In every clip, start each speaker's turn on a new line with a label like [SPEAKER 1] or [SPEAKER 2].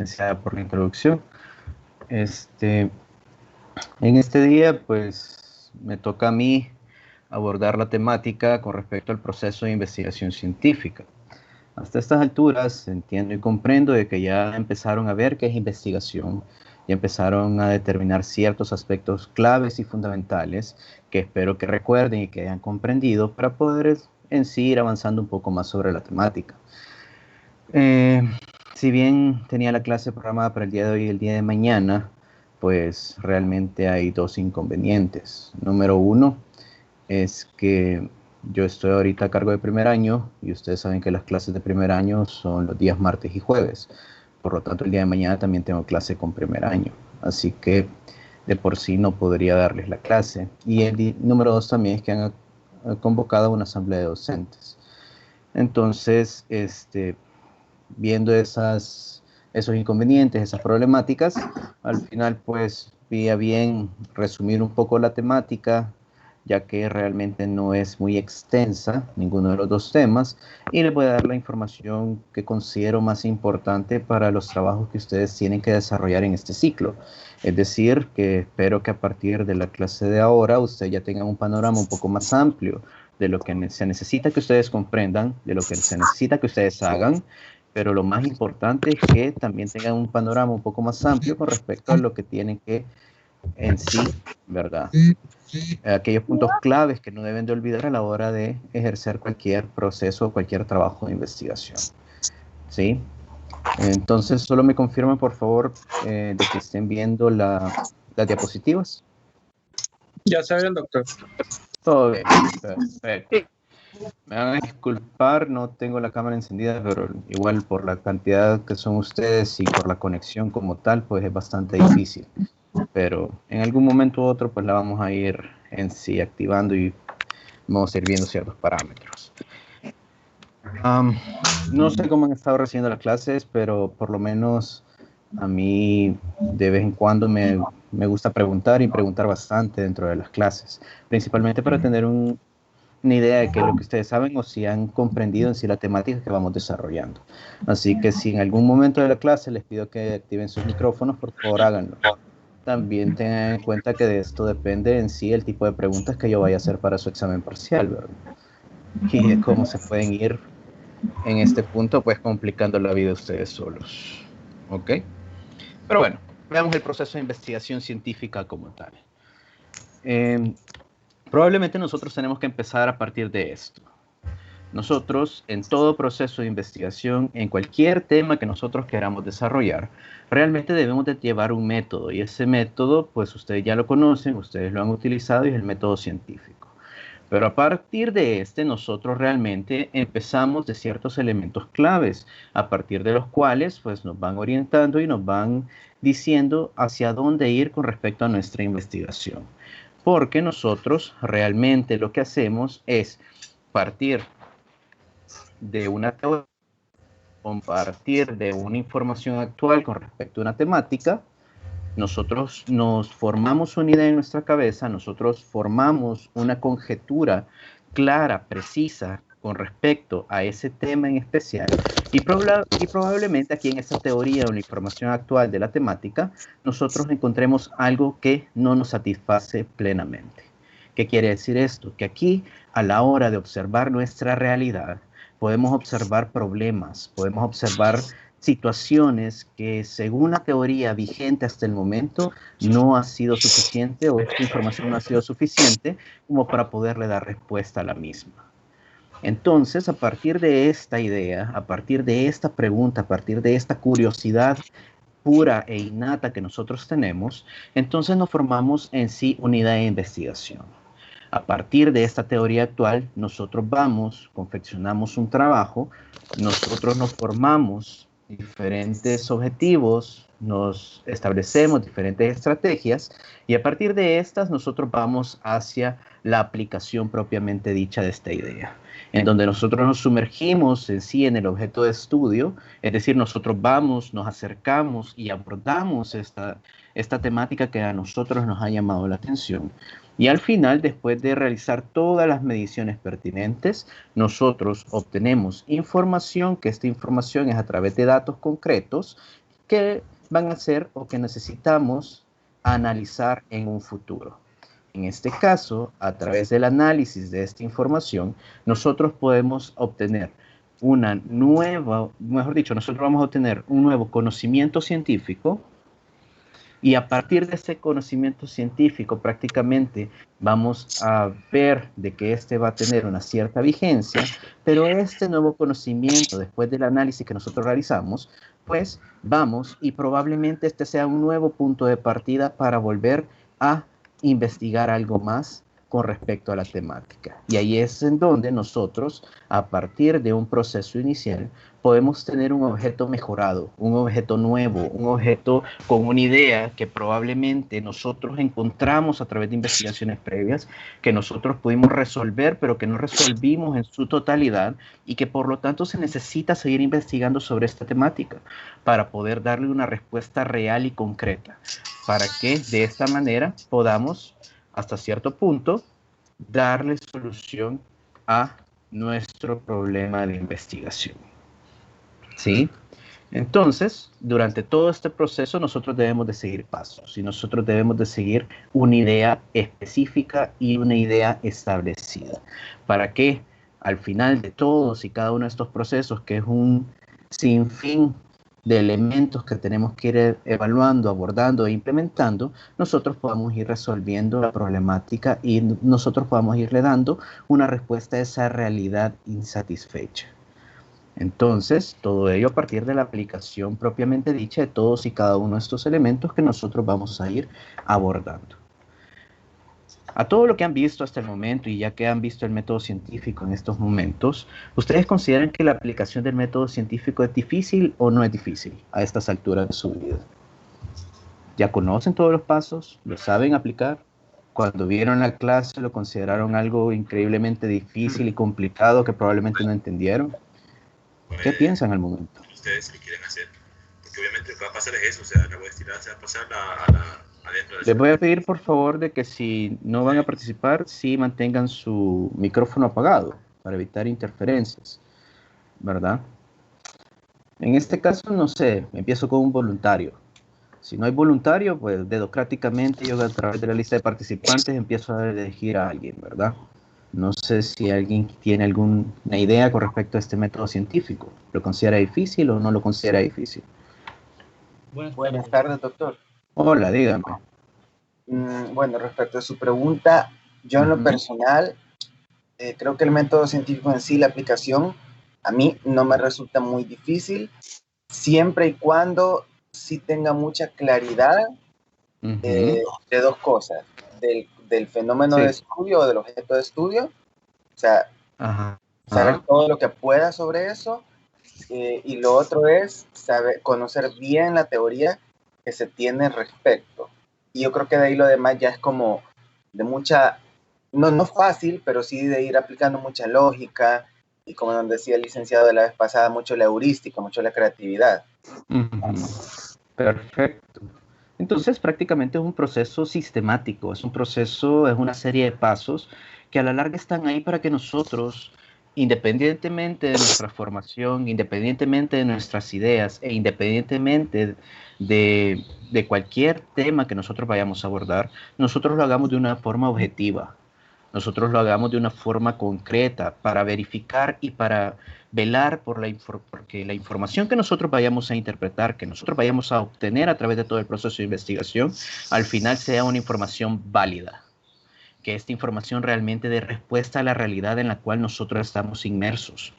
[SPEAKER 1] licenciada, por la introducción. En este día, pues, me toca a mí abordar la temática con respecto al proceso de investigación científica. Hasta estas alturas entiendo y comprendo de que ya empezaron a ver qué es investigación, ya empezaron a determinar ciertos aspectos claves y fundamentales que espero que recuerden y que hayan comprendido para poder en sí ir avanzando un poco más sobre la temática. Eh, si bien tenía la clase programada para el día de hoy y el día de mañana, pues realmente hay dos inconvenientes. Número uno es que yo estoy ahorita a cargo de primer año y ustedes saben que las clases de primer año son los días martes y jueves. Por lo tanto, el día de mañana también tengo clase con primer año. Así que de por sí no podría darles la clase. Y el número dos también es que han convocado a una asamblea de docentes. Entonces, viendo esos inconvenientes, esas problemáticas, al final pues vi a bien resumir un poco la temática, ya que realmente no es muy extensa ninguno de los dos temas, y les voy a dar la información que considero más importante para los trabajos que ustedes tienen que desarrollar en este ciclo. Es decir, que espero que a partir de la clase de ahora ustedes ya tengan un panorama un poco más amplio de lo que se necesita que ustedes comprendan, de lo que se necesita que ustedes hagan, pero lo más importante es que también tengan un panorama un poco más amplio con respecto a lo que tienen que en sí, ¿verdad? Aquellos puntos claves que no deben de olvidar a la hora de ejercer cualquier proceso o cualquier trabajo de investigación. ¿Sí? Entonces, solo me confirmen, por favor, de que estén viendo las diapositivas.
[SPEAKER 2] Ya se ven, doctor.
[SPEAKER 1] Todo bien, perfecto. Me van a disculpar, no tengo la cámara encendida, pero igual por la cantidad que son ustedes y por la conexión como tal, pues es bastante difícil. Pero en algún momento u otro, pues la vamos a ir en sí activando y vamos a ir viendo ciertos parámetros. No sé cómo han estado recibiendo las clases, pero por lo menos a mí de vez en cuando me gusta preguntar y preguntar bastante dentro de las clases, principalmente para tener una idea de qué es lo que ustedes saben o si han comprendido en sí la temática que vamos desarrollando. Así que si en algún momento de la clase les pido que activen sus micrófonos, por favor háganlo. También tengan en cuenta que de esto depende en sí el tipo de preguntas que yo vaya a hacer para su examen parcial, ¿verdad? Y de cómo se pueden ir en este punto, pues complicando la vida ustedes solos. ¿Ok? Pero bueno, veamos el proceso de investigación científica como tal. Probablemente nosotros tenemos que empezar a partir de esto. Nosotros, en todo proceso de investigación, en cualquier tema que nosotros queramos desarrollar, realmente debemos de llevar un método, y ese método, pues ustedes ya lo conocen, ustedes lo han utilizado, y es el método científico. Pero a partir de nosotros realmente empezamos de ciertos elementos claves, a partir de los cuales pues nos van orientando y nos van diciendo hacia dónde ir con respecto a nuestra investigación. Porque nosotros realmente lo que hacemos es partir de una teoría, compartir de una información actual con respecto a una temática. Nosotros nos formamos una idea en nuestra cabeza, nosotros formamos una conjetura clara, precisa con respecto a ese tema en especial y probablemente aquí en esa teoría o la información actual de la temática nosotros encontremos algo que no nos satisface plenamente. ¿Qué quiere decir esto? Que aquí a la hora de observar nuestra realidad podemos observar problemas, podemos observar situaciones que según la teoría vigente hasta el momento no ha sido suficiente o esta información no ha sido suficiente como para poderle dar respuesta a la misma. Entonces, a partir de esta idea, a partir de esta pregunta, a partir de esta curiosidad pura e innata que nosotros tenemos, entonces nos formamos en sí una idea de investigación. A partir de esta teoría actual, nosotros confeccionamos un trabajo, nosotros nos formamos diferentes objetivos, nos establecemos diferentes estrategias y a partir de estas nosotros vamos hacia la aplicación propiamente dicha de esta idea, en donde nosotros nos sumergimos en sí en el objeto de estudio, es decir, nosotros vamos, nos acercamos y abordamos esta temática que a nosotros nos ha llamado la atención. Y al final, después de realizar todas las mediciones pertinentes, nosotros obtenemos información, que esta información es a través de datos concretos que van a ser o que necesitamos analizar en un futuro. En este caso, a través del análisis de esta información, nosotros podemos obtener nosotros vamos a obtener un nuevo conocimiento científico, y a partir de ese conocimiento científico prácticamente vamos a ver de que este va a tener una cierta vigencia, pero este nuevo conocimiento, después del análisis que nosotros realizamos, pues vamos y probablemente este sea un nuevo punto de partida para volver a investigar algo más con respecto a la temática. Y ahí es en donde nosotros, a partir de un proceso inicial, podemos tener un objeto mejorado, un objeto nuevo, un objeto con una idea que probablemente nosotros encontramos a través de investigaciones previas, que nosotros pudimos resolver, pero que no resolvimos en su totalidad, y que por lo tanto se necesita seguir investigando sobre esta temática para poder darle una respuesta real y concreta, para que de esta manera podamos, hasta cierto punto, darle solución a nuestro problema de investigación. ¿Sí? Entonces, durante todo este proceso nosotros debemos de seguir pasos y nosotros debemos de seguir una idea específica y una idea establecida, para que al final de todos y cada uno de estos procesos, que es un sinfín de elementos que tenemos que ir evaluando, abordando e implementando, nosotros podamos ir resolviendo la problemática y nosotros podamos irle dando una respuesta a esa realidad insatisfecha. Entonces, todo ello a partir de la aplicación propiamente dicha de todos y cada uno de estos elementos que nosotros vamos a ir abordando. A todo lo que han visto hasta el momento, y ya que han visto el método científico en estos momentos, ¿ustedes consideran que la aplicación del método científico es difícil o no es difícil a estas alturas de su vida? ¿Ya conocen todos los pasos? ¿Lo saben aplicar? Cuando vieron la clase, ¿lo consideraron algo increíblemente difícil y complicado que probablemente no entendieron? ¿Qué piensan al momento?
[SPEAKER 3] Ustedes qué quieren hacer, porque obviamente lo que va a pasar es eso, o sea, la voy a estirar, se va a pasar adentro de
[SPEAKER 1] Les voy a pedir por favor de que si no van a participar, sí mantengan su micrófono apagado para evitar interferencias, ¿verdad? En este caso, no sé, empiezo con un voluntario. Si no hay voluntario, pues dedocráticamente yo a través de la lista de participantes empiezo a elegir a alguien, ¿verdad? No sé si alguien tiene alguna idea con respecto a este método científico. ¿Lo considera difícil o no lo considera difícil?
[SPEAKER 4] Buenas tardes, doctor.
[SPEAKER 1] Hola, dígame.
[SPEAKER 4] Bueno, respecto a su pregunta, yo en lo personal creo que el método científico en sí, la aplicación, a mí no me resulta muy difícil, siempre y cuando sí tenga mucha claridad de dos cosas, del fenómeno de estudio o del objeto de estudio, o sea, saber todo lo que pueda sobre eso, y lo otro es conocer bien la teoría que se tiene respecto. Y yo creo que de ahí lo demás ya es como de mucha, no fácil, pero sí de ir aplicando mucha lógica y, como nos decía el licenciado de la vez pasada, mucho la heurística, mucho la creatividad.
[SPEAKER 1] Perfecto. Entonces prácticamente es un proceso sistemático, es una serie de pasos que a la larga están ahí para que nosotros, independientemente de nuestra formación, independientemente de nuestras ideas e independientemente de cualquier tema que nosotros vayamos a abordar, nosotros lo hagamos de una forma objetiva, nosotros lo hagamos de una forma concreta para verificar y para velar porque la información que nosotros vayamos a interpretar, que nosotros vayamos a obtener a través de todo el proceso de investigación, al final sea una información válida, que esta información realmente dé respuesta a la realidad en la cual nosotros estamos inmersos.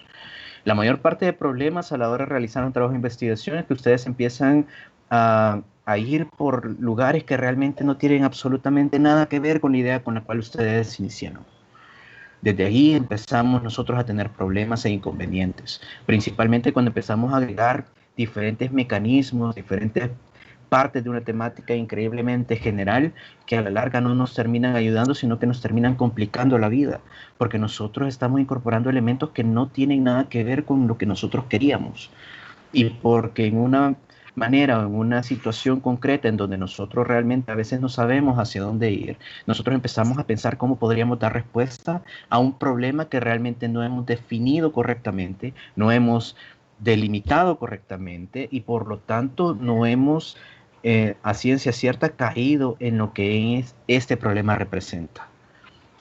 [SPEAKER 1] La mayor parte de problemas a la hora de realizar un trabajo de investigación es que ustedes empiezan a ir por lugares que realmente no tienen absolutamente nada que ver con la idea con la cual ustedes iniciaron. Desde ahí empezamos nosotros a tener problemas e inconvenientes, principalmente cuando empezamos a agregar diferentes mecanismos, diferentes partes de una temática increíblemente general que a la larga no nos terminan ayudando, sino que nos terminan complicando la vida, porque nosotros estamos incorporando elementos que no tienen nada que ver con lo que nosotros queríamos, y porque en una manera o en una situación concreta en donde nosotros realmente a veces no sabemos hacia dónde ir, nosotros empezamos a pensar cómo podríamos dar respuesta a un problema que realmente no hemos definido correctamente, no hemos delimitado correctamente y por lo tanto no hemos a ciencia cierta caído en lo que este problema representa,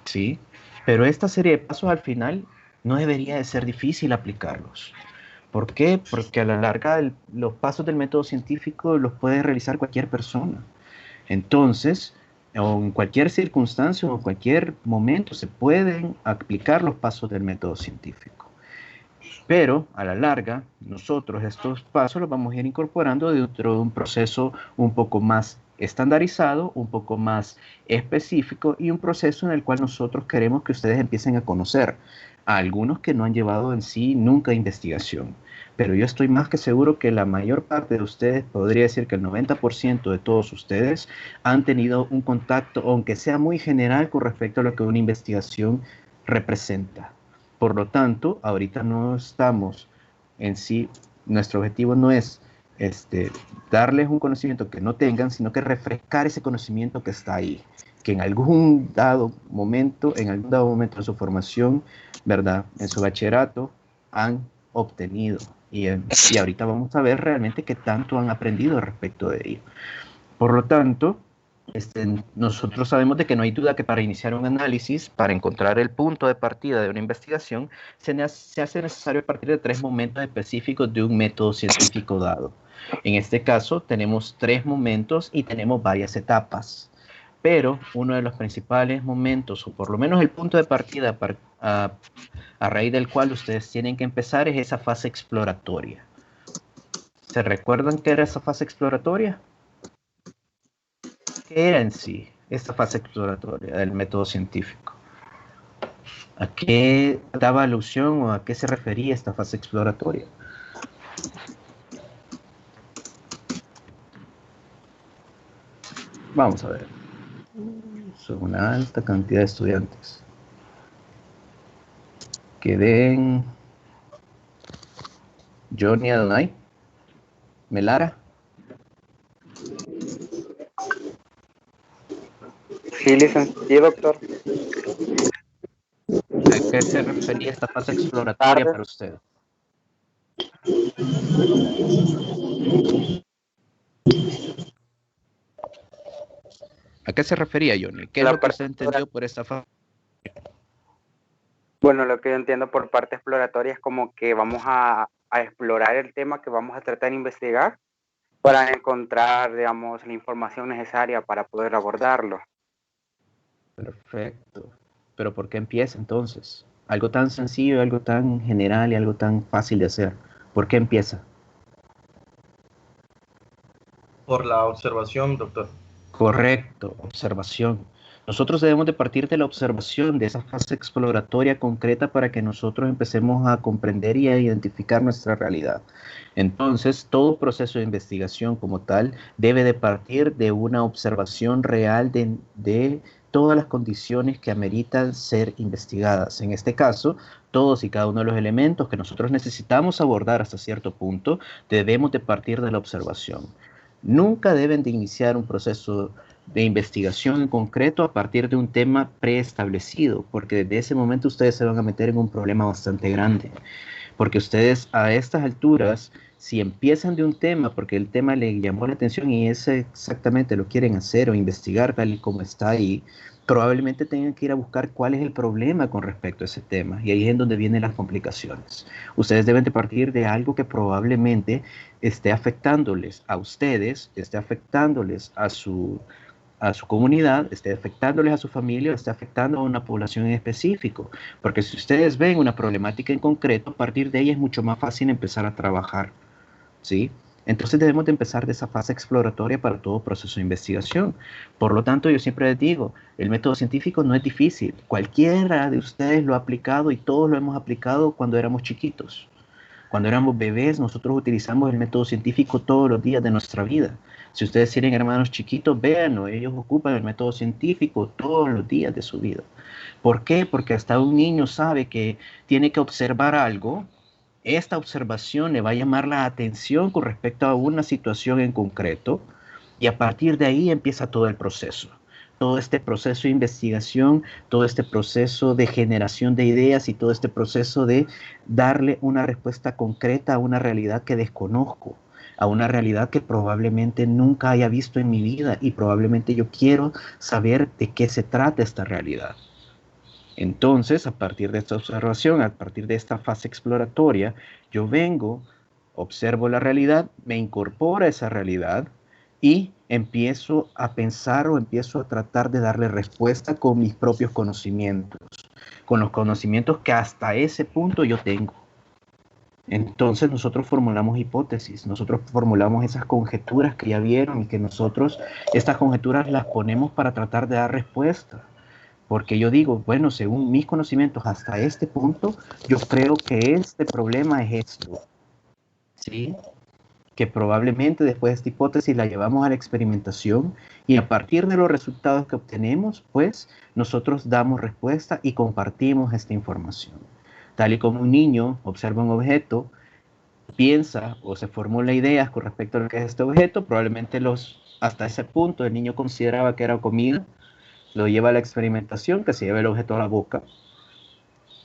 [SPEAKER 1] ¿sí? Pero esta serie de pasos al final no debería de ser difícil aplicarlos. ¿Por qué? Porque a la larga los pasos del método científico los puede realizar cualquier persona. Entonces, o en cualquier circunstancia o en cualquier momento se pueden aplicar los pasos del método científico. Pero a la larga, nosotros estos pasos los vamos a ir incorporando dentro de un proceso un poco más estandarizado, un poco más específico y un proceso en el cual nosotros queremos que ustedes empiecen a conocer a algunos que no han llevado en sí nunca investigación. Pero yo estoy más que seguro que la mayor parte de ustedes, podría decir que el 90% de todos ustedes han tenido un contacto, aunque sea muy general, con respecto a lo que una investigación representa. Por lo tanto, ahorita no estamos en sí, nuestro objetivo no es darles un conocimiento que no tengan, sino que refrescar ese conocimiento que está ahí, que en algún dado momento de su formación, ¿verdad? En su bachillerato han obtenido. Y ahorita vamos a ver realmente qué tanto han aprendido respecto de ello. Por lo tanto, nosotros sabemos de que no hay duda que para iniciar un análisis, para encontrar el punto de partida de una investigación, se hace necesario partir de 3 momentos específicos de un método científico dado. En este caso, tenemos 3 momentos y tenemos varias etapas. Pero uno de los principales momentos, o por lo menos el punto de partida a raíz del cual ustedes tienen que empezar, es esa fase exploratoria. ¿Se recuerdan qué era esa fase exploratoria? ¿Qué era en sí esta fase exploratoria del método científico? ¿A qué daba alusión o a qué se refería esta fase exploratoria? Vamos a ver. Son una alta cantidad de estudiantes. Que den Johnny Adonai, Melara.
[SPEAKER 5] Sí, licenciado, doctor.
[SPEAKER 1] ¿A qué se refería esta fase exploratoria para usted? ¿A qué se refería, Johnny? ¿Qué es lo que usted entendió por esta fase?
[SPEAKER 5] Bueno, lo que yo entiendo por parte exploratoria es como que vamos a explorar el tema que vamos a tratar de investigar para encontrar, digamos, la información necesaria para poder abordarlo.
[SPEAKER 1] Perfecto. ¿Pero por qué empieza entonces? Algo tan sencillo, algo tan general y algo tan fácil de hacer. ¿Por qué empieza?
[SPEAKER 2] Por la observación, doctor.
[SPEAKER 1] Correcto, observación. Nosotros debemos de partir de la observación, de esa fase exploratoria concreta para que nosotros empecemos a comprender y a identificar nuestra realidad. Entonces, todo proceso de investigación como tal debe de partir de una observación real de todas las condiciones que ameritan ser investigadas. En este caso, todos y cada uno de los elementos que nosotros necesitamos abordar hasta cierto punto, debemos de partir de la observación. Nunca deben de iniciar un proceso de investigación en concreto a partir de un tema preestablecido, porque desde ese momento ustedes se van a meter en un problema bastante grande. Porque ustedes a estas alturas, si empiezan de un tema, porque el tema le llamó la atención y ese exactamente lo quieren hacer o investigar tal y como está ahí, probablemente tengan que ir a buscar cuál es el problema con respecto a ese tema. Y ahí es en donde vienen las complicaciones. Ustedes deben de partir de algo que probablemente esté afectándoles a ustedes, esté afectándoles a su comunidad, esté afectándoles a su familia, o esté afectando a una población en específico. Porque si ustedes ven una problemática en concreto, a partir de ella es mucho más fácil empezar a trabajar, ¿sí? Entonces debemos de empezar de esa fase exploratoria para todo proceso de investigación. Por lo tanto, yo siempre les digo, el método científico no es difícil. Cualquiera de ustedes lo ha aplicado y todos lo hemos aplicado cuando éramos chiquitos. Cuando éramos bebés, nosotros utilizamos el método científico todos los días de nuestra vida. Si ustedes tienen hermanos chiquitos, véanlo, ellos ocupan el método científico todos los días de su vida. ¿Por qué? Porque hasta un niño sabe que tiene que observar algo. Esta observación le va a llamar la atención con respecto a una situación en concreto y a partir de ahí empieza todo el proceso. todo este proceso de investigación, todo este proceso de generación de ideas y todo este proceso de darle una respuesta concreta a una realidad que desconozco, a una realidad que probablemente nunca haya visto en mi vida y probablemente yo quiero saber de qué se trata esta realidad. Entonces, a partir de esta observación, a partir de esta fase exploratoria, yo vengo, observo la realidad, me incorporo a esa realidad y empiezo a pensar o empiezo a tratar de darle respuesta con mis propios conocimientos, con los conocimientos que hasta ese punto yo tengo. Entonces nosotros formulamos hipótesis, nosotros formulamos esas conjeturas que ya vieron y que nosotros estas conjeturas las ponemos para tratar de dar respuesta. Porque yo digo, bueno, según mis conocimientos hasta este punto, yo creo que este problema es esto, ¿sí? Que probablemente después de esta hipótesis la llevamos a la experimentación y a partir de los resultados que obtenemos, pues nosotros damos respuesta y compartimos esta información. Tal y como un niño observa un objeto, piensa o se formula ideas con respecto a lo que es este objeto, probablemente hasta ese punto el niño consideraba que era comida, lo lleva a la experimentación, que se lleva el objeto a la boca,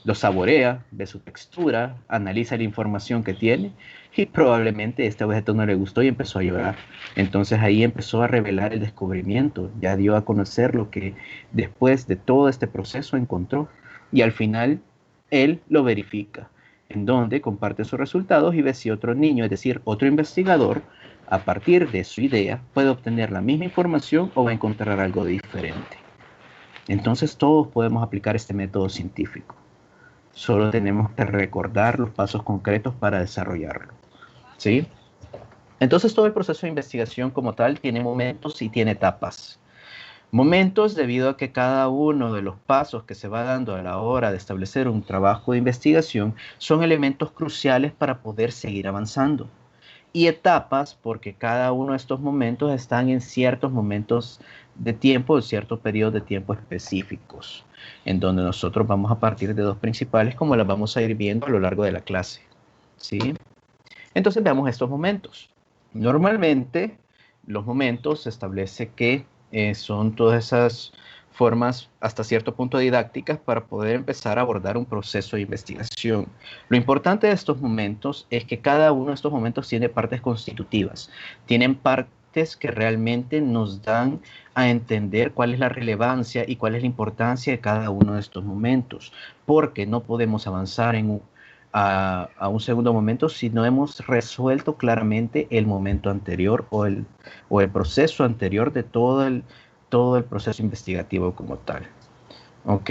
[SPEAKER 1] lo saborea, ve su textura, analiza la información que tiene y probablemente este objeto no le gustó y empezó a llorar. Entonces ahí empezó a revelar el descubrimiento, ya dio a conocer lo que después de todo este proceso encontró y al final él lo verifica, en donde comparte sus resultados y ve si otro niño, es decir, otro investigador, a partir de su idea puede obtener la misma información o va a encontrar algo diferente. Entonces todos podemos aplicar este método científico. Solo tenemos que recordar los pasos concretos para desarrollarlo, ¿sí? Entonces todo el proceso de investigación como tal tiene momentos y tiene etapas. Momentos debido a que cada uno de los pasos que se va dando a la hora de establecer un trabajo de investigación son elementos cruciales para poder seguir avanzando. Y etapas porque cada uno de estos momentos están en ciertos momentos de tiempo, en ciertos periodos de tiempo específicos, en donde nosotros vamos a partir de dos principales como las vamos a ir viendo a lo largo de la clase, ¿sí? Entonces veamos estos momentos. Normalmente los momentos se establece que son todas esas formas hasta cierto punto didácticas para poder empezar a abordar un proceso de investigación. Lo importante de estos momentos es que cada uno de estos momentos tiene partes constitutivas, tienen partes que realmente nos dan a entender cuál es la relevancia y cuál es la importancia de cada uno de estos momentos, porque no podemos avanzar a un segundo momento si no hemos resuelto claramente el momento anterior o el proceso anterior de todo el proceso investigativo como tal. Ok,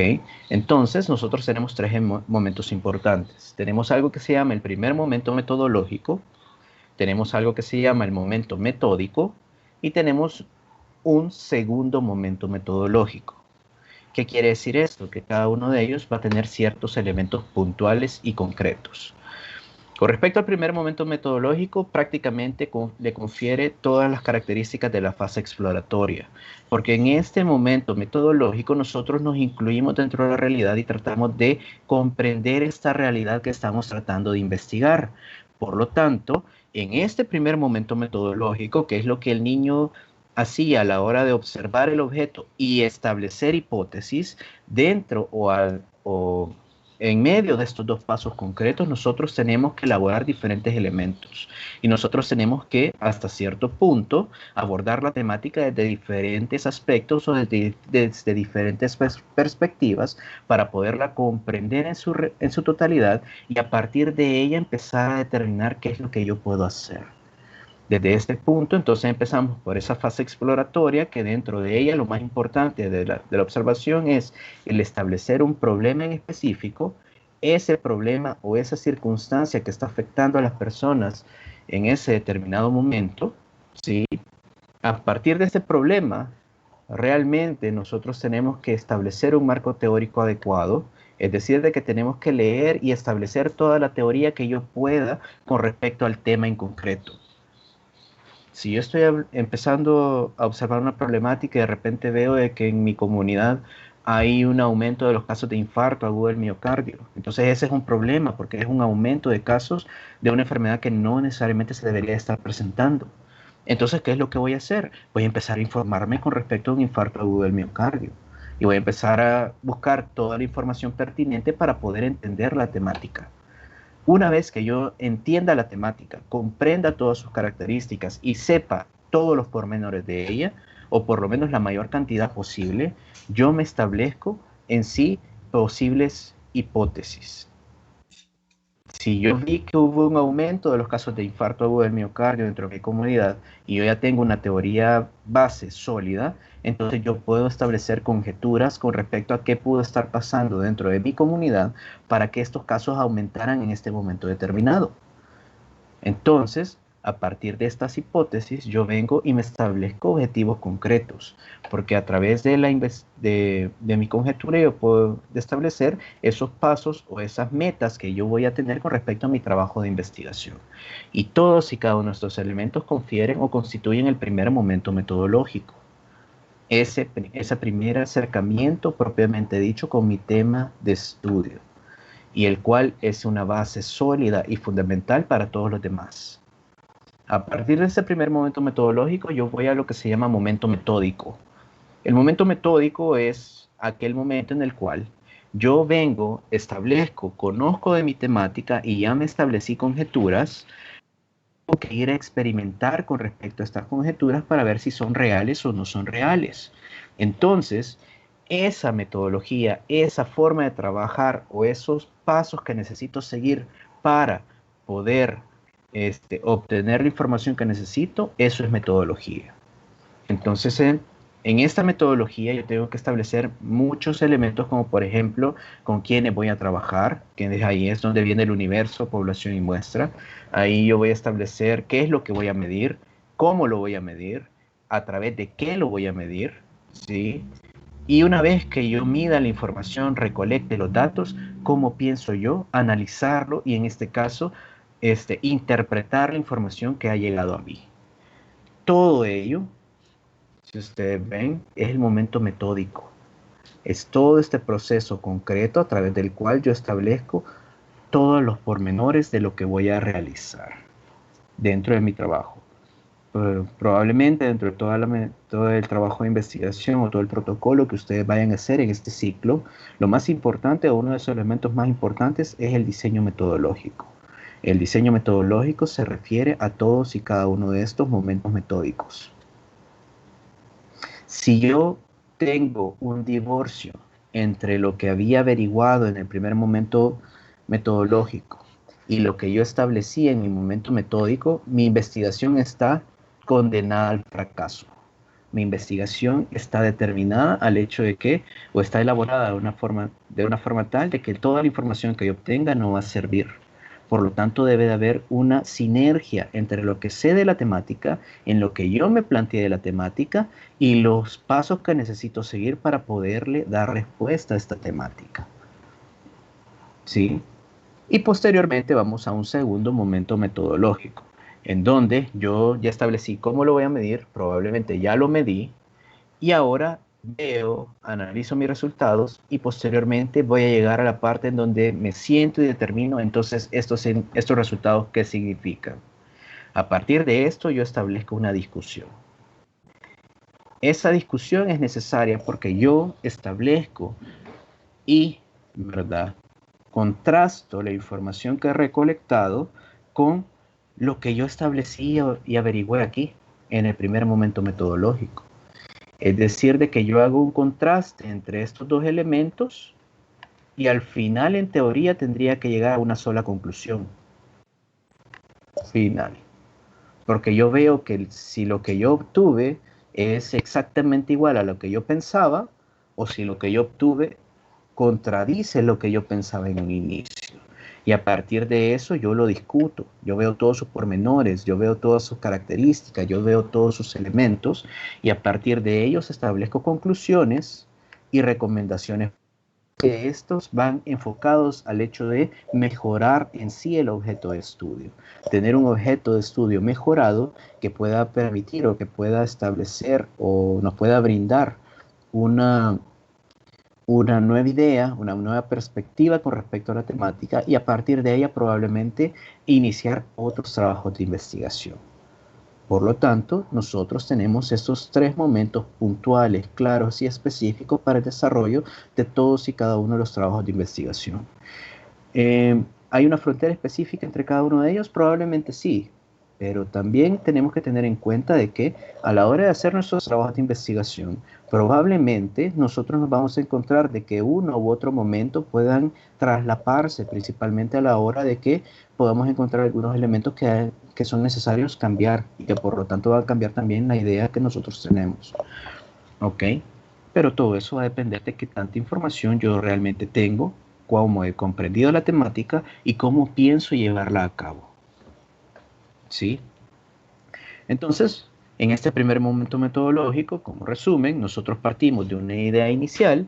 [SPEAKER 1] entonces nosotros tenemos tres momentos importantes. Tenemos algo que se llama el primer momento metodológico, tenemos algo que se llama el momento metódico y tenemos un segundo momento metodológico. ¿Qué quiere decir esto? Que cada uno de ellos va a tener ciertos elementos puntuales y concretos. Con respecto al primer momento metodológico, prácticamente le confiere todas las características de la fase exploratoria, porque en este momento metodológico nosotros nos incluimos dentro de la realidad y tratamos de comprender esta realidad que estamos tratando de investigar. Por lo tanto, en este primer momento metodológico, que es lo que el niño hacía a la hora de observar el objeto y establecer hipótesis, dentro o en medio de estos dos pasos concretos, nosotros tenemos que elaborar diferentes elementos y nosotros tenemos que, hasta cierto punto, abordar la temática desde diferentes aspectos o desde diferentes perspectivas para poderla comprender en su totalidad y a partir de ella empezar a determinar qué es lo que yo puedo hacer. Desde este punto, entonces empezamos por esa fase exploratoria que dentro de ella lo más importante de la observación es el establecer un problema en específico, ese problema o esa circunstancia que está afectando a las personas en ese determinado momento, ¿sí? A partir de ese problema, realmente nosotros tenemos que establecer un marco teórico adecuado, es decir, de que tenemos que leer y establecer toda la teoría que yo pueda con respecto al tema en concreto. Si yo estoy empezando a observar una problemática y de repente veo de que en mi comunidad hay un aumento de los casos de infarto agudo del miocardio, entonces ese es un problema porque es un aumento de casos de una enfermedad que no necesariamente se debería estar presentando. Entonces, ¿qué es lo que voy a hacer? Voy a empezar a informarme con respecto a un infarto agudo del miocardio y voy a empezar a buscar toda la información pertinente para poder entender la temática. Una vez que yo entienda la temática, comprenda todas sus características y sepa todos los pormenores de ella, o por lo menos la mayor cantidad posible, yo me establezco en sí posibles hipótesis. Si yo vi que hubo un aumento de los casos de infarto agudo del miocardio dentro de mi comunidad y yo ya tengo una teoría base sólida, entonces yo puedo establecer conjeturas con respecto a qué pudo estar pasando dentro de mi comunidad para que estos casos aumentaran en este momento determinado. Entonces, a partir de estas hipótesis, yo vengo y me establezco objetivos concretos, porque a través de mi conjetura yo puedo establecer esos pasos o esas metas que yo voy a tener con respecto a mi trabajo de investigación. Y todos y cada uno de estos elementos confieren o constituyen el primer momento metodológico. Ese primer acercamiento propiamente dicho con mi tema de estudio, y el cual es una base sólida y fundamental para todos los demás. A partir de ese primer momento metodológico, yo voy a lo que se llama momento metódico. El momento metódico es aquel momento en el cual yo vengo, establezco, conozco de mi temática y ya me establecí conjeturas. Tengo que ir a experimentar con respecto a estas conjeturas para ver si son reales o no son reales. Entonces, esa metodología, esa forma de trabajar o esos pasos que necesito seguir para poder obtener la información que necesito, eso es metodología. Entonces, en esta metodología yo tengo que establecer muchos elementos, como por ejemplo, con quiénes voy a trabajar, que ahí es donde viene el universo, población y muestra. Ahí yo voy a establecer qué es lo que voy a medir, cómo lo voy a medir, a través de qué lo voy a medir, ¿sí? Y una vez que yo mida la información, recolecte los datos, cómo pienso yo analizarlo y en este caso, interpretar la información que ha llegado a mí. Todo ello, si ustedes ven, es el momento metódico. Es todo este proceso concreto a través del cual yo establezco todos los pormenores de lo que voy a realizar dentro de mi trabajo. Probablemente dentro de todo el trabajo de investigación o todo el protocolo que ustedes vayan a hacer en este ciclo, lo más importante o uno de esos elementos más importantes es el diseño metodológico. El diseño metodológico se refiere a todos y cada uno de estos momentos metódicos. Si yo tengo un divorcio entre lo que había averiguado en el primer momento metodológico y lo que yo establecí en mi momento metódico, mi investigación está condenada al fracaso. Mi investigación está determinada al hecho de que, o está elaborada de una forma tal de que toda la información que yo obtenga no va a servir. Por lo tanto, debe de haber una sinergia entre lo que sé de la temática, en lo que yo me planteé de la temática y los pasos que necesito seguir para poderle dar respuesta a esta temática. ¿Sí? Y posteriormente vamos a un segundo momento metodológico, en donde yo ya establecí cómo lo voy a medir, probablemente ya lo medí, y ahora veo, analizo mis resultados y posteriormente voy a llegar a la parte en donde me siento y determino entonces estos resultados qué significan. A partir de esto yo establezco una discusión. Esa discusión es necesaria porque yo establezco y, ¿verdad?, contrasto la información que he recolectado con lo que yo establecí y averigüé aquí en el primer momento metodológico. Es decir, de que yo hago un contraste entre estos dos elementos y al final, en teoría, tendría que llegar a una sola conclusión final. Porque yo veo que si lo que yo obtuve es exactamente igual a lo que yo pensaba, o si lo que yo obtuve contradice lo que yo pensaba en un inicio. Y a partir de eso yo lo discuto, yo veo todos sus pormenores, yo veo todas sus características, yo veo todos sus elementos y a partir de ellos establezco conclusiones y recomendaciones que estos van enfocados al hecho de mejorar en sí el objeto de estudio. Tener un objeto de estudio mejorado que pueda permitir o que pueda establecer o nos pueda brindar una nueva idea, una nueva perspectiva con respecto a la temática y a partir de ella probablemente iniciar otros trabajos de investigación. Por lo tanto, nosotros tenemos estos 3 momentos puntuales, claros y específicos para el desarrollo de todos y cada uno de los trabajos de investigación. ¿Hay una frontera específica entre cada uno de ellos? Probablemente sí, pero también tenemos que tener en cuenta de que a la hora de hacer nuestros trabajos de investigación, probablemente nosotros nos vamos a encontrar de que uno u otro momento puedan traslaparse, principalmente a la hora de que podamos encontrar algunos elementos que son necesarios cambiar y que por lo tanto va a cambiar también la idea que nosotros tenemos. ¿Ok? Pero todo eso va a depender de qué tanta información yo realmente tengo, cómo he comprendido la temática y cómo pienso llevarla a cabo. ¿Sí? Entonces, en este primer momento metodológico, como resumen, nosotros partimos de una idea inicial.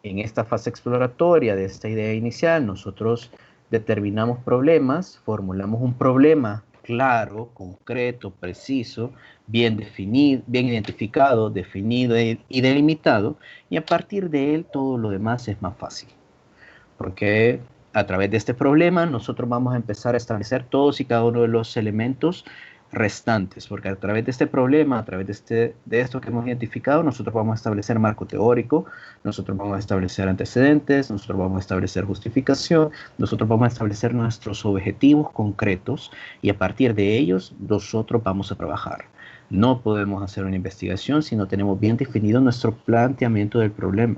[SPEAKER 1] En esta fase exploratoria de esta idea inicial, nosotros determinamos problemas, formulamos un problema claro, concreto, preciso, bien definido, bien identificado, definido y delimitado, y a partir de él todo lo demás es más fácil. Porque a través de este problema nosotros vamos a empezar a establecer todos y cada uno de los elementos restantes, porque a través de este problema, a través de esto que hemos identificado, nosotros vamos a establecer marco teórico, nosotros vamos a establecer antecedentes, nosotros vamos a establecer justificación, nosotros vamos a establecer nuestros objetivos concretos y a partir de ellos nosotros vamos a trabajar. No podemos hacer una investigación si no tenemos bien definido nuestro planteamiento del problema.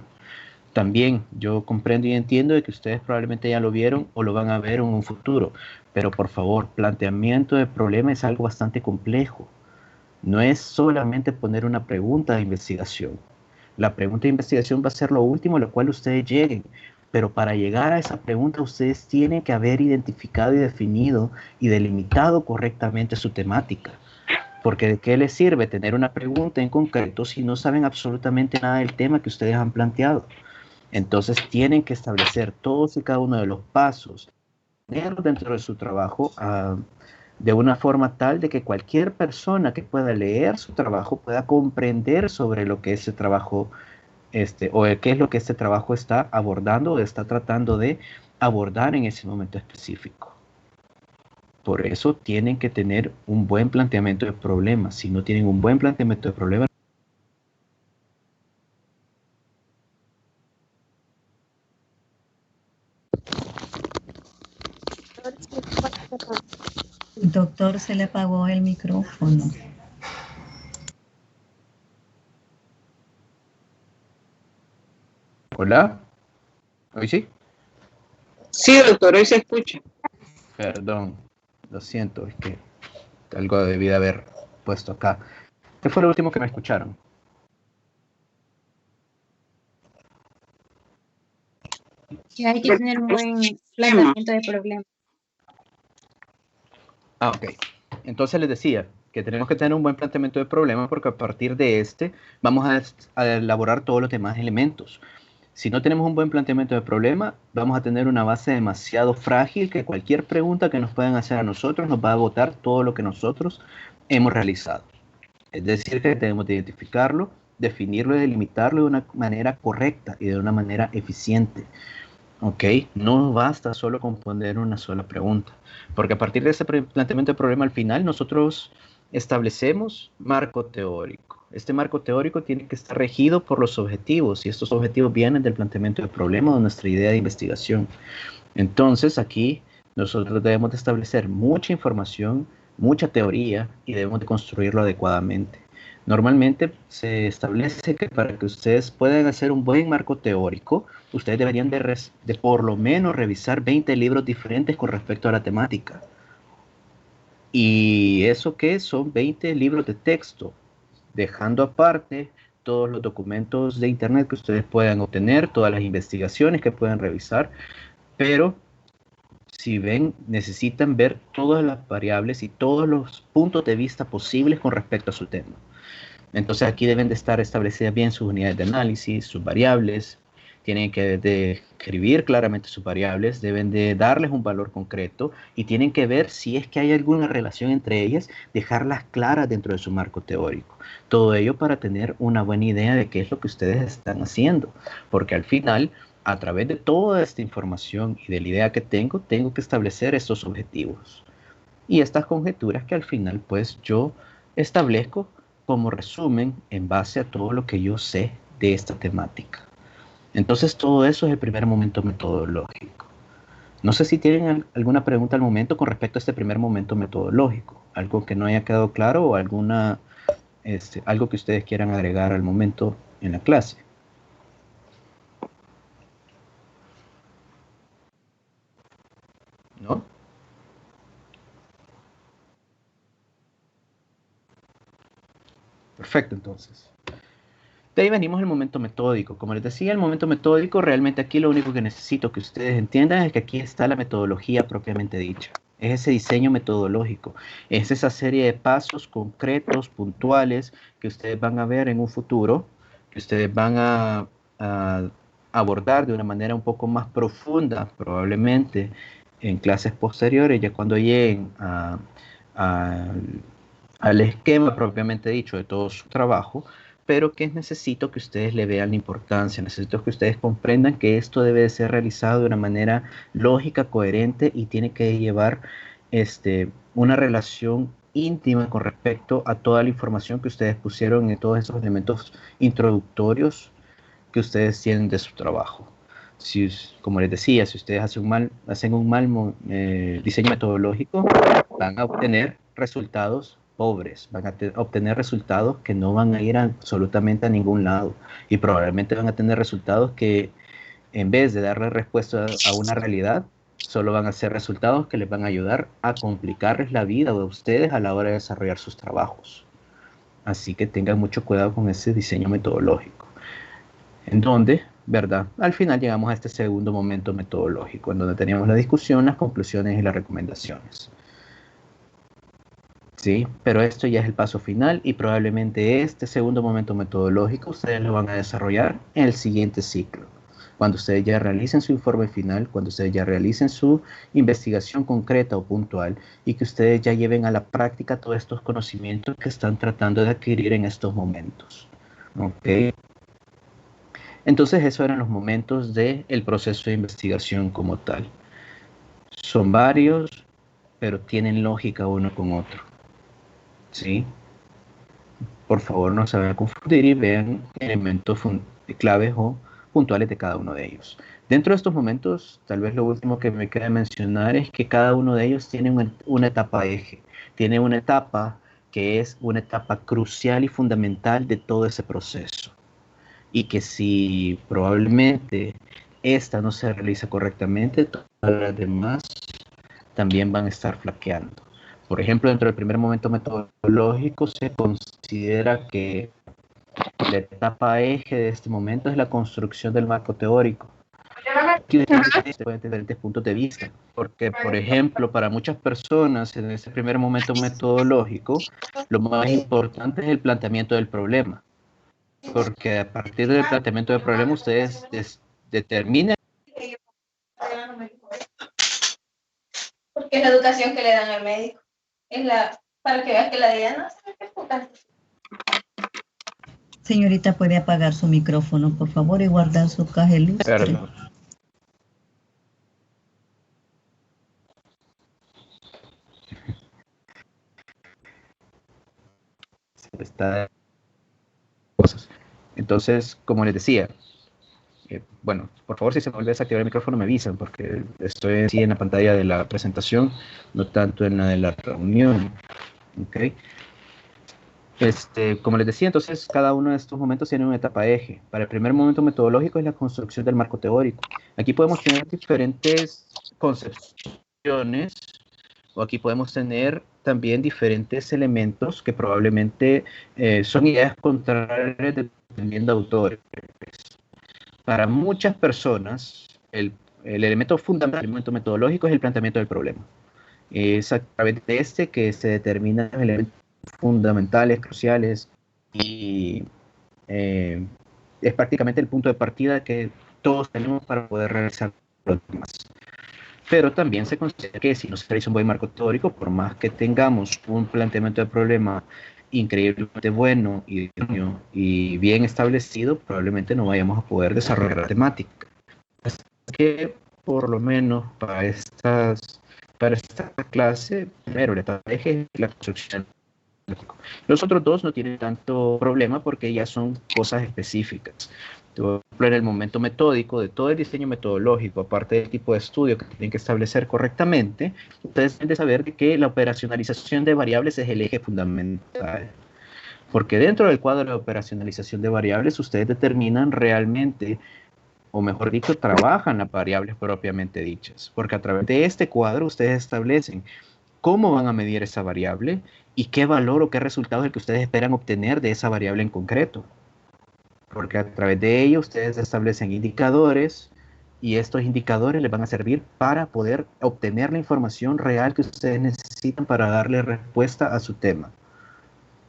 [SPEAKER 1] También yo comprendo y entiendo de que ustedes probablemente ya lo vieron o lo van a ver en un futuro, pero por favor, planteamiento de problema es algo bastante complejo. No es solamente poner una pregunta de investigación. La pregunta de investigación va a ser lo último a lo cual ustedes lleguen, pero para llegar a esa pregunta ustedes tienen que haber identificado y definido y delimitado correctamente su temática. Porque ¿de qué les sirve tener una pregunta en concreto si no saben absolutamente nada del tema que ustedes han planteado? Entonces tienen que establecer todos y cada uno de los pasos dentro de su trabajo de una forma tal de que cualquier persona que pueda leer su trabajo pueda comprender sobre lo que ese trabajo, o qué es lo que este trabajo está abordando o está tratando de abordar en ese momento específico. Por eso tienen que tener un buen planteamiento de problemas. Si no tienen un buen planteamiento de problemas,
[SPEAKER 6] Doctor, se le apagó el micrófono.
[SPEAKER 1] ¿Hola? ¿Hoy sí?
[SPEAKER 7] Sí, doctor, hoy se escucha.
[SPEAKER 1] Perdón, lo siento, es que algo debí de haber puesto acá. ¿Qué fue lo último que me escucharon?
[SPEAKER 8] Que hay que tener un buen planteamiento de problema.
[SPEAKER 1] Ah, ok. Entonces les decía que tenemos que tener un buen planteamiento de problema porque a partir de este vamos a elaborar todos los demás elementos. Si no tenemos un buen planteamiento de problema, vamos a tener una base demasiado frágil que cualquier pregunta que nos puedan hacer a nosotros nos va a agotar todo lo que nosotros hemos realizado. Es decir, que tenemos que identificarlo, definirlo y delimitarlo de una manera correcta y de una manera eficiente. ¿Ok? No basta solo con poner una sola pregunta, porque a partir de ese planteamiento de problema al final nosotros establecemos marco teórico. Este marco teórico tiene que estar regido por los objetivos y estos objetivos vienen del planteamiento de problema o de nuestra idea de investigación. Entonces aquí nosotros debemos de establecer mucha información, mucha teoría y debemos de construirlo adecuadamente. Normalmente se establece que para que ustedes puedan hacer un buen marco teórico, ustedes deberían de por lo menos revisar 20 libros diferentes con respecto a la temática. ¿Y eso qué? Son 20 libros de texto, dejando aparte todos los documentos de internet que ustedes puedan obtener, todas las investigaciones que puedan revisar, pero si ven, necesitan ver todas las variables y todos los puntos de vista posibles con respecto a su tema. Entonces aquí deben de estar establecidas bien sus unidades de análisis, sus variables, tienen que describir claramente sus variables, deben de darles un valor concreto y tienen que ver si es que hay alguna relación entre ellas, dejarlas claras dentro de su marco teórico. Todo ello para tener una buena idea de qué es lo que ustedes están haciendo, porque al final, a través de toda esta información y de la idea que tengo que establecer estos objetivos y estas conjeturas que al final pues yo establezco como resumen en base a todo lo que yo sé de esta temática. Entonces todo eso es el primer momento metodológico. No sé si tienen alguna pregunta al momento con respecto a este primer momento metodológico, algo que no haya quedado claro o algo que ustedes quieran agregar al momento en la clase. ¿No? Perfecto, entonces. De ahí venimos al momento metódico. Como les decía, el momento metódico, realmente aquí lo único que necesito que ustedes entiendan es que aquí está la metodología propiamente dicha. Es ese diseño metodológico. Es esa serie de pasos concretos, puntuales, que ustedes van a ver en un futuro, que ustedes van a abordar de una manera un poco más profunda, probablemente en clases posteriores, ya cuando lleguen al esquema propiamente dicho de todo su trabajo, pero que necesito que ustedes le vean la importancia, necesito que ustedes comprendan que esto debe de ser realizado de una manera lógica, coherente y tiene que llevar una relación íntima con respecto a toda la información que ustedes pusieron en todos esos elementos introductorios que ustedes tienen de su trabajo. Si, como les decía, si ustedes hacen un mal diseño metodológico, van a obtener resultados pobres, van a obtener resultados que no van a ir absolutamente a ningún lado y probablemente van a tener resultados que en vez de darle respuesta a una realidad, solo van a ser resultados que les van a ayudar a complicarles la vida a ustedes a la hora de desarrollar sus trabajos. Así que tengan mucho cuidado con ese diseño metodológico. En donde, ¿verdad? Al final llegamos a este segundo momento metodológico, en donde teníamos la discusión, las conclusiones y las recomendaciones. Sí, pero esto ya es el paso final y probablemente este segundo momento metodológico ustedes lo van a desarrollar en el siguiente ciclo. Cuando ustedes ya realicen su informe final, cuando ustedes ya realicen su investigación concreta o puntual y que ustedes ya lleven a la práctica todos estos conocimientos que están tratando de adquirir en estos momentos. ¿Ok? Entonces esos eran los momentos del proceso de investigación como tal. Son varios, pero tienen lógica uno con otro. ¿Sí? Por favor, no se vayan a confundir y vean elementos claves o puntuales de cada uno de ellos. Dentro de estos momentos, tal vez lo último que me queda mencionar es que cada uno de ellos tiene una etapa eje. Tiene una etapa que es una etapa crucial y fundamental de todo ese proceso. Y que si probablemente esta no se realiza correctamente, todas las demás también van a estar flaqueando. Por ejemplo, dentro del primer momento metodológico se considera que la etapa eje de este momento es la construcción del marco teórico. Aquí desde diferentes puntos de vista, porque, por ejemplo, para muchas personas en ese primer momento metodológico, lo más importante es el planteamiento del problema, porque a partir del planteamiento del problema ustedes determinan.
[SPEAKER 9] Porque es la educación que le dan al médico. Es para que veas que la de ella no se qué puta.
[SPEAKER 6] Señorita, puede apagar su micrófono, por favor, y guardar su caja ilustre.
[SPEAKER 1] Perdón. Está cosas. Entonces, como les decía, bueno, por favor, si se me olvida desactivar el micrófono, me avisan, porque estoy así en la pantalla de la presentación, no tanto en la de la reunión. ¿Ok? Como les decía, entonces, cada uno de estos momentos tiene una etapa eje. Para el primer momento metodológico es la construcción del marco teórico. Aquí podemos tener diferentes concepciones, o aquí podemos tener también diferentes elementos que probablemente son ideas contrarias dependiendo de autores. Para muchas personas, el elemento fundamental del elemento metodológico es el planteamiento del problema. Es a través de este que se determinan elementos fundamentales, cruciales, y es prácticamente el punto de partida que todos tenemos para poder realizar los demás. Pero también se considera que si no se realiza un buen marco teórico, por más que tengamos un planteamiento de problema increíblemente bueno y bien establecido, probablemente no vayamos a poder desarrollar la temática. Así que, por lo menos para esta clase, primero la etapa eje es la construcción Los otros dos no tienen tanto problema porque ya son cosas específicas. Por ejemplo, en el momento metódico de todo el diseño metodológico, aparte del tipo de estudio que tienen que establecer correctamente, ustedes deben de saber que la operacionalización de variables es el eje fundamental. Porque dentro del cuadro de operacionalización de variables, ustedes determinan realmente, o mejor dicho, trabajan las variables propiamente dichas. Porque a través de este cuadro, ustedes establecen cómo van a medir esa variable y qué valor o qué resultado es el que ustedes esperan obtener de esa variable en concreto. Porque a través de ello ustedes establecen indicadores y estos indicadores les van a servir para poder obtener la información real que ustedes necesitan para darle respuesta a su tema.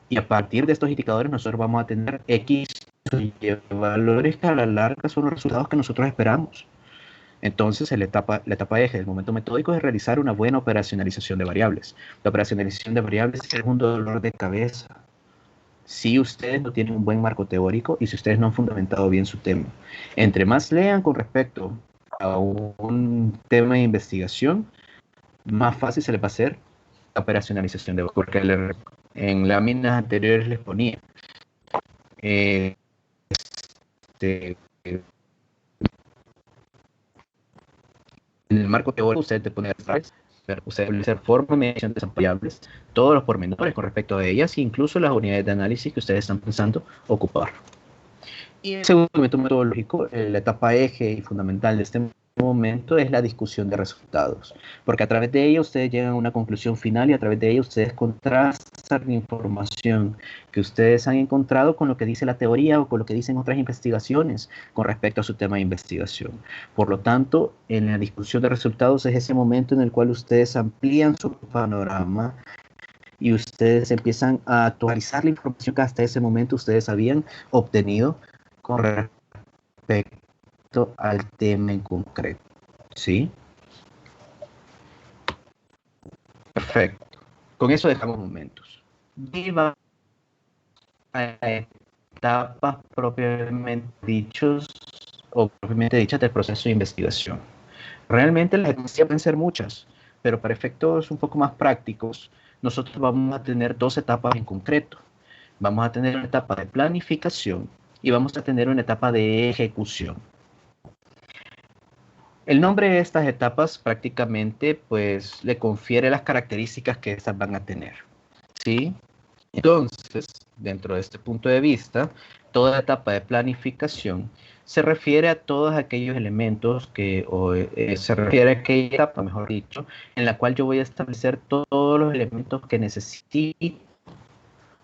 [SPEAKER 1] Y a partir de estos indicadores nosotros vamos a tener X valores que a la larga son los resultados que nosotros esperamos. Entonces, la etapa eje del momento metódico es realizar una buena operacionalización de variables. La operacionalización de variables es un dolor de cabeza si ustedes no tienen un buen marco teórico y si ustedes no han fundamentado bien su tema. Entre más lean con respecto a un tema de investigación, más fácil se les va a hacer la operacionalización de variables. Porque en láminas anteriores les ponía en el marco teórico ustedes te ponen ustedes establecer forma de medición de esas variables, todos los pormenores con respecto a ellas, e incluso las unidades de análisis que ustedes están pensando ocupar. Y el segundo momento metodológico, la etapa eje y fundamental de este momento es la discusión de resultados, porque a través de ella ustedes llegan a una conclusión final y a través de ella ustedes contrastan la información que ustedes han encontrado con lo que dice la teoría o con lo que dicen otras investigaciones con respecto a su tema de investigación. Por lo tanto, en la discusión de resultados es ese momento en el cual ustedes amplían su panorama y ustedes empiezan a actualizar la información que hasta ese momento ustedes habían obtenido con respecto al tema en concreto, ¿sí? Perfecto. Con eso dejamos momentos. Y vamos a etapas propiamente dichas del proceso de investigación. Realmente las etapas pueden ser muchas, pero para efectos un poco más prácticos, nosotros vamos a tener dos etapas en concreto. Vamos a tener una etapa de planificación y vamos a tener una etapa de ejecución. El nombre de estas etapas prácticamente pues le confiere las características que estas van a tener, ¿sí? Entonces, dentro de este punto de vista, toda etapa de planificación se refiere a todos aquellos elementos se refiere a aquella etapa, mejor dicho, en la cual yo voy a establecer todos los elementos que necesito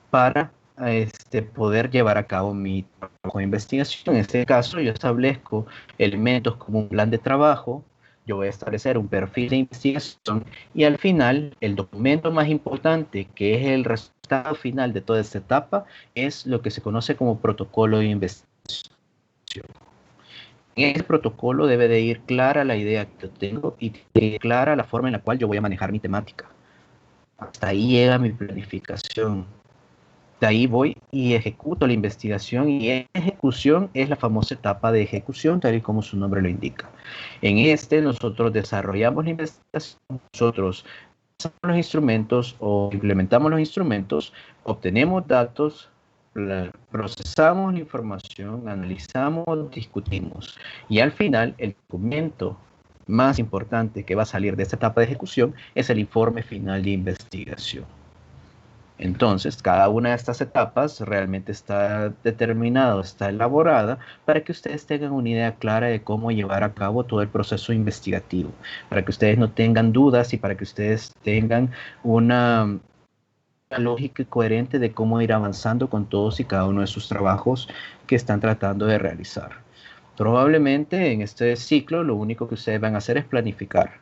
[SPEAKER 1] para poder llevar a cabo mi trabajo de investigación. En este caso, yo establezco elementos como un plan de trabajo, yo voy a establecer un perfil de investigación y al final, el documento más importante, que es el resultado final de toda esta etapa, es lo que se conoce como protocolo de investigación. En ese protocolo debe de ir clara la idea que yo tengo y clara la forma en la cual yo voy a manejar mi temática. Hasta ahí llega mi planificación. De ahí voy y ejecuto la investigación, y ejecución es la famosa etapa de ejecución, tal y como su nombre lo indica. En nosotros desarrollamos la investigación, nosotros usamos los instrumentos o implementamos los instrumentos, obtenemos datos, procesamos la información, analizamos, discutimos, y al final el documento más importante que va a salir de esta etapa de ejecución es el informe final de investigación. Entonces, cada una de estas etapas realmente está determinada, está elaborada para que ustedes tengan una idea clara de cómo llevar a cabo todo el proceso investigativo, para que ustedes no tengan dudas y para que ustedes tengan una lógica coherente de cómo ir avanzando con todos y cada uno de sus trabajos que están tratando de realizar. Probablemente en este ciclo lo único que ustedes van a hacer es planificar,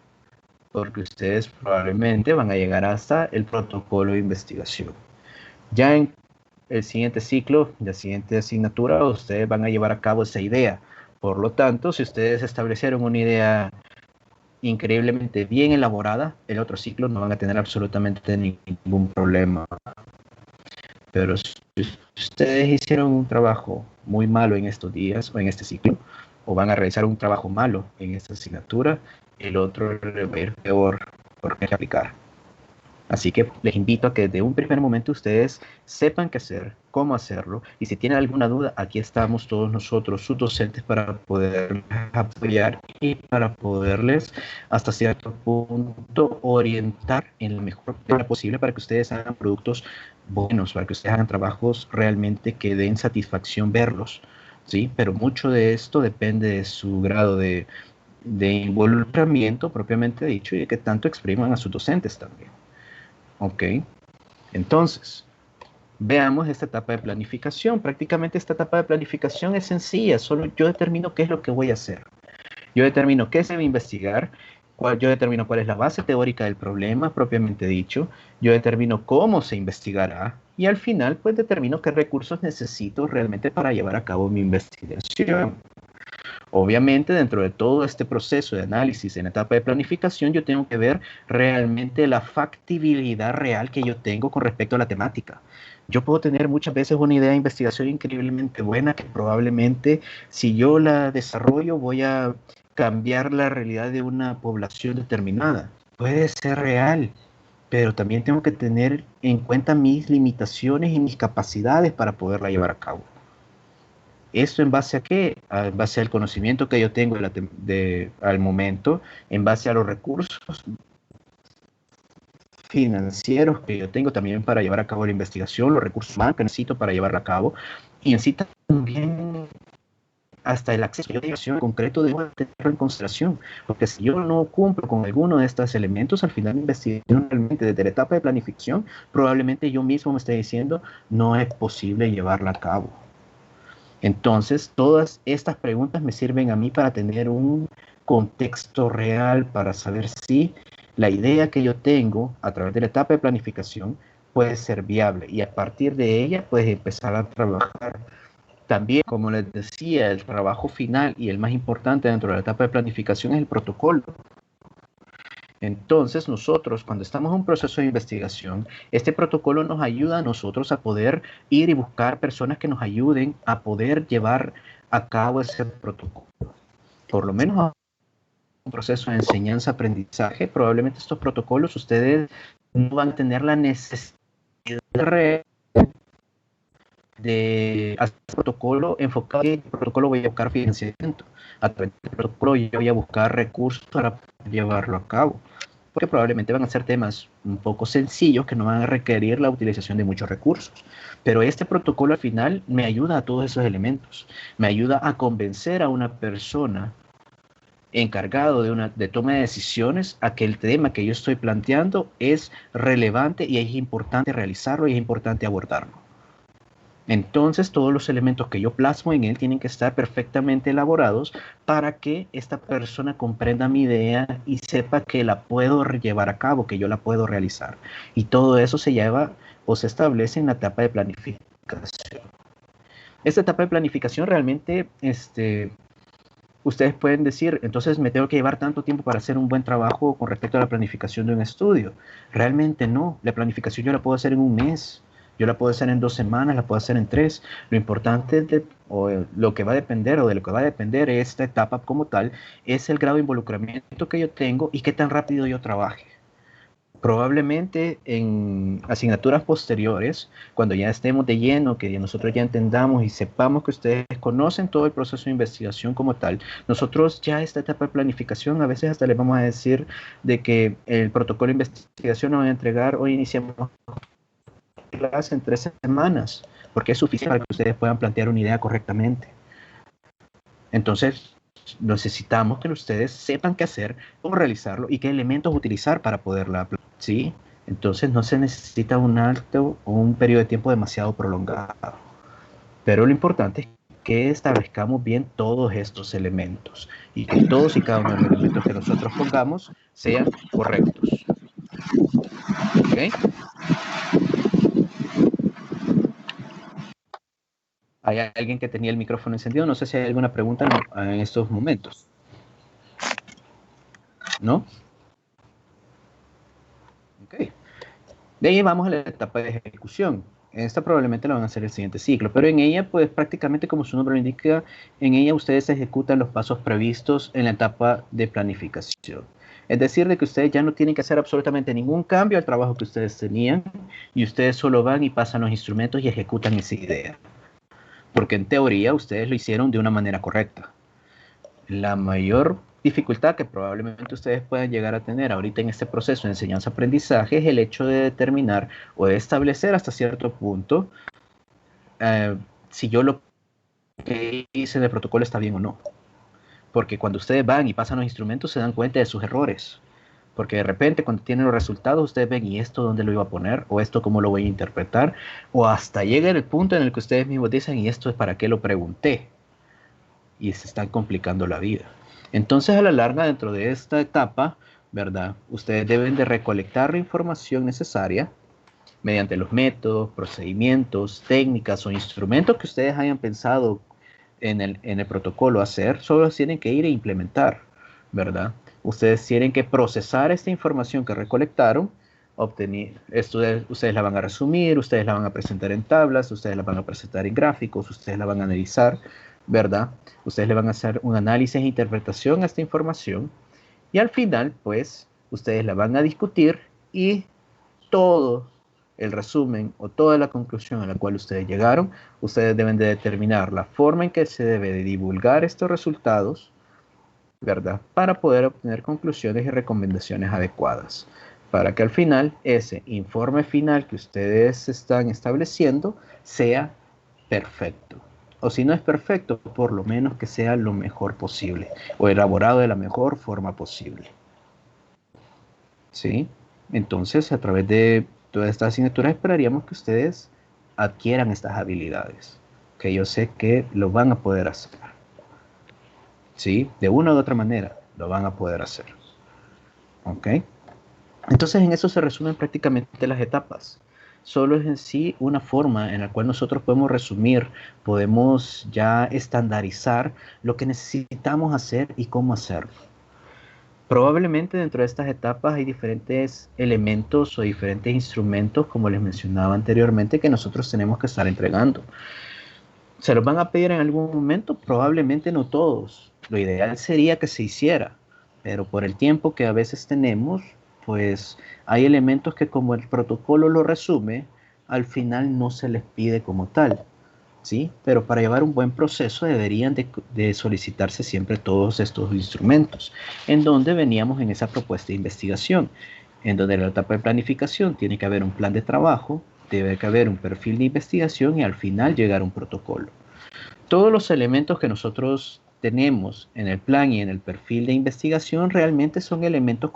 [SPEAKER 1] porque ustedes probablemente van a llegar hasta el protocolo de investigación. Ya en el siguiente ciclo, la siguiente asignatura, ustedes van a llevar a cabo esa idea. Por lo tanto, si ustedes establecieron una idea increíblemente bien elaborada, el otro ciclo no van a tener absolutamente ningún problema. Pero si ustedes hicieron un trabajo muy malo en estos días o en este ciclo, o van a realizar un trabajo malo en esta asignatura, el otro le va a ir peor porque hay que aplicar. Así que les invito a que desde un primer momento ustedes sepan qué hacer, cómo hacerlo, y si tienen alguna duda, aquí estamos todos nosotros, sus docentes, para poderles apoyar y para poderles hasta cierto punto orientar en la mejor manera posible para que ustedes hagan productos buenos, para que ustedes hagan trabajos realmente que den satisfacción verlos, ¿sí? Pero mucho de esto depende de su grado de involucramiento propiamente dicho y de que tanto expriman a sus docentes también. Ok, entonces, veamos esta etapa de planificación. Prácticamente esta etapa de planificación es sencilla, solo yo determino qué es lo que voy a hacer. Yo determino qué se va a investigar, yo determino cuál es la base teórica del problema propiamente dicho, yo determino cómo se investigará y al final pues determino qué recursos necesito realmente para llevar a cabo mi investigación. Obviamente, dentro de todo este proceso de análisis en etapa de planificación, yo tengo que ver realmente la factibilidad real que yo tengo con respecto a la temática. Yo puedo tener muchas veces una idea de investigación increíblemente buena que probablemente si yo la desarrollo voy a cambiar la realidad de una población determinada. Puede ser real, pero también tengo que tener en cuenta mis limitaciones y mis capacidades para poderla llevar a cabo. ¿Esto en base a qué? En base al conocimiento que yo tengo al momento, en base a los recursos financieros que yo tengo también para llevar a cabo la investigación, los recursos humanos que necesito para llevarla a cabo, y en sí también hasta el acceso a la investigación en concreto debo tenerlo en consideración, porque si yo no cumplo con alguno de estos elementos, al final de la investigación realmente desde la etapa de planificación, probablemente yo mismo me esté diciendo no es posible llevarla a cabo. Entonces, todas estas preguntas me sirven a mí para tener un contexto real, para saber si la idea que yo tengo a través de la etapa de planificación puede ser viable y a partir de ella puedes empezar a trabajar. También, como les decía, el trabajo final y el más importante dentro de la etapa de planificación es el protocolo. Entonces, nosotros, cuando estamos en un proceso de investigación, este protocolo nos ayuda a nosotros a poder ir y buscar personas que nos ayuden a poder llevar a cabo ese protocolo. Por lo menos a un proceso de enseñanza-aprendizaje, probablemente estos protocolos ustedes no van a tener la necesidad de hacer un protocolo enfocado en el protocolo voy a buscar financiamiento. A través del protocolo yo voy a buscar recursos para llevarlo a cabo. Porque probablemente van a ser temas un poco sencillos que no van a requerir la utilización de muchos recursos. Pero este protocolo al final me ayuda a todos esos elementos. Me ayuda a convencer a una persona encargado de toma de decisiones a que el tema que yo estoy planteando es relevante y es importante realizarlo y es importante abordarlo. Entonces, todos los elementos que yo plasmo en él tienen que estar perfectamente elaborados para que esta persona comprenda mi idea y sepa que la puedo llevar a cabo, que yo la puedo realizar. Y todo eso se lleva o se establece en la etapa de planificación. Esta etapa de planificación realmente, ustedes pueden decir, entonces me tengo que llevar tanto tiempo para hacer un buen trabajo con respecto a la planificación de un estudio. Realmente no, la planificación yo la puedo hacer en un mes. Yo la puedo hacer en 2 semanas, la puedo hacer en 3. Lo importante de lo que va a depender esta etapa como tal es el grado de involucramiento que yo tengo y qué tan rápido yo trabaje. Probablemente en asignaturas posteriores, cuando ya estemos de lleno, que nosotros ya entendamos y sepamos que ustedes conocen todo el proceso de investigación como tal, nosotros ya esta etapa de planificación a veces hasta les vamos a decir de que el protocolo de investigación nos va a entregar, hoy iniciamos clase en 3 semanas, porque es suficiente para que ustedes puedan plantear una idea correctamente. Entonces, necesitamos que ustedes sepan qué hacer, cómo realizarlo y qué elementos utilizar para poderla aplicar, ¿sí? Entonces, no se necesita un alto o un periodo de tiempo demasiado prolongado. Pero lo importante es que establezcamos bien todos estos elementos y que todos y cada uno de los elementos que nosotros pongamos sean correctos. ¿Ok? ¿Hay alguien que tenía el micrófono encendido? No sé si hay alguna pregunta en estos momentos. ¿No? Ok. De ahí vamos a la etapa de ejecución. Esta probablemente la van a hacer el siguiente ciclo, pero en ella, pues prácticamente como su nombre lo indica, en ella ustedes ejecutan los pasos previstos en la etapa de planificación. Es decir, de que ustedes ya no tienen que hacer absolutamente ningún cambio al trabajo que ustedes tenían y ustedes solo van y pasan los instrumentos y ejecutan esa idea. Porque en teoría ustedes lo hicieron de una manera correcta. La mayor dificultad que probablemente ustedes puedan llegar a tener ahorita en este proceso de enseñanza-aprendizaje es el hecho de determinar o de establecer hasta cierto punto si yo lo que hice en el protocolo está bien o no. Porque cuando ustedes van y pasan los instrumentos se dan cuenta de sus errores. Porque de repente cuando tienen los resultados ustedes ven, ¿y esto dónde lo iba a poner? ¿O esto cómo lo voy a interpretar? O hasta llega el punto en el que ustedes mismos dicen, ¿y esto es para qué lo pregunté? Y se están complicando la vida. Entonces a la larga dentro de esta etapa, ¿verdad? Ustedes deben de recolectar la información necesaria mediante los métodos, procedimientos, técnicas o instrumentos que ustedes hayan pensado en el protocolo hacer, solo tienen que ir e implementar, ¿verdad? Ustedes tienen que procesar esta información que recolectaron, ustedes la van a resumir, ustedes la van a presentar en tablas, ustedes la van a presentar en gráficos, ustedes la van a analizar, ¿verdad? Ustedes le van a hacer un análisis e interpretación a esta información y al final, pues, ustedes la van a discutir y todo el resumen o toda la conclusión a la cual ustedes llegaron, ustedes deben de determinar la forma en que se debe de divulgar estos resultados, ¿verdad? Para poder obtener conclusiones y recomendaciones adecuadas, para que al final ese informe final que ustedes están estableciendo sea perfecto. O si no es perfecto, por lo menos que sea lo mejor posible o elaborado de la mejor forma posible. ¿Sí? Entonces, a través de todas estas asignaturas esperaríamos que ustedes adquieran estas habilidades, que yo sé que lo van a poder hacer. ¿Sí? De una u otra manera lo van a poder hacer. ¿Ok? Entonces en eso se resumen prácticamente las etapas. Solo es en sí una forma en la cual nosotros podemos resumir, podemos ya estandarizar lo que necesitamos hacer y cómo hacerlo. Probablemente dentro de estas etapas hay diferentes elementos o diferentes instrumentos, como les mencionaba anteriormente, que nosotros tenemos que estar entregando. ¿Se los van a pedir en algún momento? Probablemente no todos. Lo ideal sería que se hiciera, pero por el tiempo que a veces tenemos, pues hay elementos que como el protocolo lo resume, al final no se les pide como tal. ¿Sí? Pero para llevar un buen proceso deberían de solicitarse siempre todos estos instrumentos, en donde veníamos en esa propuesta de investigación, en donde en la etapa de planificación tiene que haber un plan de trabajo, debe que haber un perfil de investigación y al final llegar a un protocolo. Todos los elementos que nosotros tenemos en el plan y en el perfil de investigación realmente son elementos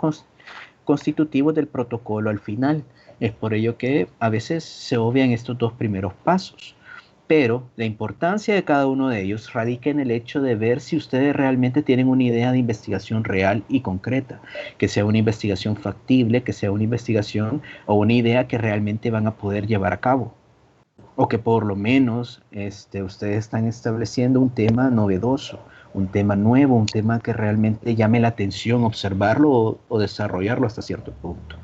[SPEAKER 1] constitutivos del protocolo al final. Es por ello que a veces se obvian estos dos primeros pasos. Pero la importancia de cada uno de ellos radica en el hecho de ver si ustedes realmente tienen una idea de investigación real y concreta, que sea una investigación factible, que sea una investigación o una idea que realmente van a poder llevar a cabo. O que por lo menos ustedes están estableciendo un tema novedoso, un tema nuevo, un tema que realmente llame la atención, observarlo o desarrollarlo hasta cierto punto.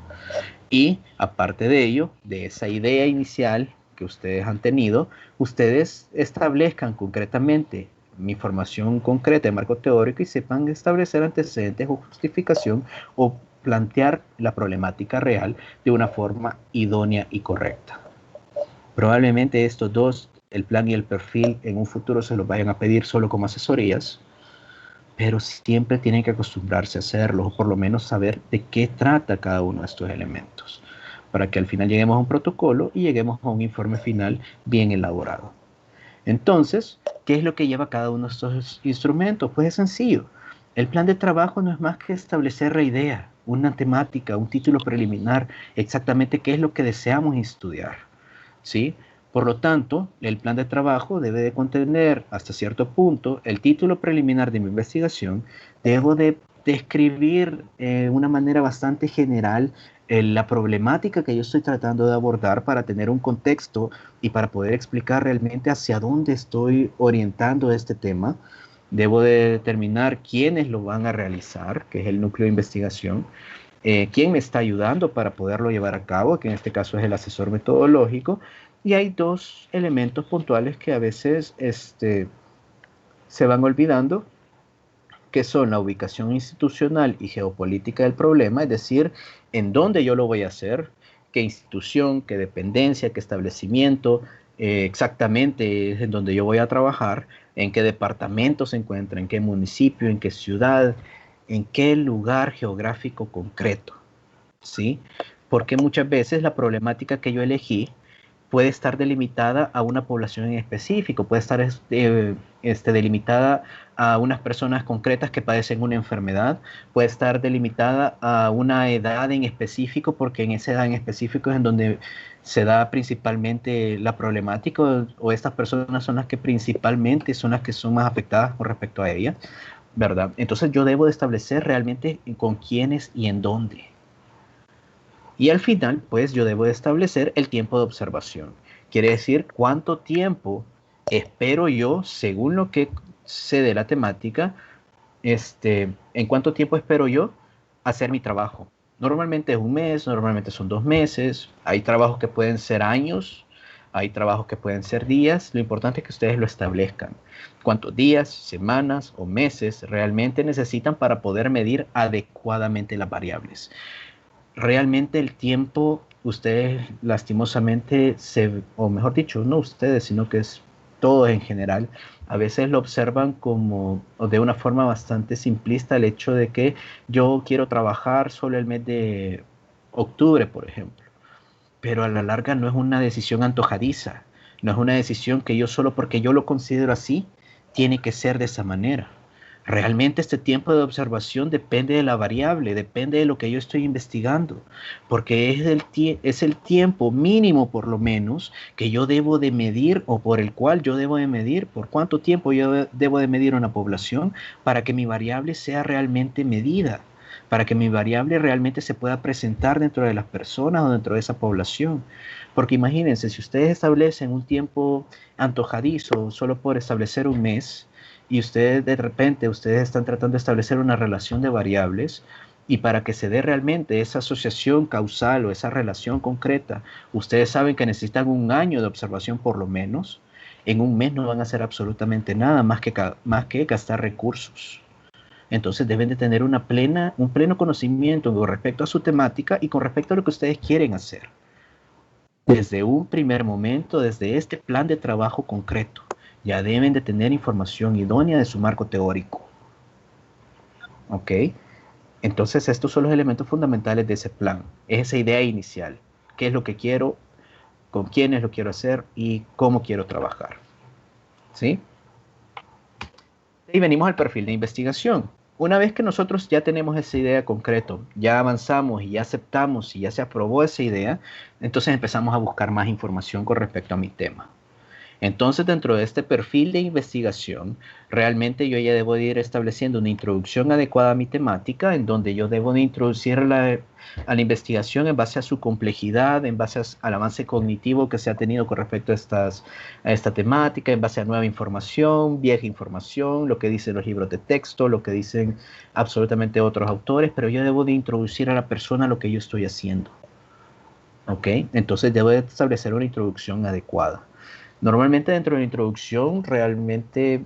[SPEAKER 1] Y aparte de ello, de esa idea inicial que ustedes han tenido, ustedes establezcan concretamente información concreta de marco teórico y sepan establecer antecedentes o justificación o plantear la problemática real de una forma idónea y correcta. Probablemente estos dos, el plan y el perfil, en un futuro se los vayan a pedir solo como asesorías, pero siempre tienen que acostumbrarse a hacerlo, o por lo menos saber de qué trata cada uno de estos elementos, para que al final lleguemos a un protocolo y lleguemos a un informe final bien elaborado. Entonces, ¿qué es lo que lleva cada uno de estos instrumentos? Pues es sencillo. El plan de trabajo no es más que establecer la idea, una temática, un título preliminar, exactamente qué es lo que deseamos estudiar, ¿sí? Por lo tanto, el plan de trabajo debe de contener hasta cierto punto el título preliminar de mi investigación. Debo de describir de una manera bastante general la problemática que yo estoy tratando de abordar para tener un contexto y para poder explicar realmente hacia dónde estoy orientando este tema. Debo de determinar quiénes lo van a realizar, que es el núcleo de investigación, quién me está ayudando para poderlo llevar a cabo, que en este caso es el asesor metodológico. Y hay dos elementos puntuales que a veces se van olvidando, que son la ubicación institucional y geopolítica del problema, es decir, en dónde yo lo voy a hacer, qué institución, qué dependencia, qué establecimiento, exactamente es en donde yo voy a trabajar, en qué departamento se encuentra, en qué municipio, en qué ciudad, en qué lugar geográfico concreto, ¿sí? Porque muchas veces la problemática que yo elegí puede estar delimitada a una población en específico, puede estar delimitada a unas personas concretas que padecen una enfermedad, puede estar delimitada a una edad en específico, porque en esa edad en específico es en donde se da principalmente la problemática, o estas personas son las que principalmente son las que son más afectadas con respecto a ella, ¿verdad? Entonces yo debo de establecer realmente con quiénes y en dónde. Y al final, pues yo debo de establecer el tiempo de observación. Quiere decir cuánto tiempo espero yo, según lo que sé de la temática, en cuánto tiempo espero yo hacer mi trabajo. Normalmente es un mes, normalmente son 2 meses. Hay trabajos que pueden ser años, hay trabajos que pueden ser días. Lo importante es que ustedes lo establezcan. ¿Cuántos días, semanas o meses realmente necesitan para poder medir adecuadamente las variables? Realmente el tiempo, ustedes lastimosamente, o mejor dicho, no ustedes, sino que es todo en general, a veces lo observan como de una forma bastante simplista, el hecho de que yo quiero trabajar solo el mes de octubre, por ejemplo. Pero a la larga no es una decisión antojadiza, no es una decisión que yo solo porque yo lo considero así, tiene que ser de esa manera. Realmente este tiempo de observación depende de la variable, depende de lo que yo estoy investigando, porque es el tiempo mínimo por lo menos que yo debo de medir, o por el cual yo debo de medir, por cuánto tiempo yo debo de medir una población para que mi variable sea realmente medida, para que mi variable realmente se pueda presentar dentro de las personas o dentro de esa población. Porque imagínense, si ustedes establecen un tiempo antojadizo solo por establecer un mes, y ustedes de repente, ustedes están tratando de establecer una relación de variables, y para que se dé realmente esa asociación causal o esa relación concreta, ustedes saben que necesitan 1 año de observación por lo menos. En 1 mes no van a hacer absolutamente nada más que gastar recursos. Entonces deben de tener un pleno conocimiento con respecto a su temática y con respecto a lo que ustedes quieren hacer. Desde un primer momento, desde este plan de trabajo concreto, ya deben de tener información idónea de su marco teórico. ¿Ok? Entonces estos son los elementos fundamentales de ese plan. Es esa idea inicial. ¿Qué es lo que quiero? ¿Con quiénes lo quiero hacer? ¿Y cómo quiero trabajar? ¿Sí? Y venimos al perfil de investigación. Una vez que nosotros ya tenemos esa idea concreta, ya avanzamos y ya aceptamos y ya se aprobó esa idea, entonces empezamos a buscar más información con respecto a mi tema. Entonces, dentro de este perfil de investigación, realmente yo ya debo de ir estableciendo una introducción adecuada a mi temática, en donde yo debo de introducir a la investigación en base a su complejidad, en base al avance cognitivo que se ha tenido con respecto a esta temática, en base a nueva información, vieja información, lo que dicen los libros de texto, lo que dicen absolutamente otros autores, pero yo debo de introducir a la persona a lo que yo estoy haciendo. ¿Ok? Entonces debo de establecer una introducción adecuada. Normalmente dentro de la introducción, realmente,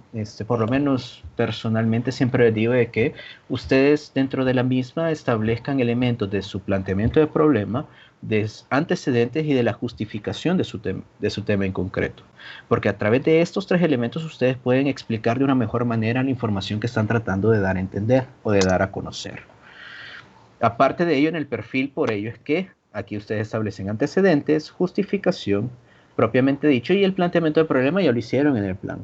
[SPEAKER 1] por lo menos personalmente siempre les digo de que ustedes dentro de la misma establezcan elementos de su planteamiento de problema, de antecedentes y de la justificación de su tema en concreto. Porque a través de estos 3 elementos ustedes pueden explicar de una mejor manera la información que están tratando de dar a entender o de dar a conocer. Aparte de ello, en el perfil, por ello es que aquí ustedes establecen antecedentes, justificación, propiamente dicho, y el planteamiento del problema ya lo hicieron en el plan.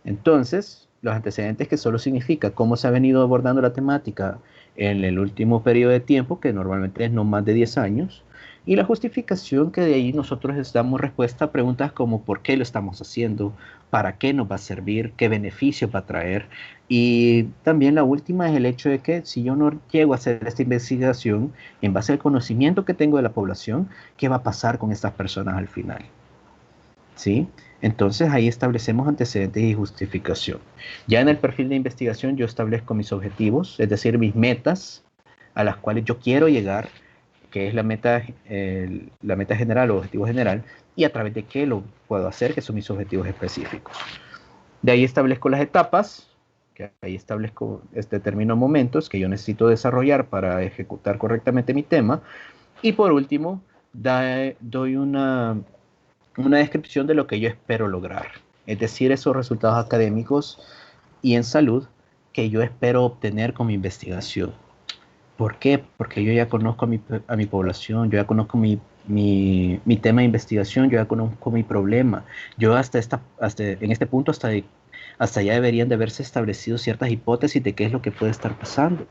[SPEAKER 1] Entonces, los antecedentes, que solo significa cómo se ha venido abordando la temática en el último periodo de tiempo, que normalmente es no más de 10 años, y la justificación, que de ahí nosotros les damos respuesta a preguntas como ¿por qué lo estamos haciendo? ¿Para qué nos va a servir? ¿Qué beneficio va a traer? Y también la última es el hecho de que si yo no llego a hacer esta investigación en base al conocimiento que tengo de la población, ¿qué va a pasar con estas personas al final? ¿Sí? Entonces ahí establecemos antecedentes y justificación. Ya en el perfil de investigación yo establezco mis objetivos, es decir, mis metas a las cuales yo quiero llegar, que es la meta general o objetivo general, y a través de qué lo puedo hacer, que son mis objetivos específicos. De ahí establezco las etapas, que ahí establezco, determino momentos que yo necesito desarrollar para ejecutar correctamente mi tema. Y por último, doy una descripción de lo que yo espero lograr. Es decir, esos resultados académicos y en salud que yo espero obtener con mi investigación. ¿Por qué? Porque yo ya conozco a mi población, yo ya conozco mi tema de investigación, yo ya conozco mi problema. Yo en este punto hasta ya deberían de haberse establecido ciertas hipótesis de qué es lo que puede estar pasando.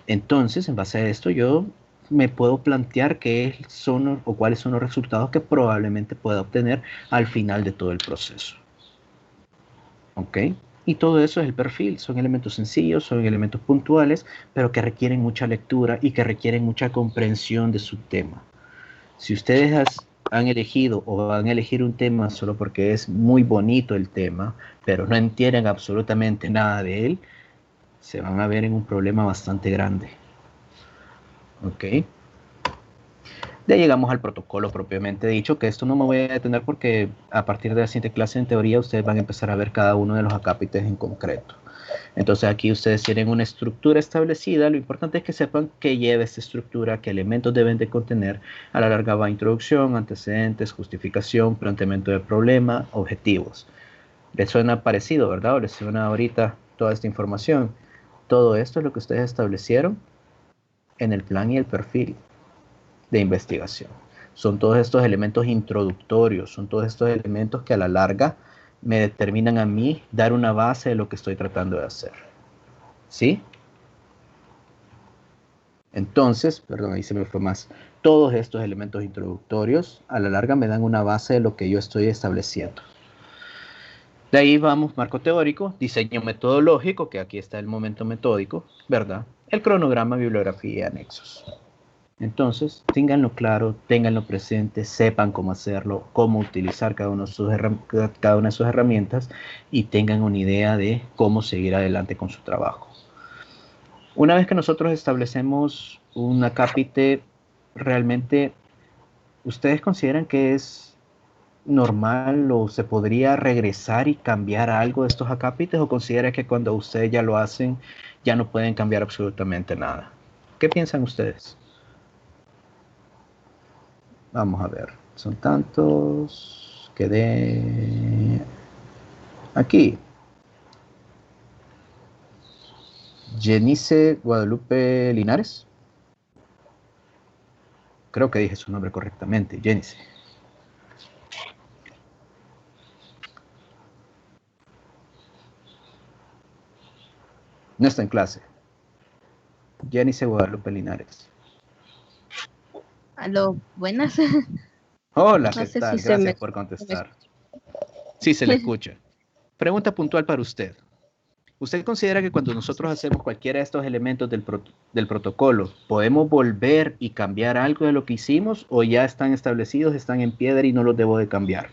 [SPEAKER 1] Entonces, en base a esto, yo me puedo plantear qué son o cuáles son los resultados que probablemente pueda obtener al final de todo el proceso. ¿Ok? Y todo eso es el perfil. Son elementos sencillos, son elementos puntuales, pero que requieren mucha lectura y que requieren mucha comprensión de su tema. Si ustedes han elegido o van a elegir un tema solo porque es muy bonito el tema, pero no entienden absolutamente nada de él, se van a ver en un problema bastante grande. ¿Ok? Ya llegamos al protocolo propiamente dicho, que esto no me voy a detener porque a partir de la siguiente clase en teoría ustedes van a empezar a ver cada uno de los acápites en concreto. Entonces aquí ustedes tienen una estructura establecida, lo importante es que sepan qué lleva esta estructura, qué elementos deben de contener. A la larga va introducción, antecedentes, justificación, planteamiento del problema, objetivos. ¿Les suena parecido, verdad? ¿O les suena ahorita toda esta información? Todo esto es lo que ustedes establecieron en el plan y el perfil de investigación. Son todos estos elementos introductorios, son todos estos elementos que a la larga me determinan a mí dar una base de lo que estoy tratando de hacer. ¿Sí? Entonces, perdón, ahí se me fue más. Todos estos elementos introductorios a la larga me dan una base de lo que yo estoy estableciendo. De ahí vamos, marco teórico, diseño metodológico, que aquí está el momento metódico, ¿verdad? El cronograma, bibliografía y anexos. Entonces, ténganlo claro, ténganlo presente, sepan cómo hacerlo, cómo utilizar cada una de sus herramientas y tengan una idea de cómo seguir adelante con su trabajo. Una vez que nosotros establecemos un acápite, realmente, ¿ustedes consideran que es normal o se podría regresar y cambiar algo de estos acápites o consideran que cuando ustedes ya lo hacen, ya no pueden cambiar absolutamente nada? ¿Qué piensan ustedes? Vamos a ver, son tantos, quedé aquí. Jenice Guadalupe Linares. Creo que dije su nombre correctamente, Jenice. No está en clase. Jenice Guadalupe Linares.
[SPEAKER 10] Aló, buenas.
[SPEAKER 1] Hola,
[SPEAKER 10] No
[SPEAKER 1] ¿qué
[SPEAKER 10] sé
[SPEAKER 1] tal?
[SPEAKER 10] si se
[SPEAKER 1] Gracias
[SPEAKER 10] me...
[SPEAKER 1] por contestar. Sí, se le escucha. Pregunta puntual para usted. ¿Usted considera que cuando nosotros hacemos cualquiera de estos elementos del protocolo, podemos volver y cambiar algo de lo que hicimos o ya están establecidos, están en piedra y no los debo de cambiar?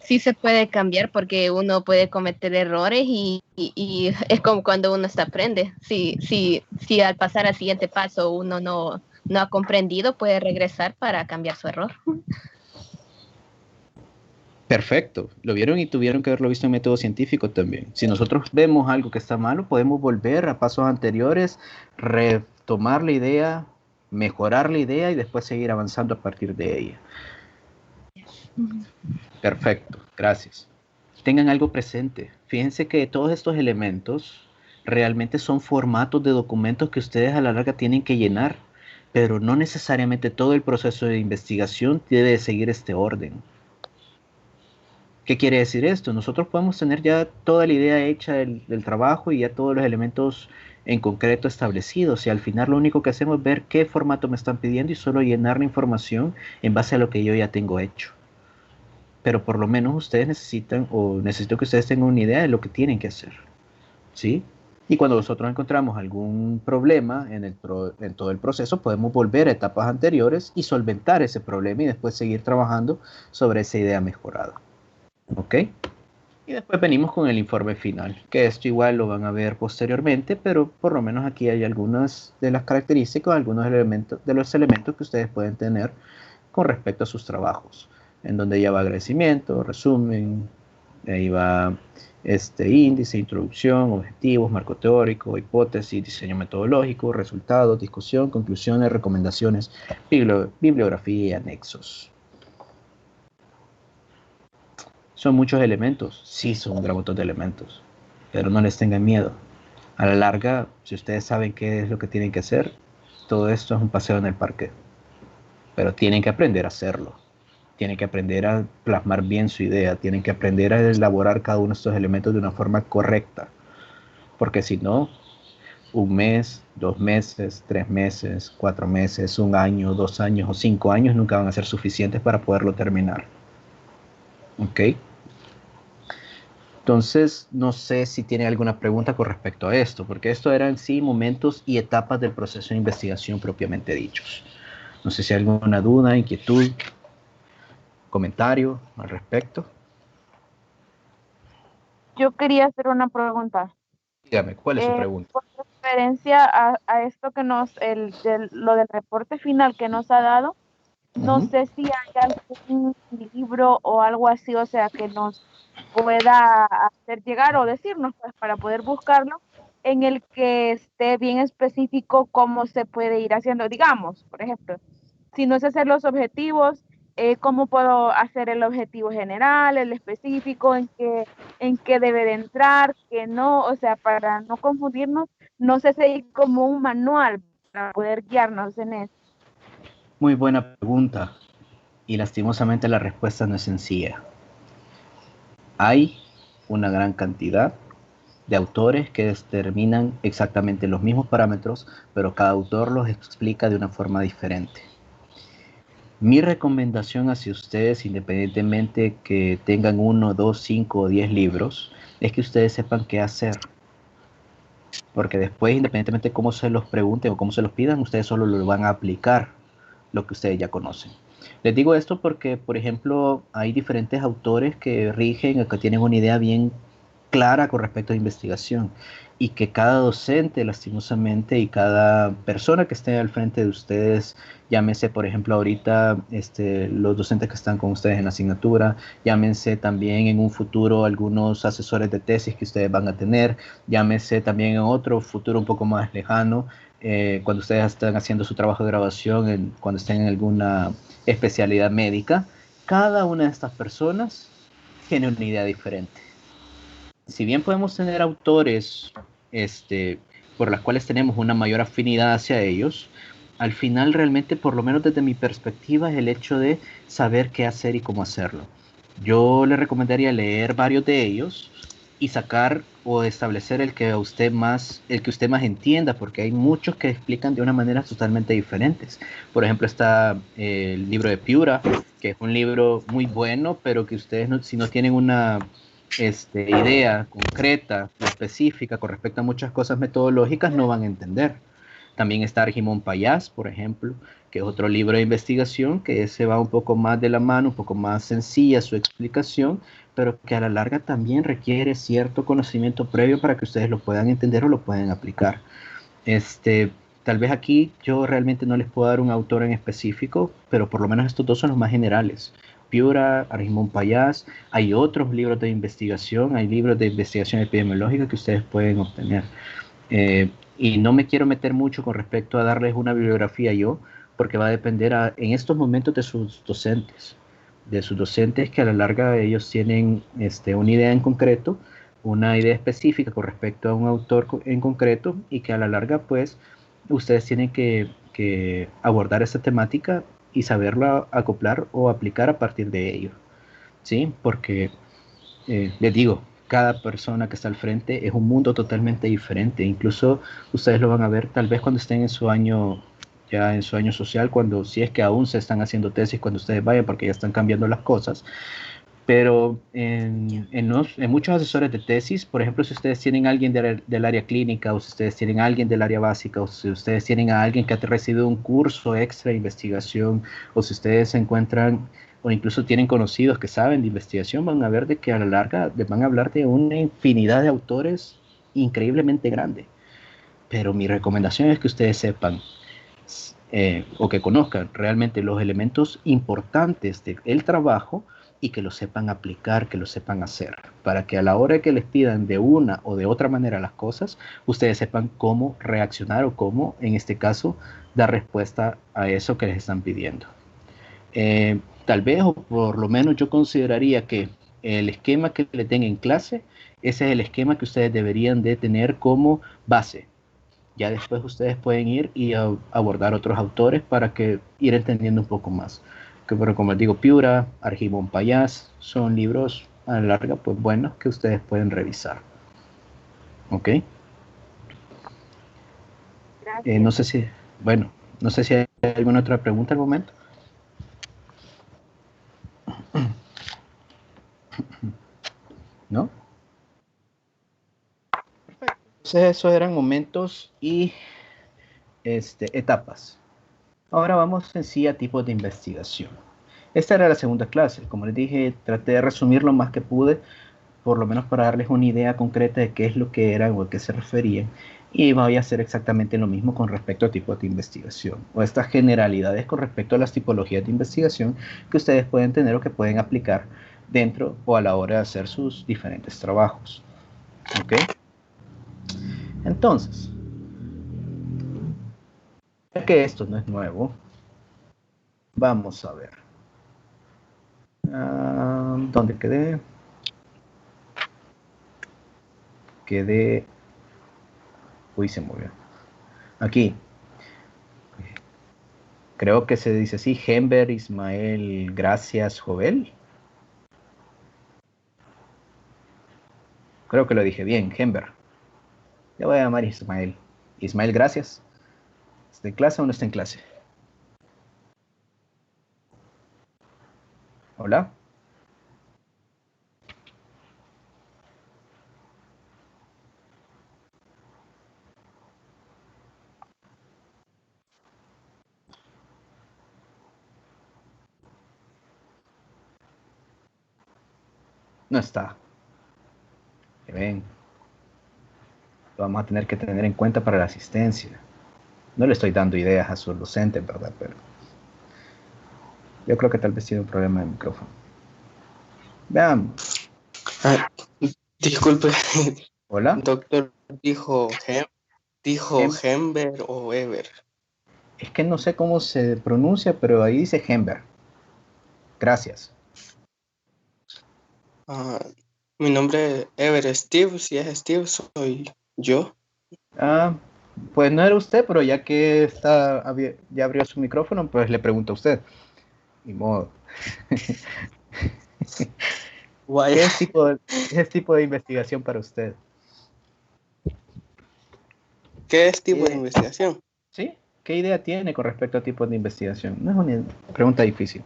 [SPEAKER 10] Sí se puede cambiar porque uno puede cometer errores y es como cuando uno se aprende. Si al pasar al siguiente paso uno no ha comprendido, puede regresar para cambiar su error.
[SPEAKER 1] Perfecto, lo vieron y tuvieron que haberlo visto en método científico también. Si nosotros vemos algo que está malo, podemos volver a pasos anteriores, retomar la idea, mejorar la idea y después seguir avanzando a partir de ella. Perfecto, gracias. Tengan algo presente. Fíjense que todos estos elementos realmente son formatos de documentos que ustedes a la larga tienen que llenar, pero no necesariamente todo el proceso de investigación debe seguir este orden. ¿Qué quiere decir esto? Nosotros podemos tener ya toda la idea hecha del trabajo y ya todos los elementos en concreto establecidos y al final lo único que hacemos es ver qué formato me están pidiendo y solo llenar la información en base a lo que yo ya tengo hecho. Pero por lo menos ustedes necesito que ustedes tengan una idea de lo que tienen que hacer, ¿sí? Y cuando nosotros encontramos algún problema en todo el proceso, podemos volver a etapas anteriores y solventar ese problema y después seguir trabajando sobre esa idea mejorada. ¿Ok? Y después venimos con el informe final, que esto igual lo van a ver posteriormente, pero por lo menos aquí hay algunas de las características, algunos de los elementos que ustedes pueden tener con respecto a sus trabajos, en donde ya va agradecimiento, resumen, ahí va índice, introducción, objetivos, marco teórico, hipótesis, diseño metodológico, resultados, discusión, conclusiones, recomendaciones, bibliografía y anexos. ¿Son muchos elementos? Sí, son un gran montón de elementos, pero no les tengan miedo. A la larga, si ustedes saben qué es lo que tienen que hacer, todo esto es un paseo en el parque, pero tienen que aprender a hacerlo. Tienen que aprender a plasmar bien su idea, tienen que aprender a elaborar cada uno de estos elementos de una forma correcta, porque si no, 1 mes, 2 meses, 3 meses, 4 meses, 1 año, 2 años o 5 años nunca van a ser suficientes para poderlo terminar. ¿Ok? Entonces, no sé si tiene alguna pregunta con respecto a esto, porque esto eran sí momentos y etapas del proceso de investigación propiamente dichos. No sé si hay alguna duda, inquietud, comentario al respecto.
[SPEAKER 11] Yo quería hacer una pregunta.
[SPEAKER 1] Dígame, ¿cuál es su pregunta?
[SPEAKER 11] Con referencia a esto que lo del reporte final que nos ha dado, no sé si hay algún libro o algo así, o sea, que nos pueda hacer llegar o decirnos, pues, para poder buscarlo, en el que esté bien específico cómo se puede ir haciendo. Digamos, por ejemplo, si no sé hacer los objetivos, cómo puedo hacer el objetivo general, el específico, en qué debe de entrar, qué no, o sea, para no confundirnos, no sé si hay como un manual para poder guiarnos en eso.
[SPEAKER 1] Muy buena pregunta, y lastimosamente la respuesta no es sencilla. Hay una gran cantidad de autores que determinan exactamente los mismos parámetros, pero cada autor los explica de una forma diferente. Mi recomendación hacia ustedes, independientemente que tengan 1, 2, 5 o 10 libros, es que ustedes sepan qué hacer. Porque después, independientemente de cómo se los pregunten o cómo se los pidan, ustedes solo lo van a aplicar lo que ustedes ya conocen. Les digo esto porque, por ejemplo, hay diferentes autores que rigen o que tienen una idea bien clara con respecto a investigación, y que cada docente, lastimosamente, y cada persona que esté al frente de ustedes, llámese, por ejemplo, ahorita los docentes que están con ustedes en la asignatura, llámense también en un futuro algunos asesores de tesis que ustedes van a tener, llámese también en otro futuro un poco más lejano, cuando ustedes están haciendo su trabajo de graduación, cuando estén en alguna especialidad médica, cada una de estas personas tiene una idea diferente. Si bien podemos tener autores por las cuales tenemos una mayor afinidad hacia ellos, al final realmente, por lo menos desde mi perspectiva, es el hecho de saber qué hacer y cómo hacerlo. Yo le recomendaría leer varios de ellos y sacar o establecer el que usted más entienda, porque hay muchos que explican de una manera totalmente diferentes. Por ejemplo, está el libro de Piura, que es un libro muy bueno, pero que ustedes si no tienen una idea concreta, específica con respecto a muchas cosas metodológicas, no van a entender. También está Argimón Payás, por ejemplo, que es otro libro de investigación, que ese va un poco más de la mano, un poco más sencilla su explicación, pero que a la larga también requiere cierto conocimiento previo para que ustedes lo puedan entender o lo puedan aplicar. Tal vez aquí yo realmente no les puedo dar un autor en específico, pero por lo menos estos dos son los más generales. Piura, Argimón Payás, hay otros libros de investigación, hay libros de investigación epidemiológica que ustedes pueden obtener. Y no me quiero meter mucho con respecto a darles una bibliografía yo, porque va a depender en estos momentos de sus docentes que a la larga ellos tienen una idea en concreto, una idea específica con respecto a un autor en concreto, y que a la larga pues ustedes tienen que abordar esta temática y saberla acoplar o aplicar a partir de ello, ¿sí? Porque les digo, cada persona que está al frente es un mundo totalmente diferente. Incluso ustedes lo van a ver tal vez cuando estén en su año social, cuando si es que aún se están haciendo tesis cuando ustedes vayan, porque ya están cambiando las cosas. Pero en muchos asesores de tesis, por ejemplo, si ustedes tienen a alguien del área clínica, o si ustedes tienen a alguien del área básica, o si ustedes tienen a alguien que ha recibido un curso extra de investigación, o si ustedes se encuentran o incluso tienen conocidos que saben de investigación, van a ver de que a la larga les van a hablar de una infinidad de autores increíblemente grande. Pero mi recomendación es que ustedes sepan o que conozcan realmente los elementos importantes del trabajo y que lo sepan aplicar, que lo sepan hacer, para que a la hora que les pidan de una o de otra manera las cosas, ustedes sepan cómo reaccionar o cómo, en este caso, dar respuesta a eso que les están pidiendo. Tal vez, o por lo menos yo consideraría que el esquema que le den en clase, ese es el esquema que ustedes deberían de tener como base. Ya después ustedes pueden ir y abordar otros autores para que ir entendiendo un poco más. Pero como les digo, Piura, Argimón Payás, son libros a la larga, pues buenos, que ustedes pueden revisar. ¿Ok? No sé si hay alguna otra pregunta al momento. ¿No? Perfecto. Entonces esos eran momentos y etapas. Ahora vamos en sí a tipos de investigación. Esta era la segunda clase. Como les dije, traté de resumir lo más que pude, por lo menos para darles una idea concreta de qué es lo que eran o a qué se referían. Y voy a hacer exactamente lo mismo con respecto a tipos de investigación, o estas generalidades con respecto a las tipologías de investigación que ustedes pueden tener o que pueden aplicar dentro o a la hora de hacer sus diferentes trabajos. ¿Ok? Entonces, ya que esto no es nuevo, vamos a ver. ¿Dónde quedé? Uy, se movió. Aquí. Creo que se dice así, Hember Ismael Gracias Jovel. Creo que lo dije bien, Hember. Le voy a llamar Ismael. Ismael, gracias. ¿Está en clase o no está en clase? Hola. No está. Ven. Lo vamos a tener que tener en cuenta para la asistencia. No le estoy dando ideas a su docente, ¿verdad? Pero yo creo que tal vez tiene un problema de micrófono. Veamos.
[SPEAKER 12] Disculpe.
[SPEAKER 1] Hola.
[SPEAKER 12] Doctor, dijo Hember o Ever.
[SPEAKER 1] Es que no sé cómo se pronuncia, pero ahí dice Hember. Gracias.
[SPEAKER 12] Mi nombre es Ever Steve. Si es Steve, soy yo.
[SPEAKER 1] Pues no era usted, pero ya que ya abrió su micrófono, pues le pregunto a usted. Ni modo. ¿Qué es tipo de investigación para usted?
[SPEAKER 12] ¿Qué es tipo de investigación?
[SPEAKER 1] ¿Sí? ¿Qué idea tiene con respecto a tipos de investigación? No es una pregunta difícil.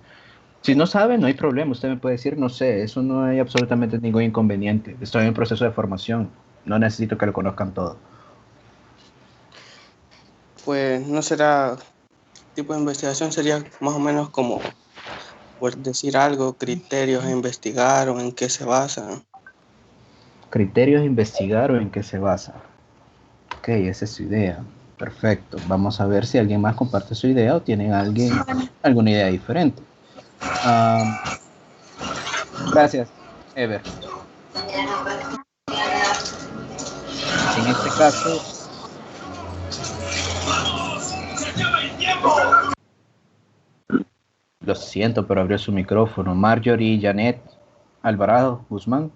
[SPEAKER 1] Si no sabe, no hay problema. Usted me puede decir, no sé, eso no hay absolutamente ningún inconveniente. Estoy en proceso de formación. No necesito que lo conozcan todo.
[SPEAKER 12] Pues no será tipo de investigación, sería más o menos como, por decir algo, criterios a investigar o en qué se basan.
[SPEAKER 1] Criterios a investigar o en qué se basa. Ok, esa es su idea. Perfecto. Vamos a ver si alguien más comparte su idea o tienen alguna idea diferente. Gracias, Ever. En este caso, lo siento, pero abrió su micrófono. Marjorie Janet Alvarado Guzmán.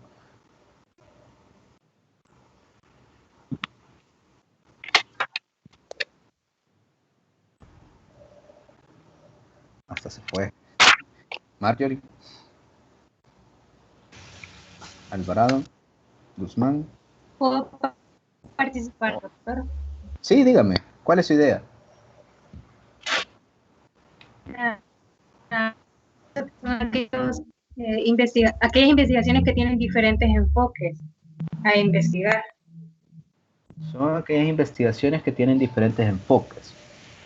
[SPEAKER 1] Hasta se fue. Marjorie Alvarado Guzmán.
[SPEAKER 8] ¿Puedo participar, doctor?
[SPEAKER 1] Sí, dígame, ¿cuál es su idea?
[SPEAKER 8] Aquellas investigaciones que tienen diferentes enfoques a investigar.
[SPEAKER 1] Son aquellas investigaciones que tienen diferentes enfoques.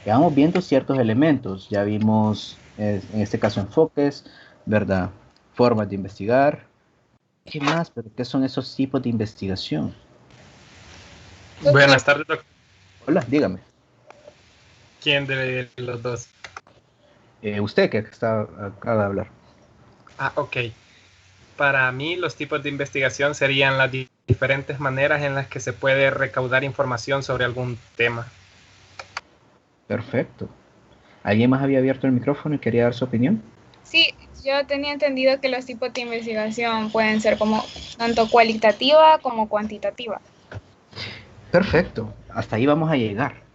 [SPEAKER 1] Ya vamos viendo ciertos elementos. Ya vimos, en este caso, enfoques, ¿verdad? Formas de investigar. ¿Qué más? ¿Pero qué son esos tipos de investigación?
[SPEAKER 13] Buenas tardes, doctor.
[SPEAKER 1] Hola, dígame.
[SPEAKER 13] ¿Quién de los dos?
[SPEAKER 1] Usted que acaba de hablar.
[SPEAKER 13] Ok. Para mí, los tipos de investigación serían las diferentes maneras en las que se puede recaudar información sobre algún tema.
[SPEAKER 1] Perfecto. ¿Alguien más había abierto el micrófono y quería dar su opinión?
[SPEAKER 14] Sí, yo tenía entendido que los tipos de investigación pueden ser como tanto cualitativa como cuantitativa.
[SPEAKER 1] Perfecto. Hasta ahí vamos a llegar.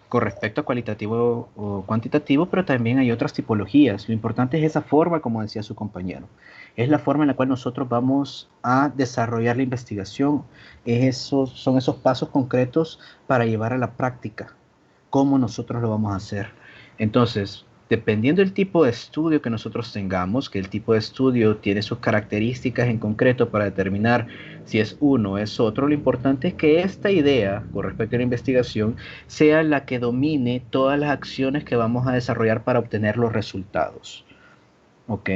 [SPEAKER 1] Con respecto a cualitativo o cuantitativo, pero también hay otras tipologías. Lo importante es esa forma, como decía su compañero. Es la forma en la cual nosotros vamos a desarrollar la investigación. Son esos pasos concretos para llevar a la práctica. ¿Cómo nosotros lo vamos a hacer? Entonces, dependiendo del tipo de estudio que nosotros tengamos, que el tipo de estudio tiene sus características en concreto para determinar si es uno o es otro, lo importante es que esta idea con respecto a la investigación sea la que domine todas las acciones que vamos a desarrollar para obtener los resultados. ¿Ok?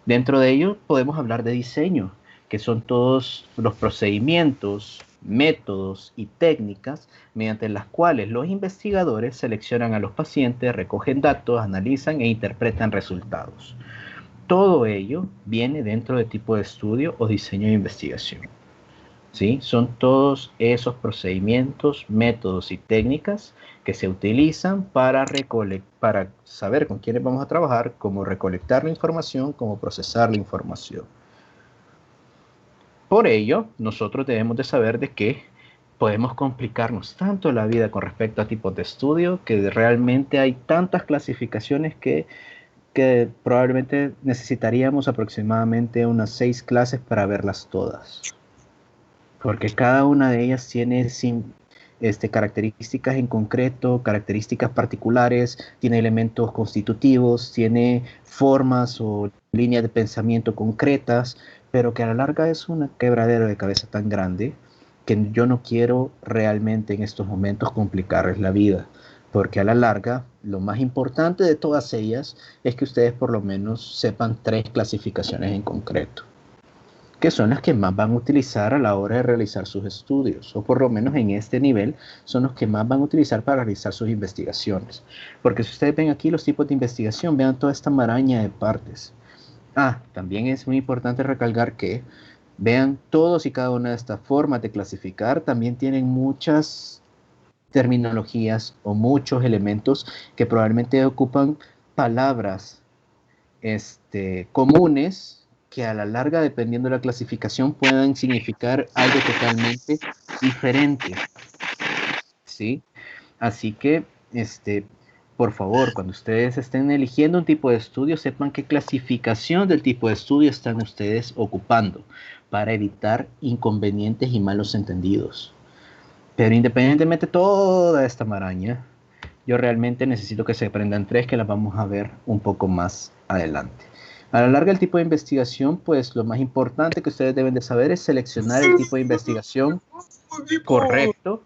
[SPEAKER 1] Dentro de ello podemos hablar de diseño, que son todos los procedimientos, métodos y técnicas mediante las cuales los investigadores seleccionan a los pacientes, recogen datos, analizan e interpretan resultados. Todo ello viene dentro de tipo de estudio o diseño de investigación. ¿Sí? Son todos esos procedimientos, métodos y técnicas que se utilizan para saber con quiénes vamos a trabajar, cómo recolectar la información, cómo procesar la información. Por ello, nosotros debemos de saber de que podemos complicarnos tanto la vida con respecto a tipos de estudio, que realmente hay tantas clasificaciones que probablemente necesitaríamos aproximadamente unas 6 clases para verlas todas. Porque cada una de ellas tiene características en concreto, características particulares, tiene elementos constitutivos, tiene formas o líneas de pensamiento concretas, pero que a la larga es una quebradera de cabeza tan grande que yo no quiero realmente en estos momentos complicarles la vida, porque a la larga lo más importante de todas ellas es que ustedes por lo menos sepan 3 clasificaciones en concreto, que son las que más van a utilizar a la hora de realizar sus estudios, o por lo menos en este nivel son los que más van a utilizar para realizar sus investigaciones. Porque si ustedes ven aquí los tipos de investigación, vean toda esta maraña de partes. También es muy importante recalcar que vean todos y cada una de estas formas de clasificar, también tienen muchas terminologías o muchos elementos que probablemente ocupan palabras comunes que a la larga, dependiendo de la clasificación, puedan significar algo totalmente diferente. ¿Sí? Así que, por favor, cuando ustedes estén eligiendo un tipo de estudio, sepan qué clasificación del tipo de estudio están ustedes ocupando para evitar inconvenientes y malos entendidos. Pero independientemente de toda esta maraña, yo realmente necesito que se aprendan 3 que las vamos a ver un poco más adelante. A la larga, el tipo de investigación, pues lo más importante que ustedes deben de saber es seleccionar el tipo de investigación correcto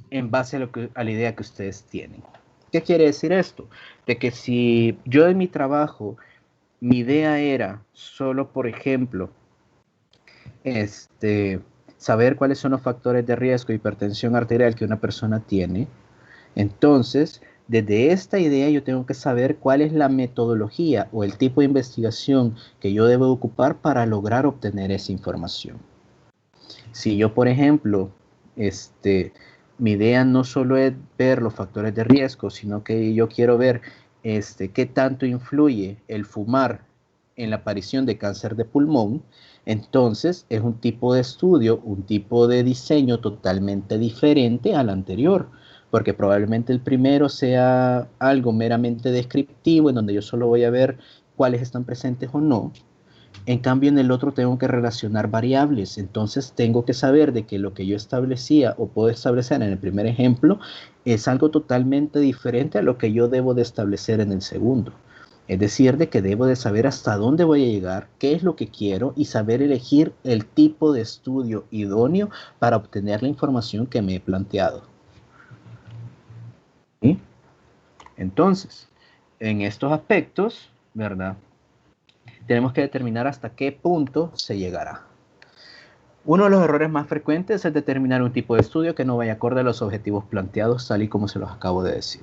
[SPEAKER 1] en base a la idea que ustedes tienen. ¿Qué quiere decir esto? De que si yo en mi trabajo, mi idea era solo, por ejemplo, saber cuáles son los factores de riesgo de hipertensión arterial que una persona tiene, entonces, desde esta idea yo tengo que saber cuál es la metodología o el tipo de investigación que yo debo ocupar para lograr obtener esa información. Si yo, por ejemplo, mi idea no solo es ver los factores de riesgo, sino que yo quiero ver qué tanto influye el fumar en la aparición de cáncer de pulmón, entonces es un tipo de estudio, un tipo de diseño totalmente diferente al anterior, porque probablemente el primero sea algo meramente descriptivo, en donde yo solo voy a ver cuáles están presentes o no. En cambio, en el otro tengo que relacionar variables, entonces tengo que saber de que lo que yo establecía o puedo establecer en el primer ejemplo es algo totalmente diferente a lo que yo debo de establecer en el segundo. Es decir, de que debo de saber hasta dónde voy a llegar, qué es lo que quiero y saber elegir el tipo de estudio idóneo para obtener la información que me he planteado. ¿Sí? Entonces, en estos aspectos, ¿verdad? Tenemos que determinar hasta qué punto se llegará. Uno de los errores más frecuentes es determinar un tipo de estudio que no vaya acorde a los objetivos planteados, tal y como se los acabo de decir.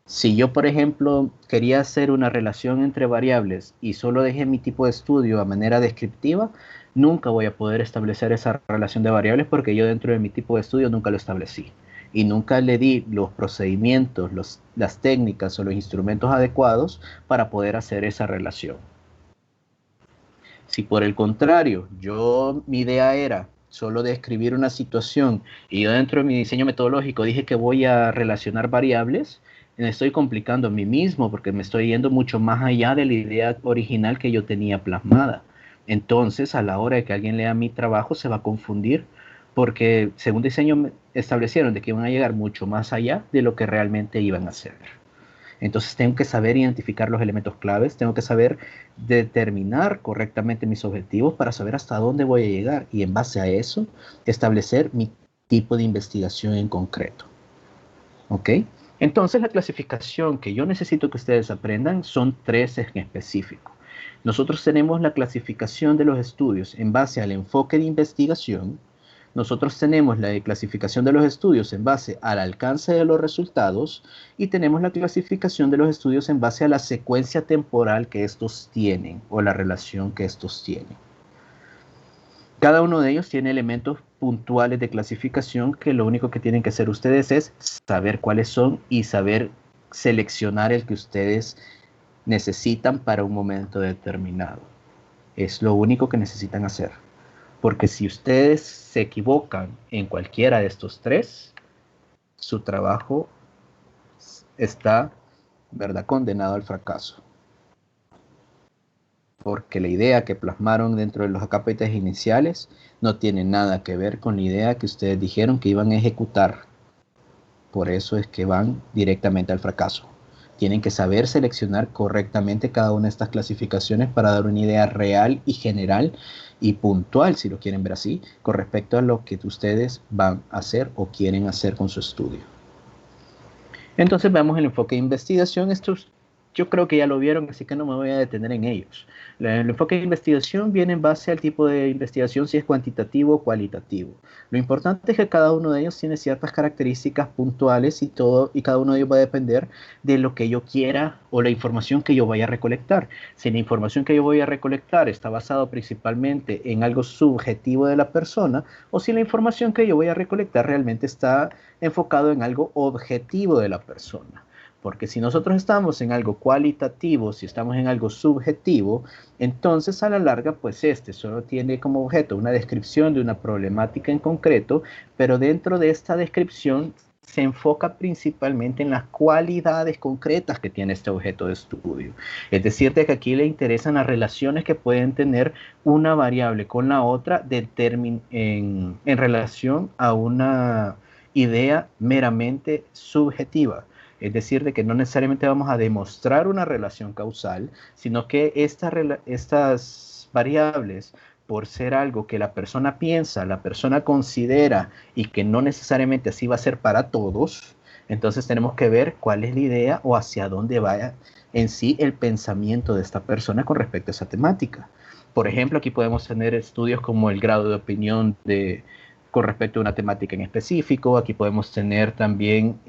[SPEAKER 1] Si yo, por ejemplo, quería hacer una relación entre variables y solo dejé mi tipo de estudio a manera descriptiva, nunca voy a poder establecer esa relación de variables porque yo dentro de mi tipo de estudio nunca lo establecí. Y nunca le di los procedimientos, las técnicas o los instrumentos adecuados para poder hacer esa relación. Si por el contrario, mi idea era solo describir una situación y yo dentro de mi diseño metodológico dije que voy a relacionar variables, me estoy complicando a mí mismo porque me estoy yendo mucho más allá de la idea original que yo tenía plasmada. Entonces, a la hora de que alguien lea mi trabajo, se va a confundir porque según diseño establecieron de que iban a llegar mucho más allá de lo que realmente iban a hacer. Entonces tengo que saber identificar los elementos claves, tengo que saber determinar correctamente mis objetivos para saber hasta dónde voy a llegar y en base a eso establecer mi tipo de investigación en concreto. ¿Ok? Entonces la clasificación que yo necesito que ustedes aprendan son 3 en específico. Nosotros tenemos la clasificación de los estudios en base al enfoque de investigación. Nosotros tenemos la clasificación de los estudios en base al alcance de los resultados y tenemos la clasificación de los estudios en base a la secuencia temporal que estos tienen o la relación que estos tienen. Cada uno de ellos tiene elementos puntuales de clasificación que lo único que tienen que hacer ustedes es saber cuáles son y saber seleccionar el que ustedes necesitan para un momento determinado. Es lo único que necesitan hacer. Porque si ustedes se equivocan en cualquiera de estos 3, su trabajo está, ¿verdad?, condenado al fracaso. Porque la idea que plasmaron dentro de los acápites iniciales no tiene nada que ver con la idea que ustedes dijeron que iban a ejecutar. Por eso es que van directamente al fracaso. Tienen que saber seleccionar correctamente cada una de estas clasificaciones para dar una idea real y general y puntual, si lo quieren ver así, con respecto a lo que ustedes van a hacer o quieren hacer con su estudio. Entonces veamos el enfoque de investigación. Estos yo creo que ya lo vieron, así que no me voy a detener en ellos. El enfoque de investigación viene en base al tipo de investigación, si es cuantitativo o cualitativo. Lo importante es que cada uno de ellos tiene ciertas características puntuales y cada uno de ellos va a depender de lo que yo quiera o la información que yo vaya a recolectar. Si la información que yo voy a recolectar está basada principalmente en algo subjetivo de la persona, o si la información que yo voy a recolectar realmente está enfocado en algo objetivo de la persona. Porque si nosotros estamos en algo cualitativo, si estamos en algo subjetivo, entonces a la larga, pues solo tiene como objeto una descripción de una problemática en concreto, pero dentro de esta descripción se enfoca principalmente en las cualidades concretas que tiene este objeto de estudio. Es decir, de que aquí le interesan las relaciones que pueden tener una variable con la otra en relación a una idea meramente subjetiva. Es decir, de que no necesariamente vamos a demostrar una relación causal, sino que estas variables, por ser algo que la persona piensa, la persona considera y que no necesariamente así va a ser para todos, entonces tenemos que ver cuál es la idea o hacia dónde vaya en sí el pensamiento de esta persona con respecto a esa temática. Por ejemplo, aquí podemos tener estudios como el grado de opinión con respecto a una temática en específico. Aquí podemos tener también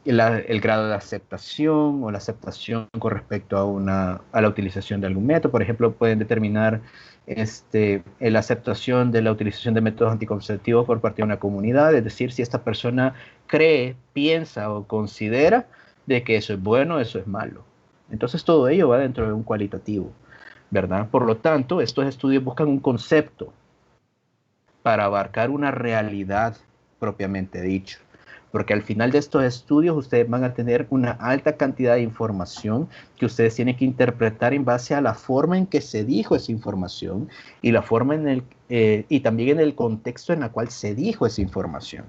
[SPEAKER 1] el grado de aceptación o la aceptación con respecto a la utilización de algún método. Por ejemplo, pueden determinar la aceptación de la utilización de métodos anticonceptivos por parte de una comunidad, es decir, si esta persona cree, piensa o considera de que eso es bueno, eso es malo. Entonces todo ello va dentro de un cualitativo, ¿verdad? Por lo tanto, estos estudios buscan un concepto para abarcar una realidad propiamente dicho. Porque al final de estos estudios ustedes van a tener una alta cantidad de información que ustedes tienen que interpretar en base a la forma en que se dijo esa información y la forma y también en el contexto en el cual se dijo esa información.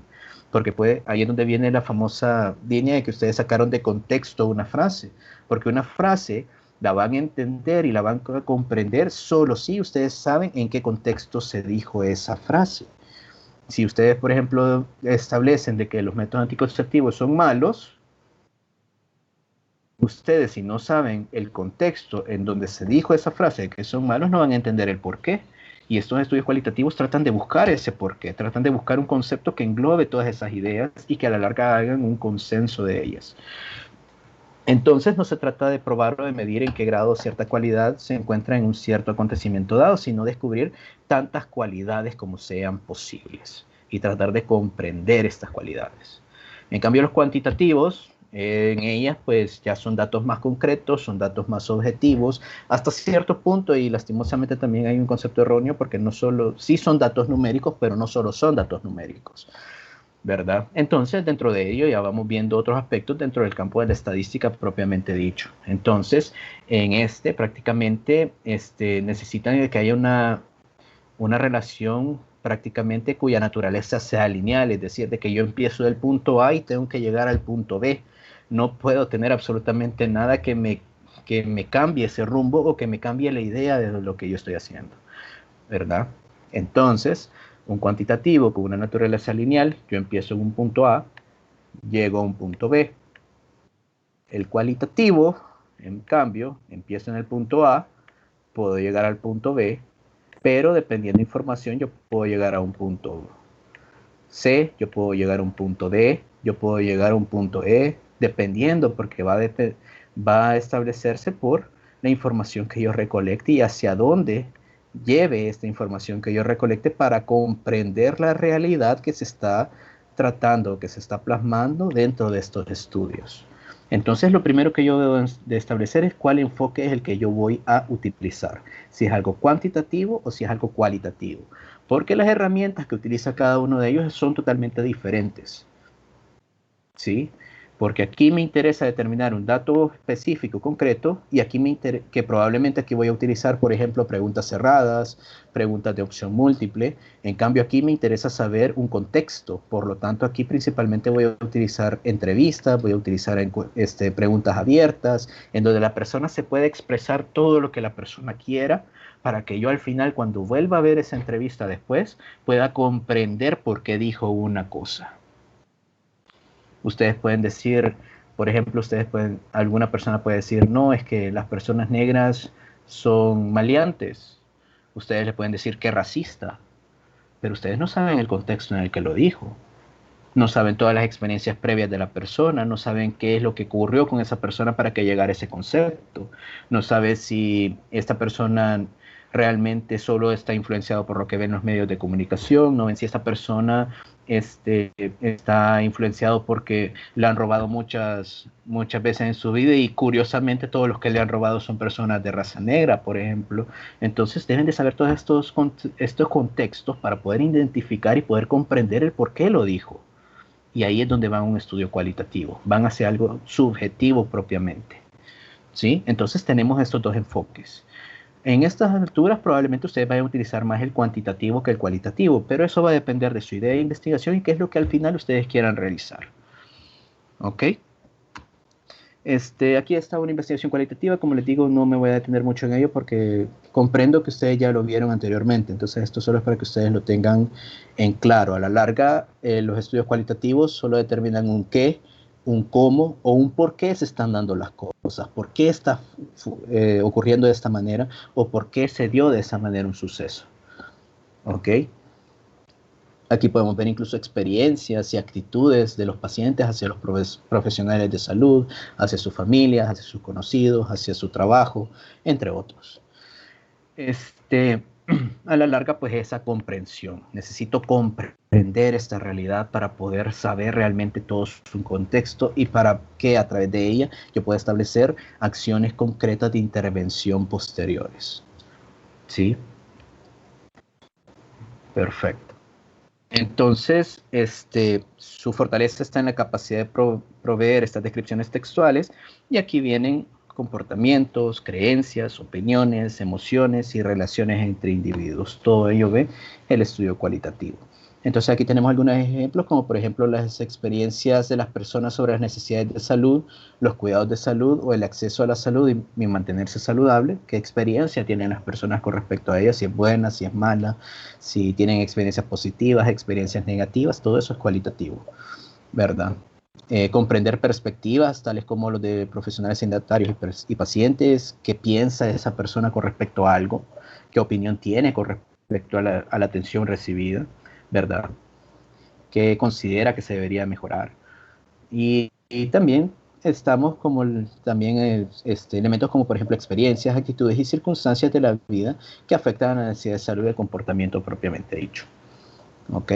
[SPEAKER 1] Porque ahí es donde viene la famosa línea de que ustedes sacaron de contexto una frase. Porque una frase la van a entender y la van a comprender solo si ustedes saben en qué contexto se dijo esa frase. Si ustedes, por ejemplo, establecen de que los métodos anticonceptivos son malos, ustedes, si no saben el contexto en donde se dijo esa frase de que son malos, no van a entender el por qué. Y estos estudios cualitativos tratan de buscar ese porqué, tratan de buscar un concepto que englobe todas esas ideas y que a la larga hagan un consenso de ellas. Entonces no se trata de probar o de medir en qué grado cierta cualidad se encuentra en un cierto acontecimiento dado, sino descubrir tantas cualidades como sean posibles y tratar de comprender estas cualidades. En cambio, los cuantitativos, en ellas pues ya son datos más concretos, son datos más objetivos, hasta cierto punto, y lastimosamente también hay un concepto erróneo porque no solo, sí son datos numéricos, pero no solo son datos numéricos, ¿verdad? Entonces, dentro de ello ya vamos viendo otros aspectos dentro del campo de la estadística propiamente dicho. Entonces, en prácticamente necesitan que haya una relación prácticamente cuya naturaleza sea lineal, es decir, de que yo empiezo del punto A y tengo que llegar al punto B. No puedo tener absolutamente nada que me cambie ese rumbo o que me cambie la idea de lo que yo estoy haciendo, ¿verdad? Entonces, un cuantitativo con una naturaleza lineal, yo empiezo en un punto A, llego a un punto B. El cualitativo, en cambio, empiezo en el punto A, puedo llegar al punto B, pero dependiendo de información yo puedo llegar a un punto C, yo puedo llegar a un punto D, yo puedo llegar a un punto E, dependiendo, porque va a establecerse por la información que yo recolecte y hacia dónde lleve esta información que yo recolecte para comprender la realidad que se está tratando, que se está plasmando dentro de estos estudios. Entonces, lo primero que yo debo de establecer es cuál enfoque es el que yo voy a utilizar. Si es algo cuantitativo o si es algo cualitativo. Porque las herramientas que utiliza cada uno de ellos son totalmente diferentes. ¿Sí? Porque aquí me interesa determinar un dato específico, concreto, y aquí que probablemente aquí voy a utilizar, por ejemplo, preguntas cerradas, preguntas de opción múltiple. En cambio, aquí me interesa saber un contexto. Por lo tanto, aquí principalmente voy a utilizar entrevistas, voy a utilizar preguntas abiertas, en donde la persona se puede expresar todo lo que la persona quiera, para que yo al final, cuando vuelva a ver esa entrevista después, pueda comprender por qué dijo una cosa. Ustedes pueden decir, por ejemplo, alguna persona puede decir, no, es que las personas negras son maleantes. Ustedes le pueden decir que es racista, pero ustedes no saben el contexto en el que lo dijo. No saben todas las experiencias previas de la persona, no saben qué es lo que ocurrió con esa persona para que llegara a ese concepto. No saben si esta persona realmente solo está influenciado por lo que ven los medios de comunicación, no ven si esta persona está influenciado porque le han robado muchas veces en su vida y curiosamente todos los que le han robado son personas de raza negra, por ejemplo. Entonces deben de saber todos estos contextos para poder identificar y poder comprender el por qué lo dijo. Y ahí es donde van a un estudio cualitativo, van hacia algo subjetivo propiamente. ¿Sí? Entonces tenemos estos dos enfoques. En estas alturas probablemente ustedes vayan a utilizar más el cuantitativo que el cualitativo, pero eso va a depender de su idea de investigación y qué es lo que al final ustedes quieran realizar. ¿Ok? Aquí está una investigación cualitativa, como les digo, no me voy a detener mucho en ello porque comprendo que ustedes ya lo vieron anteriormente, entonces esto solo es para que ustedes lo tengan en claro. A la larga, los estudios cualitativos solo determinan un qué, un cómo o un por qué se están dando las cosas, por qué está ocurriendo de esta manera o por qué se dio de esa manera un suceso. ¿Ok? Aquí podemos ver incluso experiencias y actitudes de los pacientes hacia los profesionales de salud, hacia sus familias, hacia sus conocidos, hacia su trabajo, entre otros. A la larga, pues esa comprensión. Necesito comprender esta realidad para poder saber realmente todo su contexto y para que a través de ella yo pueda establecer acciones concretas de intervención posteriores. ¿Sí? Perfecto. Entonces, su fortaleza está en la capacidad de proveer estas descripciones textuales y aquí vienen comportamientos, creencias, opiniones, emociones y relaciones entre individuos. Todo ello ve el estudio cualitativo. Entonces aquí tenemos algunos ejemplos, como por ejemplo las experiencias de las personas sobre las necesidades de salud, los cuidados de salud o el acceso a la salud y mantenerse saludable. ¿Qué experiencia tienen las personas con respecto a ellas? Si es buena, si es mala, si tienen experiencias positivas, experiencias negativas, todo eso es cualitativo, ¿verdad? Comprender perspectivas, tales como los de profesionales sanitarios y pacientes, qué piensa esa persona con respecto a algo, qué opinión tiene con respecto respecto a la atención recibida, ¿verdad? ¿Qué considera que se debería mejorar? Y también estamos como elementos como por ejemplo experiencias, actitudes y circunstancias de la vida que afectan a la necesidad de salud y el comportamiento propiamente dicho. ¿Ok?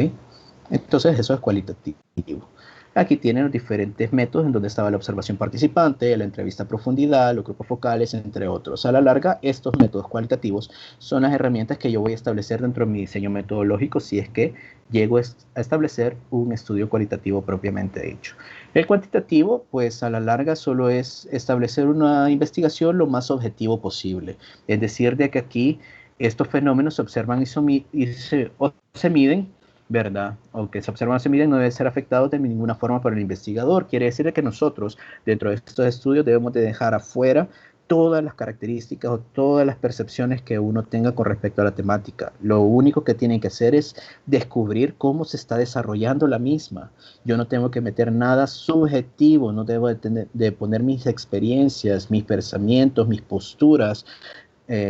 [SPEAKER 1] Entonces eso es cualitativo. Aquí tienen los diferentes métodos en donde estaba la observación participante, la entrevista a profundidad, los grupos focales, entre otros. A la larga, estos métodos cualitativos son las herramientas que yo voy a establecer dentro de mi diseño metodológico si es que llego a establecer un estudio cualitativo propiamente dicho. El cuantitativo, pues a la larga solo es establecer una investigación lo más objetivo posible. Es decir, de que aquí estos fenómenos se observan y se miden, ¿verdad? Aunque se observan o se miden, no deben ser afectados de ninguna forma por el investigador. Quiere decir que nosotros, dentro de estos estudios, debemos de dejar afuera todas las características o todas las percepciones que uno tenga con respecto a la temática. Lo único que tienen que hacer es descubrir cómo se está desarrollando la misma. Yo no tengo que meter nada subjetivo, no debo de poner mis experiencias, mis pensamientos, mis posturas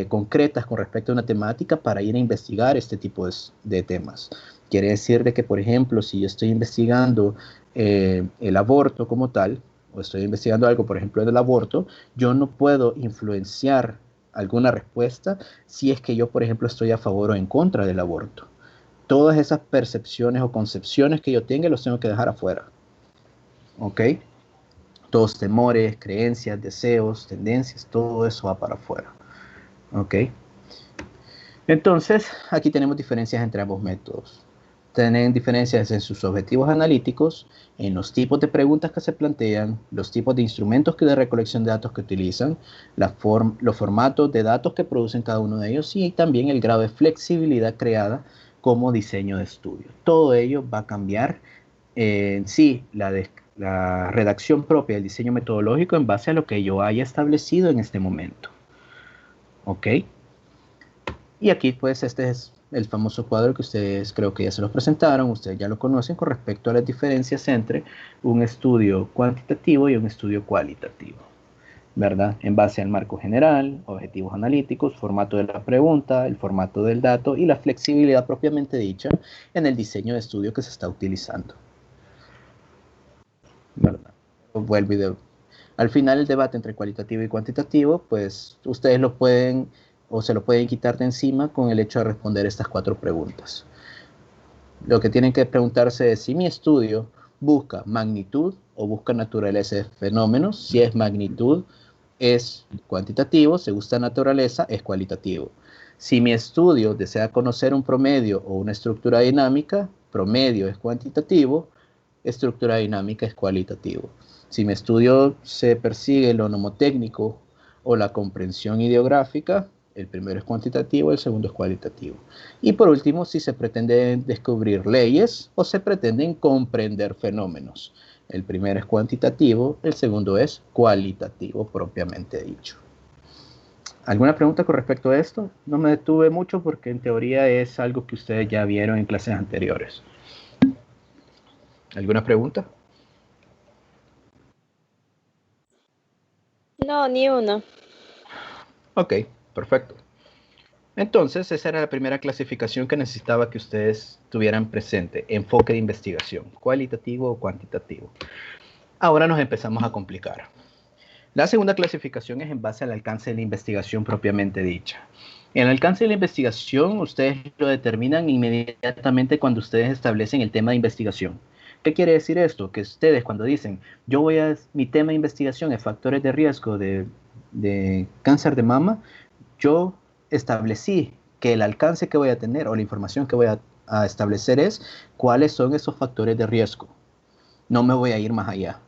[SPEAKER 1] concretas con respecto a una temática para ir a investigar este tipo de temas. Quiere decir de que, por ejemplo, si yo estoy investigando el aborto como tal, o estoy investigando algo, por ejemplo, del aborto, yo no puedo influenciar alguna respuesta si es que yo, por ejemplo, estoy a favor o en contra del aborto. Todas esas percepciones o concepciones que yo tenga los tengo que dejar afuera. ¿Ok? Todos temores, creencias, deseos, tendencias, todo eso va para afuera. ¿Ok? Entonces, aquí tenemos diferencias entre ambos métodos. Tienen diferencias en sus objetivos analíticos, en los tipos de preguntas que se plantean, los tipos de instrumentos de recolección de datos que utilizan, los formatos de datos que producen cada uno de ellos y también el grado de flexibilidad creada como diseño de estudio. Todo ello va a cambiar en sí la redacción propia del diseño metodológico en base a lo que yo haya establecido en este momento. ¿Ok? Y aquí pues este es el famoso cuadro que ustedes creo que ya se los presentaron, ustedes ya lo conocen con respecto a las diferencias entre un estudio cuantitativo y un estudio cualitativo, ¿verdad? En base al marco general, objetivos analíticos, formato de la pregunta, el formato del dato y la flexibilidad propiamente dicha en el diseño de estudio que se está utilizando, ¿verdad? Al final el debate entre cualitativo y cuantitativo, pues ustedes lo pueden o se lo pueden quitar de encima con el hecho de responder estas 4 preguntas. Lo que tienen que preguntarse es si mi estudio busca magnitud o busca naturaleza de fenómenos. Si es magnitud, es cuantitativo. Si busca naturaleza, es cualitativo. Si mi estudio desea conocer un promedio o una estructura dinámica, promedio es cuantitativo, estructura dinámica es cualitativo. Si mi estudio se persigue lo nomotécnico o la comprensión ideográfica, el primero es cuantitativo, el segundo es cualitativo. Y por último, si se pretenden descubrir leyes o se pretenden comprender fenómenos. El primero es cuantitativo, el segundo es cualitativo propiamente dicho. ¿Alguna pregunta con respecto a esto? No me detuve mucho porque en teoría es algo que ustedes ya vieron en clases anteriores. ¿Alguna pregunta?
[SPEAKER 10] No, ni uno.
[SPEAKER 1] Ok, perfecto. Entonces, esa era la primera clasificación que necesitaba que ustedes tuvieran presente. Enfoque de investigación, cualitativo o cuantitativo. Ahora nos empezamos a complicar. La segunda clasificación es en base al alcance de la investigación propiamente dicha. El alcance de la investigación ustedes lo determinan inmediatamente cuando ustedes establecen el tema de investigación. ¿Qué quiere decir esto? Que ustedes cuando dicen, mi tema de investigación es factores de riesgo de cáncer de mama, yo establecí que el alcance que voy a tener o la información que voy a establecer es cuáles son esos factores de riesgo. No me voy a ir más allá.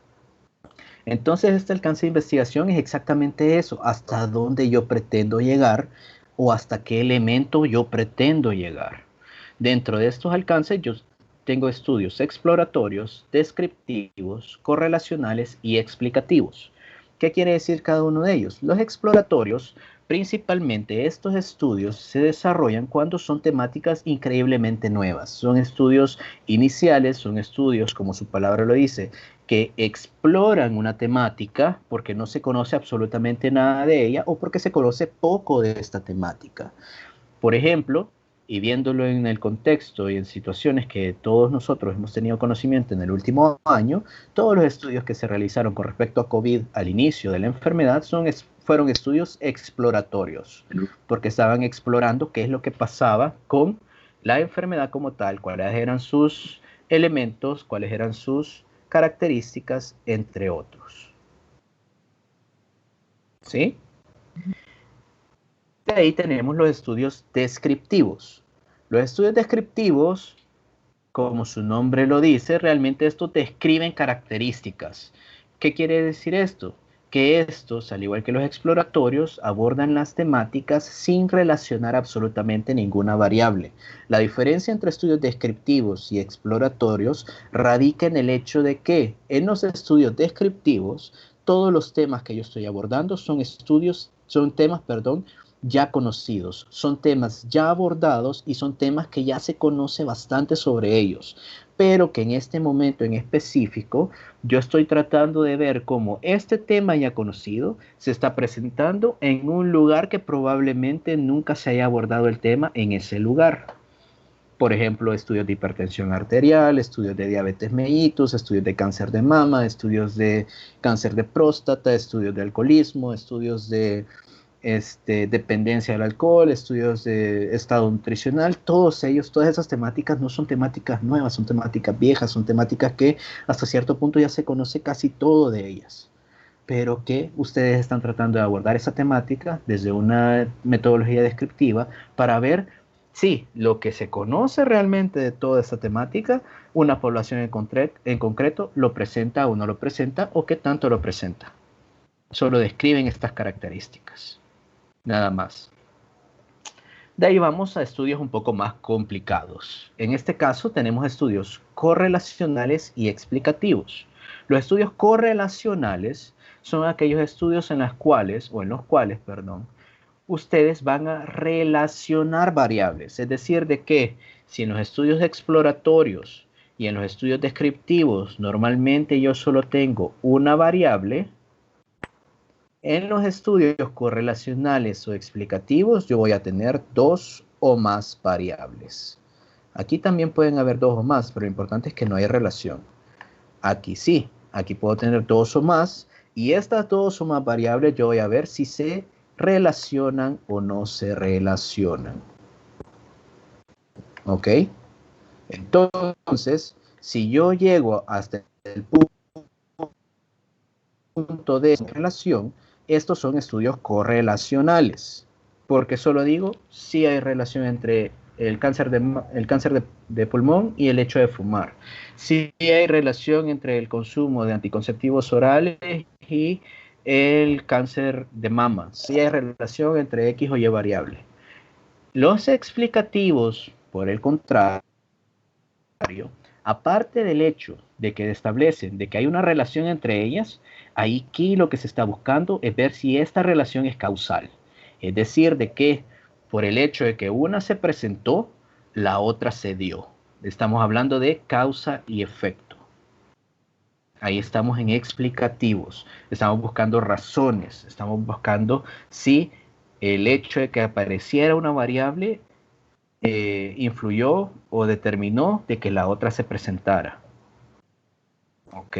[SPEAKER 1] Entonces, este alcance de investigación es exactamente eso, hasta dónde yo pretendo llegar o hasta qué elemento yo pretendo llegar. Dentro de estos alcances yo tengo estudios exploratorios, descriptivos, correlacionales y explicativos. ¿Qué quiere decir cada uno de ellos? Los exploratorios, principalmente estos estudios se desarrollan cuando son temáticas increíblemente nuevas. Son estudios iniciales, son estudios, como su palabra lo dice, que exploran una temática porque no se conoce absolutamente nada de ella o porque se conoce poco de esta temática. Por ejemplo, y viéndolo en el contexto y en situaciones que todos nosotros hemos tenido conocimiento en el último año, todos los estudios que se realizaron con respecto a COVID al inicio de la enfermedad fueron estudios exploratorios, porque estaban explorando qué es lo que pasaba con la enfermedad como tal, cuáles eran sus elementos, cuáles eran sus características, entre otros. ¿Sí? De ahí tenemos los estudios descriptivos. Los estudios descriptivos, como su nombre lo dice, realmente estos describen características. ¿Qué quiere decir esto? Que estos, al igual que los exploratorios, abordan las temáticas sin relacionar absolutamente ninguna variable. La diferencia entre estudios descriptivos y exploratorios radica en el hecho de que en los estudios descriptivos, todos los temas que yo estoy abordando son temas ya conocidos, son temas ya abordados y son temas que ya se conoce bastante sobre ellos, pero que en este momento en específico yo estoy tratando de ver cómo este tema ya conocido se está presentando en un lugar que probablemente nunca se haya abordado el tema en ese lugar. Por ejemplo, estudios de hipertensión arterial, estudios de diabetes mellitus, estudios de cáncer de mama, estudios de cáncer de próstata, estudios de alcoholismo, estudios de dependencia del alcohol, estudios de estado nutricional, todas esas temáticas no son temáticas nuevas, son temáticas viejas, son temáticas que hasta cierto punto ya se conoce casi todo de ellas, pero que ustedes están tratando de abordar esa temática desde una metodología descriptiva para ver si lo que se conoce realmente de toda esta temática, una población en concreto lo presenta o no lo presenta, o qué tanto lo presenta. Solo describen estas características. Nada más. De ahí vamos a estudios un poco más complicados. En este caso tenemos estudios correlacionales y explicativos. Los estudios correlacionales son aquellos estudios en los cuales, ustedes van a relacionar variables. Es decir, de que si en los estudios exploratorios y en los estudios descriptivos normalmente yo solo tengo una variable, en los estudios correlacionales o explicativos yo voy a tener 2 o más variables. Aquí también pueden haber 2 o más, pero lo importante es que no hay relación. Aquí sí, aquí puedo tener 2 o más, y estas 2 o más variables yo voy a ver si se relacionan o no se relacionan. ¿Ok? Entonces, si yo llego hasta el punto de relación, estos son estudios correlacionales, porque solo digo si hay relación entre el cáncer de pulmón y el hecho de fumar, si hay relación entre el consumo de anticonceptivos orales y el cáncer de mama, si hay relación entre X o Y variable. Los explicativos, por el contrario, aparte del hecho de que establecen de que hay una relación entre ellas, aquí lo que se está buscando es ver si esta relación es causal. Es decir, de que por el hecho de que una se presentó, la otra se dio. Estamos hablando de causa y efecto. Ahí estamos en explicativos. Estamos buscando razones. Estamos buscando si el hecho de que apareciera una variable influyó o determinó de que la otra se presentara. ¿Ok?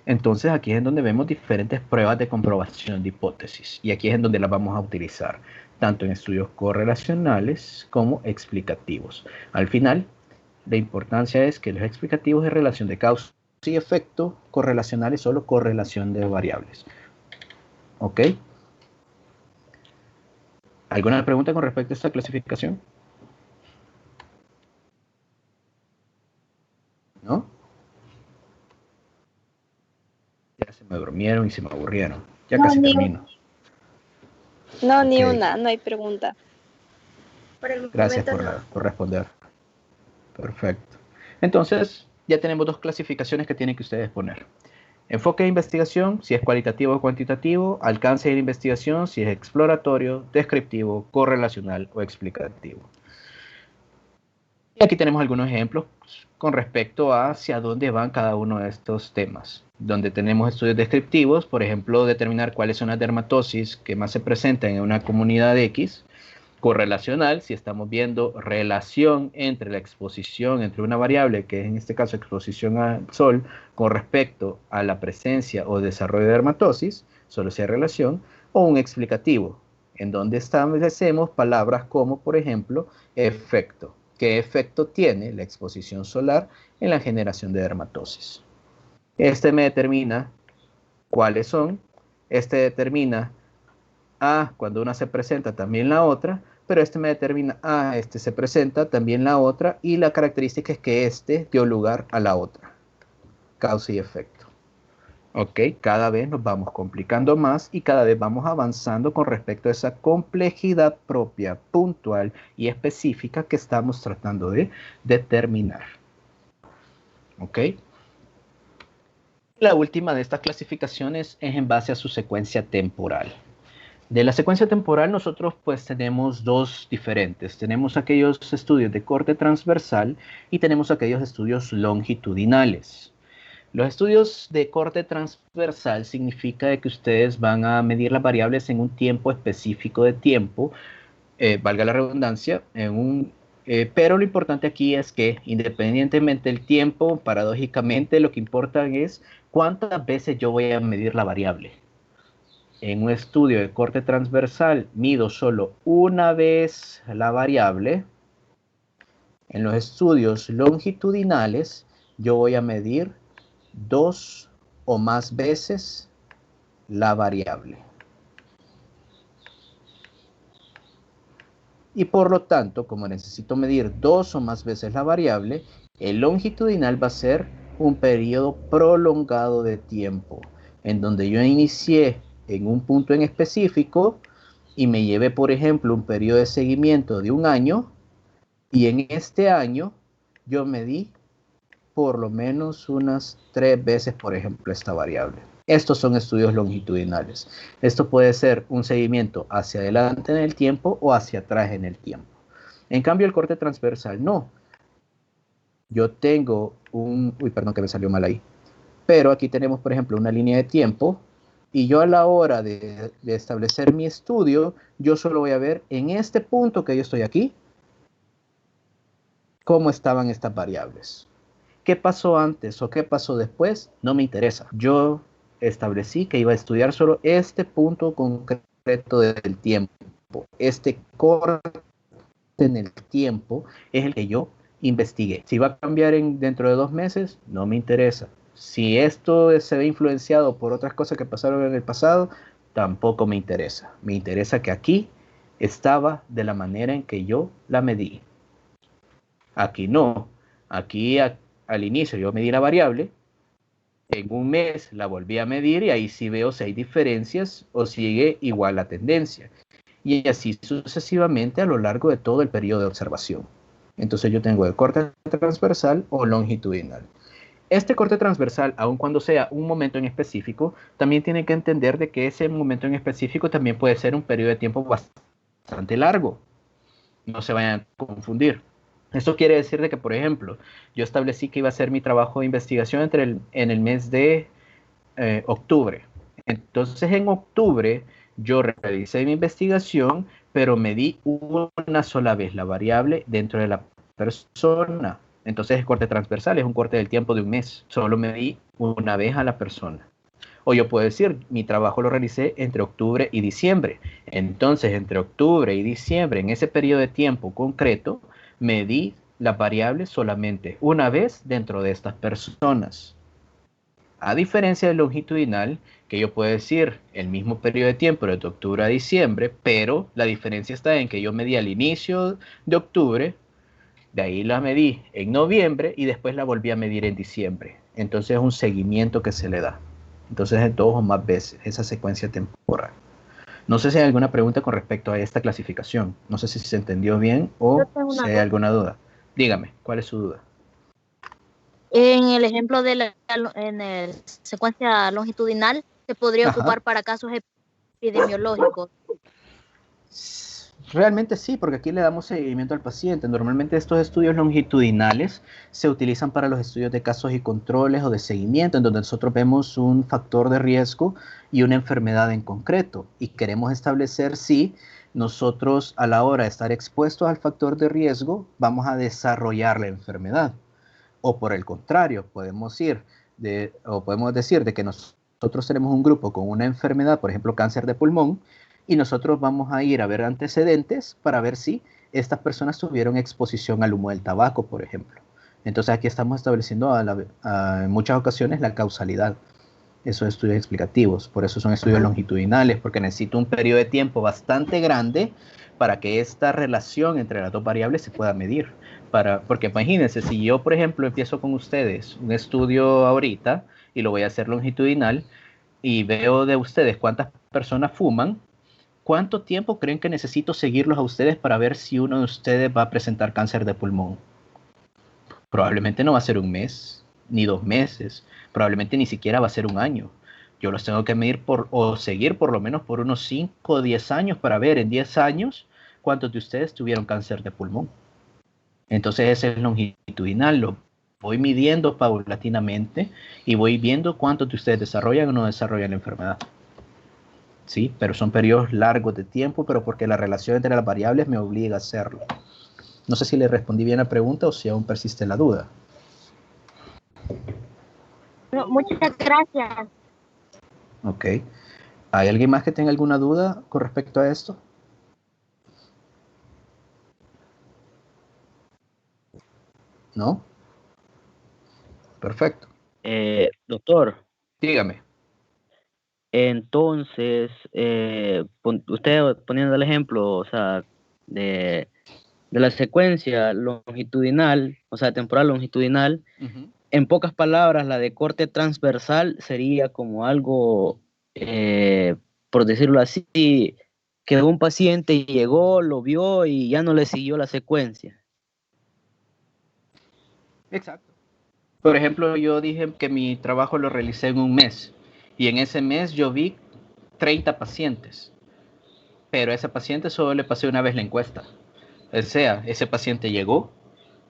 [SPEAKER 1] Entonces aquí es en donde vemos diferentes pruebas de comprobación de hipótesis. Y aquí es en donde las vamos a utilizar, tanto en estudios correlacionales como explicativos. Al final, la importancia es que los explicativos es relación de causa y efecto, correlacionales solo correlación de variables. ¿Ok? ¿Alguna pregunta con respecto a esta clasificación? ¿No? Ya se me durmieron y se me aburrieron. Ya casi termino.
[SPEAKER 15] No, ni una, no hay pregunta.
[SPEAKER 1] Gracias por responder. Perfecto. Entonces, ya tenemos 2 clasificaciones que tienen que ustedes poner. Enfoque de investigación, si es cualitativo o cuantitativo. Alcance de la investigación, si es exploratorio, descriptivo, correlacional o explicativo. Y aquí tenemos algunos ejemplos con respecto a hacia dónde van cada uno de estos temas. Donde tenemos estudios descriptivos, por ejemplo, determinar cuáles son las dermatosis que más se presentan en una comunidad X, Correlacional, si estamos viendo relación entre la exposición, entre una variable, que es en este caso exposición al sol, con respecto a la presencia o desarrollo de dermatosis, solo sea relación, o un explicativo, en donde establecemos palabras como, por ejemplo, efecto. ¿Qué efecto tiene la exposición solar en la generación de dermatosis? Este me determina cuáles son, este determina cuando una se presenta también la otra, pero este me determina este se presenta también la otra, y la característica es que este dio lugar a la otra. Causa y efecto. Ok, cada vez nos vamos complicando más y cada vez vamos avanzando con respecto a esa complejidad propia, puntual y específica que estamos tratando de determinar. Ok. La última de estas clasificaciones es en base a su secuencia temporal. De la secuencia temporal nosotros pues tenemos dos diferentes. Tenemos aquellos estudios de corte transversal y tenemos aquellos estudios longitudinales. Los estudios de corte transversal significa de que ustedes van a medir las variables en un tiempo específico de tiempo, valga la redundancia, pero lo importante aquí es que independientemente del tiempo, paradójicamente lo que importa es cuántas veces yo voy a medir la variable. En un estudio de corte transversal mido solo una vez la variable. En los estudios longitudinales yo voy a medir 2 o más veces la variable. Y por lo tanto, como necesito medir 2 o más veces la variable, el longitudinal va a ser un periodo prolongado de tiempo, en donde yo inicié en un punto en específico y me llevé, por ejemplo, un periodo de seguimiento de un año, y en este año yo medí por lo menos unas 3 veces, por ejemplo, esta variable. Estos son estudios longitudinales. Esto puede ser un seguimiento hacia adelante en el tiempo o hacia atrás en el tiempo. En cambio, el corte transversal no. Yo tengo perdón que me salió mal ahí. Pero aquí tenemos, por ejemplo, una línea de tiempo, y yo a la hora de establecer mi estudio, yo solo voy a ver en este punto que yo estoy aquí, cómo estaban estas variables. ¿Qué pasó antes o qué pasó después? No me interesa. Yo establecí que iba a estudiar solo este punto concreto del tiempo. Este corte en el tiempo es el que yo investigué. Si va a cambiar dentro de 2 meses, no me interesa. Si esto se ve influenciado por otras cosas que pasaron en el pasado, tampoco me interesa. Me interesa que aquí estaba de la manera en que yo la medí. Aquí no. Aquí al inicio yo medí la variable, en un mes la volví a medir y ahí sí veo si hay diferencias o sigue igual la tendencia. Y así sucesivamente a lo largo de todo el periodo de observación. Entonces yo tengo el corte transversal o longitudinal. Este corte transversal, aun cuando sea un momento en específico, también tiene que entender de que ese momento en específico también puede ser un periodo de tiempo bastante largo. No se vayan a confundir. Esto quiere decir de que, por ejemplo, yo establecí que iba a hacer mi trabajo de investigación en el mes de octubre. Entonces, en octubre, yo realicé mi investigación, pero medí una sola vez la variable dentro de la persona. Entonces, es corte transversal, es un corte del tiempo de un mes. Solo medí una vez a la persona. O yo puedo decir, mi trabajo lo realicé entre octubre y diciembre. Entonces, entre octubre y diciembre, en ese periodo de tiempo concreto, medí las variables solamente una vez dentro de estas personas. A diferencia del longitudinal, que yo puedo decir el mismo periodo de tiempo de octubre a diciembre, pero la diferencia está en que yo medí al inicio de octubre, de ahí la medí en noviembre y después la volví a medir en diciembre. Entonces es un seguimiento que se le da. Entonces es 2 o más veces esa secuencia temporal. No sé si hay alguna pregunta con respecto a esta clasificación. No sé si se entendió bien o si hay alguna duda. Dígame, ¿cuál es su duda?
[SPEAKER 16] En el ejemplo de la secuencia longitudinal, ¿se podría ocupar para casos epidemiológicos?
[SPEAKER 1] Realmente sí, porque aquí le damos seguimiento al paciente. Normalmente estos estudios longitudinales se utilizan para los estudios de casos y controles o de seguimiento, en donde nosotros vemos un factor de riesgo y una enfermedad en concreto y queremos establecer si nosotros a la hora de estar expuestos al factor de riesgo, vamos a desarrollar la enfermedad. O por el contrario, podemos decir de que nosotros tenemos un grupo con una enfermedad, por ejemplo, cáncer de pulmón, y nosotros vamos a ir a ver antecedentes para ver si estas personas tuvieron exposición al humo del tabaco, por ejemplo. Entonces aquí estamos estableciendo en muchas ocasiones la causalidad. Esos estudios explicativos, por eso son estudios longitudinales, porque necesito un periodo de tiempo bastante grande para que esta relación entre las dos variables se pueda medir. Porque imagínense, si yo, por ejemplo, empiezo con ustedes un estudio ahorita y lo voy a hacer longitudinal y veo de ustedes cuántas personas fuman, ¿cuánto tiempo creen que necesito seguirlos a ustedes para ver si uno de ustedes va a presentar cáncer de pulmón? Probablemente no va a ser un mes, ni 2 meses, probablemente ni siquiera va a ser un año. Yo los tengo que medir o seguir por lo menos por unos 5 o 10 años para ver en 10 años cuántos de ustedes tuvieron cáncer de pulmón. Entonces ese es longitudinal, lo voy midiendo paulatinamente y voy viendo cuántos de ustedes desarrollan o no desarrollan la enfermedad. Sí, pero son periodos largos de tiempo, pero porque la relación entre las variables me obliga a hacerlo. No sé si le respondí bien la pregunta o si aún persiste la duda.
[SPEAKER 16] No, muchas gracias.
[SPEAKER 1] Ok. ¿Hay alguien más que tenga alguna duda con respecto a esto? ¿No? Perfecto.
[SPEAKER 17] Doctor.
[SPEAKER 1] Dígame.
[SPEAKER 17] Entonces, usted poniendo el ejemplo, o sea, de la secuencia longitudinal, o sea, temporal longitudinal, en pocas palabras, la de corte transversal sería como algo, por decirlo así, que un paciente llegó, lo vio y ya no le siguió la secuencia.
[SPEAKER 1] Exacto. Por ejemplo, yo dije que mi trabajo lo realicé en un mes y en ese mes yo vi 30 pacientes, pero a ese paciente solo le pasé una vez la encuesta. O sea, ese paciente llegó,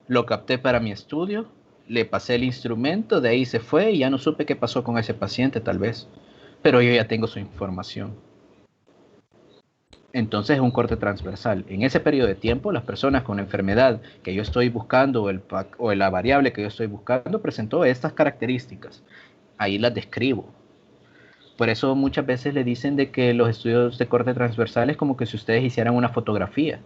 [SPEAKER 1] lo capté para mi estudio, le pasé el instrumento, de ahí se fue y ya no supe qué pasó con ese paciente tal vez, pero yo ya tengo su información. Entonces es un corte transversal. En ese periodo de tiempo, las personas con la enfermedad que yo estoy buscando o la variable que yo estoy buscando presentó estas características. Ahí las describo. Por eso muchas veces le dicen de que los estudios de corte transversal es como que si ustedes hicieran una fotografía.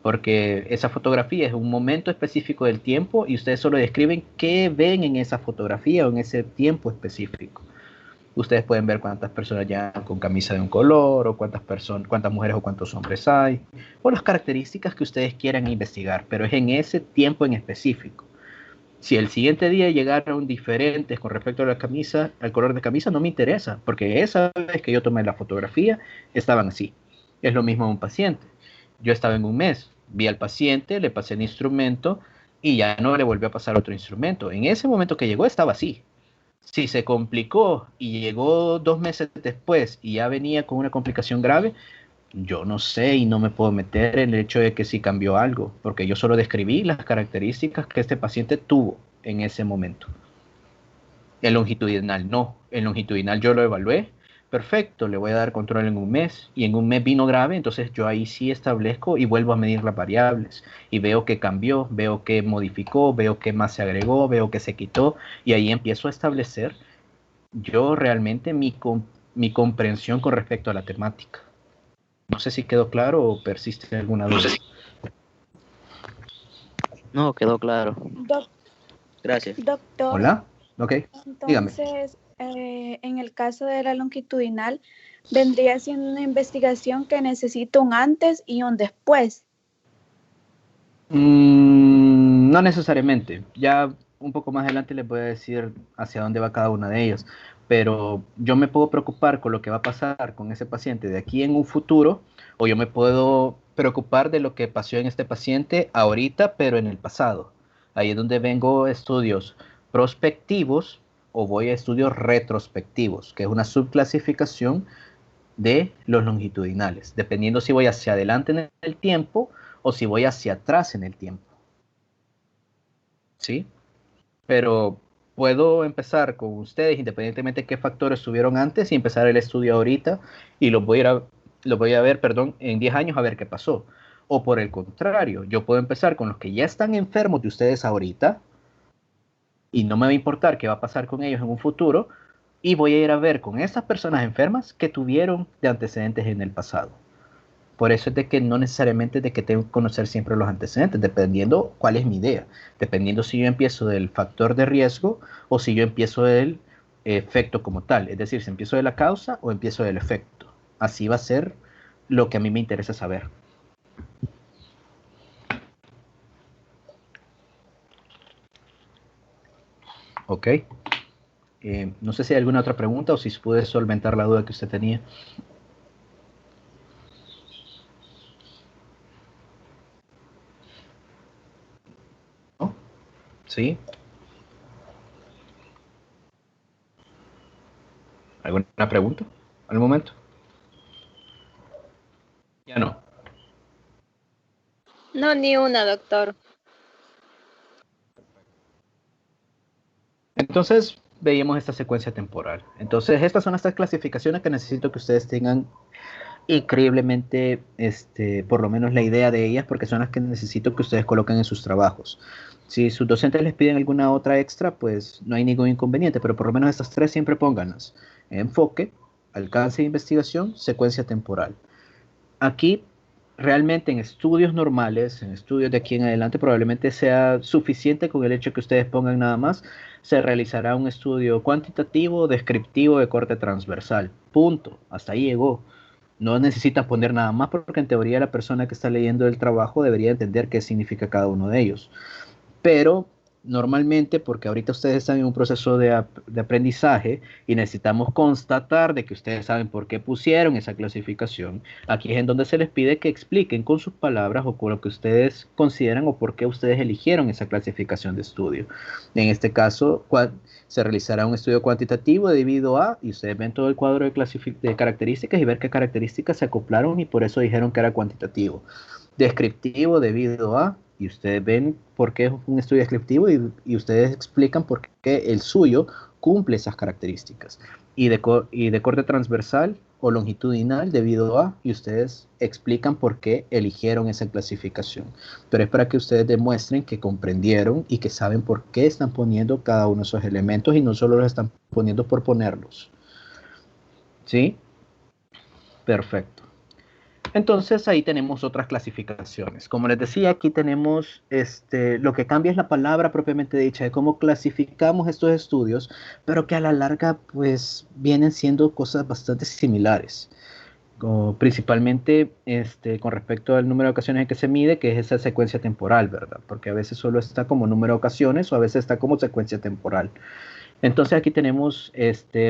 [SPEAKER 1] Porque esa fotografía es un momento específico del tiempo y ustedes solo describen qué ven en esa fotografía o en ese tiempo específico. Ustedes pueden ver cuántas personas llegan con camisa de un color, o cuántas mujeres o cuántos hombres hay, o las características que ustedes quieran investigar, pero es en ese tiempo en específico. Si el siguiente día llegaron diferentes con respecto a la camisa, al color de camisa, no me interesa, porque esa vez que yo tomé la fotografía, estaban así. Es lo mismo en un paciente. Yo estaba en un mes, vi al paciente, le pasé el instrumento y ya no le volvió a pasar otro instrumento. En ese momento que llegó estaba así. Si se complicó y llegó 2 meses después y ya venía con una complicación grave, yo no sé y no me puedo meter en el hecho de que sí cambió algo, porque yo solo describí las características que este paciente tuvo en ese momento. El longitudinal no, el longitudinal yo lo evalué, perfecto, le voy a dar control en un mes y en un mes vino grave, entonces yo ahí sí establezco y vuelvo a medir las variables y veo que cambió, veo que modificó, veo que más se agregó, veo que se quitó y ahí empiezo a establecer yo realmente mi comprensión con respecto a la temática. No sé si quedó claro o persiste alguna duda.
[SPEAKER 17] No, quedó claro. Gracias.
[SPEAKER 18] Doctor.
[SPEAKER 1] Hola, ok, dígame.
[SPEAKER 18] Entonces, en el caso de la longitudinal, vendría siendo una investigación que necesita un antes y un después.
[SPEAKER 1] No necesariamente. Ya un poco más adelante les voy a decir hacia dónde va cada una de ellas. Pero yo me puedo preocupar con lo que va a pasar con ese paciente de aquí en un futuro, o yo me puedo preocupar de lo que pasó en este paciente ahorita, pero en el pasado. Ahí es donde vengo estudios prospectivos o voy a estudios retrospectivos, que es una subclasificación de los longitudinales, dependiendo si voy hacia adelante en el tiempo o si voy hacia atrás en el tiempo. ¿Sí? Pero puedo empezar con ustedes, independientemente de qué factores estuvieron antes, y empezar el estudio ahorita, y los voy a ir lo voy a ver, perdón, en 10 años a ver qué pasó. O por el contrario, yo puedo empezar con los que ya están enfermos de ustedes ahorita y no me va a importar qué va a pasar con ellos en un futuro y voy a ir a ver con esas personas enfermas que tuvieron de antecedentes en el pasado. Por eso es de que no necesariamente es de que tengo que conocer siempre los antecedentes, dependiendo cuál es mi idea, dependiendo si yo empiezo del factor de riesgo o si yo empiezo del efecto como tal, es decir, si empiezo de la causa o empiezo del efecto. Así va a ser lo que a mí me interesa saber. Ok. No sé si hay alguna otra pregunta o si pude solventar la duda que usted tenía. ¿No? ¿Sí? ¿Alguna pregunta al momento? Ya no.
[SPEAKER 15] No, ni una, doctor.
[SPEAKER 1] Entonces, veíamos esta secuencia temporal. Entonces, estas son estas clasificaciones que necesito que ustedes tengan increíblemente, por lo menos la idea de ellas, porque son las que necesito que ustedes coloquen en sus trabajos. Si sus docentes les piden alguna otra extra, pues no hay ningún inconveniente, pero por lo menos estas tres siempre pónganlas. Enfoque, alcance de investigación, secuencia temporal. Aquí, realmente en estudios normales, en estudios de aquí en adelante, probablemente sea suficiente con el hecho que ustedes pongan nada más. Se realizará un estudio cuantitativo, descriptivo de corte transversal. Punto. Hasta ahí llegó. No necesitas poner nada más porque en teoría la persona que está leyendo el trabajo debería entender qué significa cada uno de ellos. Pero normalmente, porque ahorita ustedes están en un proceso de aprendizaje y necesitamos constatar de que ustedes saben por qué pusieron esa clasificación, aquí es en donde se les pide que expliquen con sus palabras o con lo que ustedes consideran o por qué ustedes eligieron esa clasificación de estudio. En este caso, se realizará un estudio cuantitativo debido a, y ustedes ven todo el cuadro de características y ver qué características se acoplaron y por eso dijeron que era cuantitativo. Descriptivo debido a, y ustedes ven por qué es un estudio descriptivo y ustedes explican por qué el suyo cumple esas características. Y de corte transversal o longitudinal debido a, y ustedes explican por qué eligieron esa clasificación. Pero es para que ustedes demuestren que comprendieron y que saben por qué están poniendo cada uno de esos elementos y no solo los están poniendo por ponerlos. ¿Sí? Perfecto. Entonces ahí tenemos otras clasificaciones. Como les decía, aquí tenemos lo que cambia es la palabra propiamente dicha de cómo clasificamos estos estudios, pero que a la larga pues vienen siendo cosas bastante similares. Principalmente con respecto al número de ocasiones en que se mide, que es esa secuencia temporal, ¿verdad? Porque a veces solo está como número de ocasiones o a veces está como secuencia temporal. Entonces aquí tenemos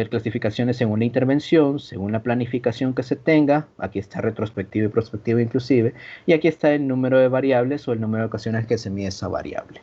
[SPEAKER 1] clasificaciones según la intervención, según la planificación que se tenga. Aquí está retrospectivo y prospectivo inclusive. Y aquí está el número de variables o el número de ocasiones que se mide esa variable.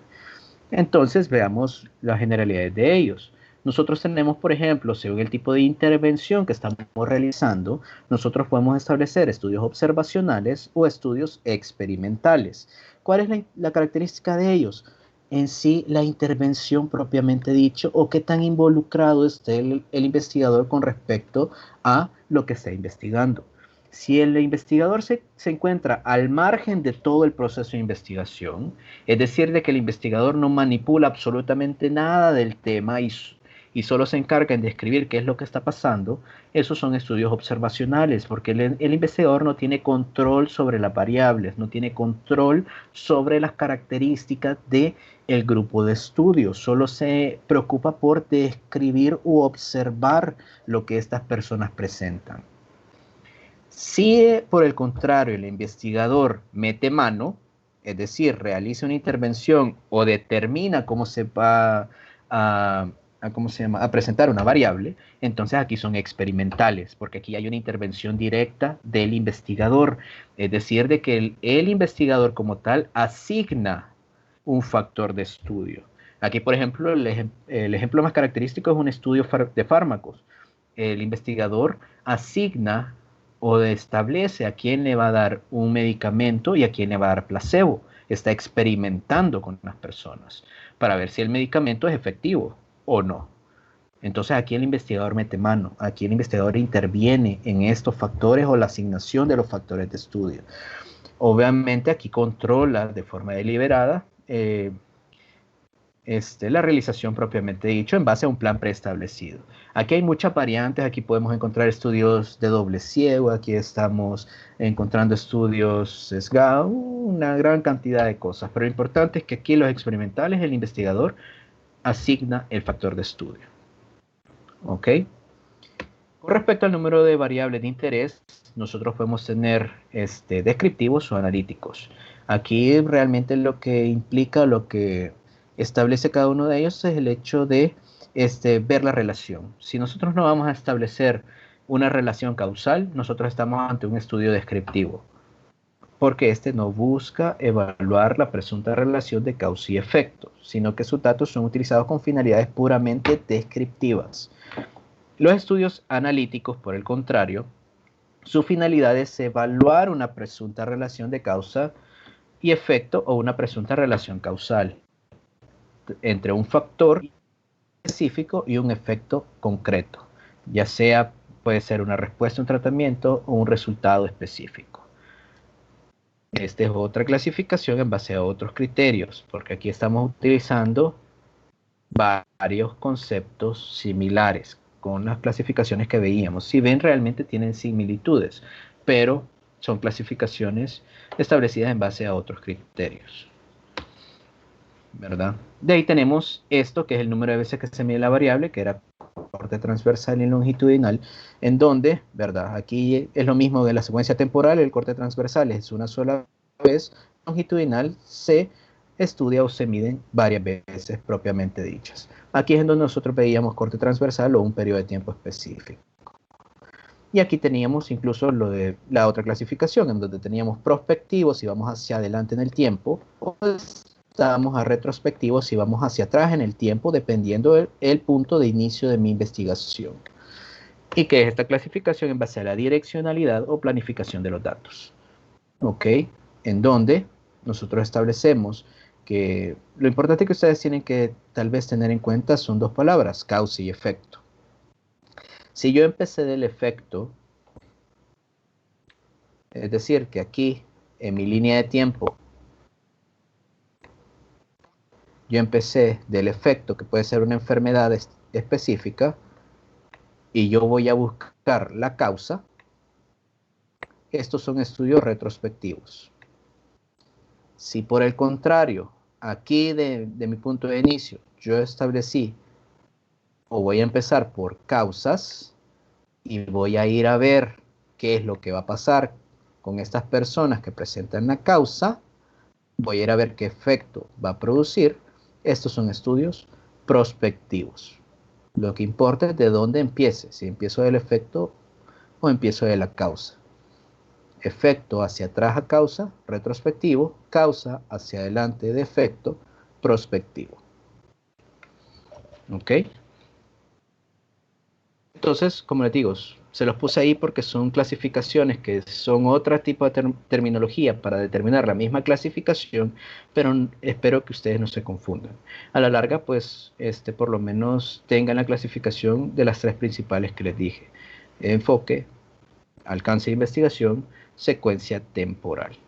[SPEAKER 1] Entonces veamos las generalidades de ellos. Nosotros tenemos, por ejemplo, según el tipo de intervención que estamos realizando, nosotros podemos establecer estudios observacionales o estudios experimentales. ¿Cuál es la característica de ellos? En sí, la intervención propiamente dicho, o qué tan involucrado esté el investigador con respecto a lo que está investigando. Si el investigador se encuentra al margen de todo el proceso de investigación, es decir, de que el investigador no manipula absolutamente nada del tema y solo se encarga en describir qué es lo que está pasando, esos son estudios observacionales, porque el investigador no tiene control sobre las variables, no tiene control sobre las características del grupo de estudio, solo se preocupa por describir u observar lo que estas personas presentan. Si por el contrario el investigador mete mano, es decir, realiza una intervención o determina cómo se va a presentar una variable, entonces aquí son experimentales, porque aquí hay una intervención directa del investigador, es decir, de que el investigador como tal asigna un factor de estudio. Aquí, por ejemplo, el ejemplo más característico es un estudio de fármacos. El investigador asigna o establece a quién le va a dar un medicamento y a quién le va a dar placebo. Está experimentando con las personas para ver si el medicamento es efectivo o no. Entonces aquí el investigador mete mano, aquí el investigador interviene en estos factores o la asignación de los factores de estudio. Obviamente aquí controla de forma deliberada la realización propiamente dicho en base a un plan preestablecido. Aquí hay muchas variantes, aquí podemos encontrar estudios de doble ciego, aquí estamos encontrando estudios sesgados, una gran cantidad de cosas, pero lo importante es que aquí los experimentales, el investigador asigna el factor de estudio. ¿Ok? Con respecto al número de variables de interés, nosotros podemos tener descriptivos o analíticos. Aquí realmente lo que implica, lo que establece cada uno de ellos es el hecho de ver la relación. Si nosotros no vamos a establecer una relación causal, nosotros estamos ante un estudio descriptivo, porque no busca evaluar la presunta relación de causa y efecto, sino que sus datos son utilizados con finalidades puramente descriptivas. Los estudios analíticos, por el contrario, su finalidad es evaluar una presunta relación de causa y efecto o una presunta relación causal entre un factor específico y un efecto concreto, ya sea puede ser una respuesta a un tratamiento o un resultado específico. Esta es otra clasificación en base a otros criterios, porque aquí estamos utilizando varios conceptos similares con las clasificaciones que veíamos. Si ven, realmente tienen similitudes, pero son clasificaciones establecidas en base a otros criterios, ¿verdad? De ahí tenemos esto, que es el número de veces que se mide la variable, que era corte transversal y longitudinal, en donde, ¿verdad? Aquí es lo mismo de la secuencia temporal, el corte transversal es una sola vez, longitudinal se estudia o se miden varias veces propiamente dichas. Aquí es en donde nosotros veíamos corte transversal o un periodo de tiempo específico. Y aquí teníamos incluso lo de la otra clasificación, en donde teníamos prospectivos si vamos hacia adelante en el tiempo, o estábamos a retrospectivos si vamos hacia atrás en el tiempo, dependiendo del punto de inicio de mi investigación. Y que es esta clasificación en base a la direccionalidad o planificación de los datos. ¿Ok? En donde nosotros establecemos que lo importante que ustedes tienen que tal vez tener en cuenta son dos palabras, causa y efecto. Si yo empecé del efecto, es decir, que aquí en mi línea de tiempo, yo empecé del efecto, que puede ser una enfermedad específica, y yo voy a buscar la causa, estos son estudios retrospectivos. Si por el contrario, aquí de mi punto de inicio, yo establecí o voy a empezar por causas y voy a ir a ver qué es lo que va a pasar con estas personas que presentan la causa, voy a ir a ver qué efecto va a producir. Estos son estudios prospectivos. Lo que importa es de dónde empiece, si empiezo del efecto o empiezo de la causa. Efecto hacia atrás a causa, retrospectivo, causa hacia adelante de efecto, prospectivo. ¿Ok? Entonces, como les digo, se los puse ahí porque son clasificaciones que son otro tipo de terminología para determinar la misma clasificación, pero espero que ustedes no se confundan. A la larga, pues, por lo menos tengan la clasificación de las tres principales que les dije. Enfoque, alcance de investigación, secuencia temporal.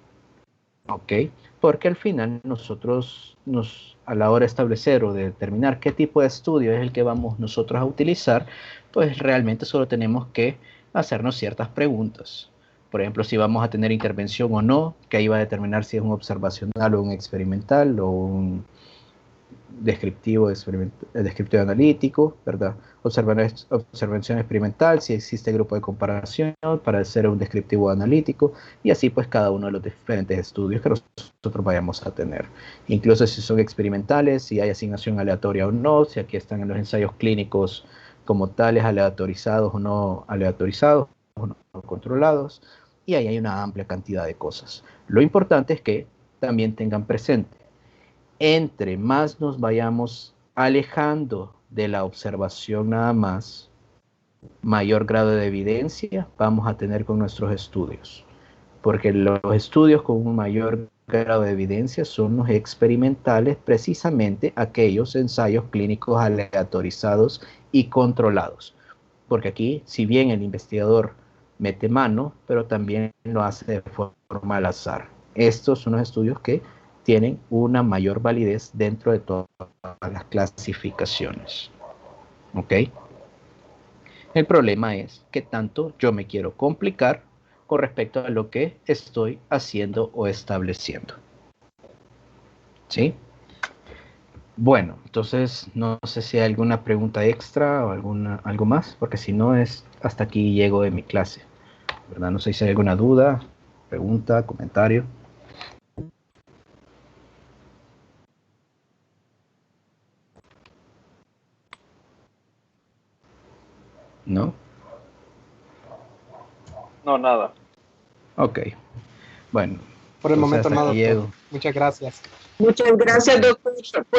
[SPEAKER 1] ¿Ok? Porque al final nosotros, a la hora de establecer o de determinar qué tipo de estudio es el que vamos nosotros a utilizar, pues realmente solo tenemos que hacernos ciertas preguntas. Por ejemplo, si vamos a tener intervención o no, que ahí va a determinar si es un observacional o un experimental o un descriptivo analítico, ¿verdad? Observación experimental, si existe grupo de comparación para hacer un descriptivo analítico, y así pues cada uno de los diferentes estudios que nosotros vayamos a tener. Incluso si son experimentales, si hay asignación aleatoria o no, si aquí están en los ensayos clínicos como tales, aleatorizados o no controlados, y ahí hay una amplia cantidad de cosas. Lo importante es que también tengan presente, entre más nos vayamos alejando de la observación nada más, mayor grado de evidencia vamos a tener con nuestros estudios. Porque los estudios con un mayor grado de evidencia son los experimentales, precisamente aquellos ensayos clínicos aleatorizados y controlados. Porque aquí, si bien el investigador mete mano, pero también lo hace de forma al azar. Estos son los estudios que tienen una mayor validez dentro de todas las clasificaciones. ¿Ok? El problema es que tanto yo me quiero complicar con respecto a lo que estoy haciendo o estableciendo. ¿Sí? Bueno, entonces no sé si hay alguna pregunta extra o algo más, porque si no es hasta aquí llego de mi clase, ¿verdad? No sé si hay alguna duda, pregunta, comentario. ¿No?
[SPEAKER 13] No, nada.
[SPEAKER 1] Ok. Bueno.
[SPEAKER 13] Por el momento
[SPEAKER 1] hasta
[SPEAKER 13] nada,
[SPEAKER 1] aquí
[SPEAKER 13] doctor.
[SPEAKER 1] llego.
[SPEAKER 13] Muchas gracias.
[SPEAKER 7] Muchas gracias, doctor, por la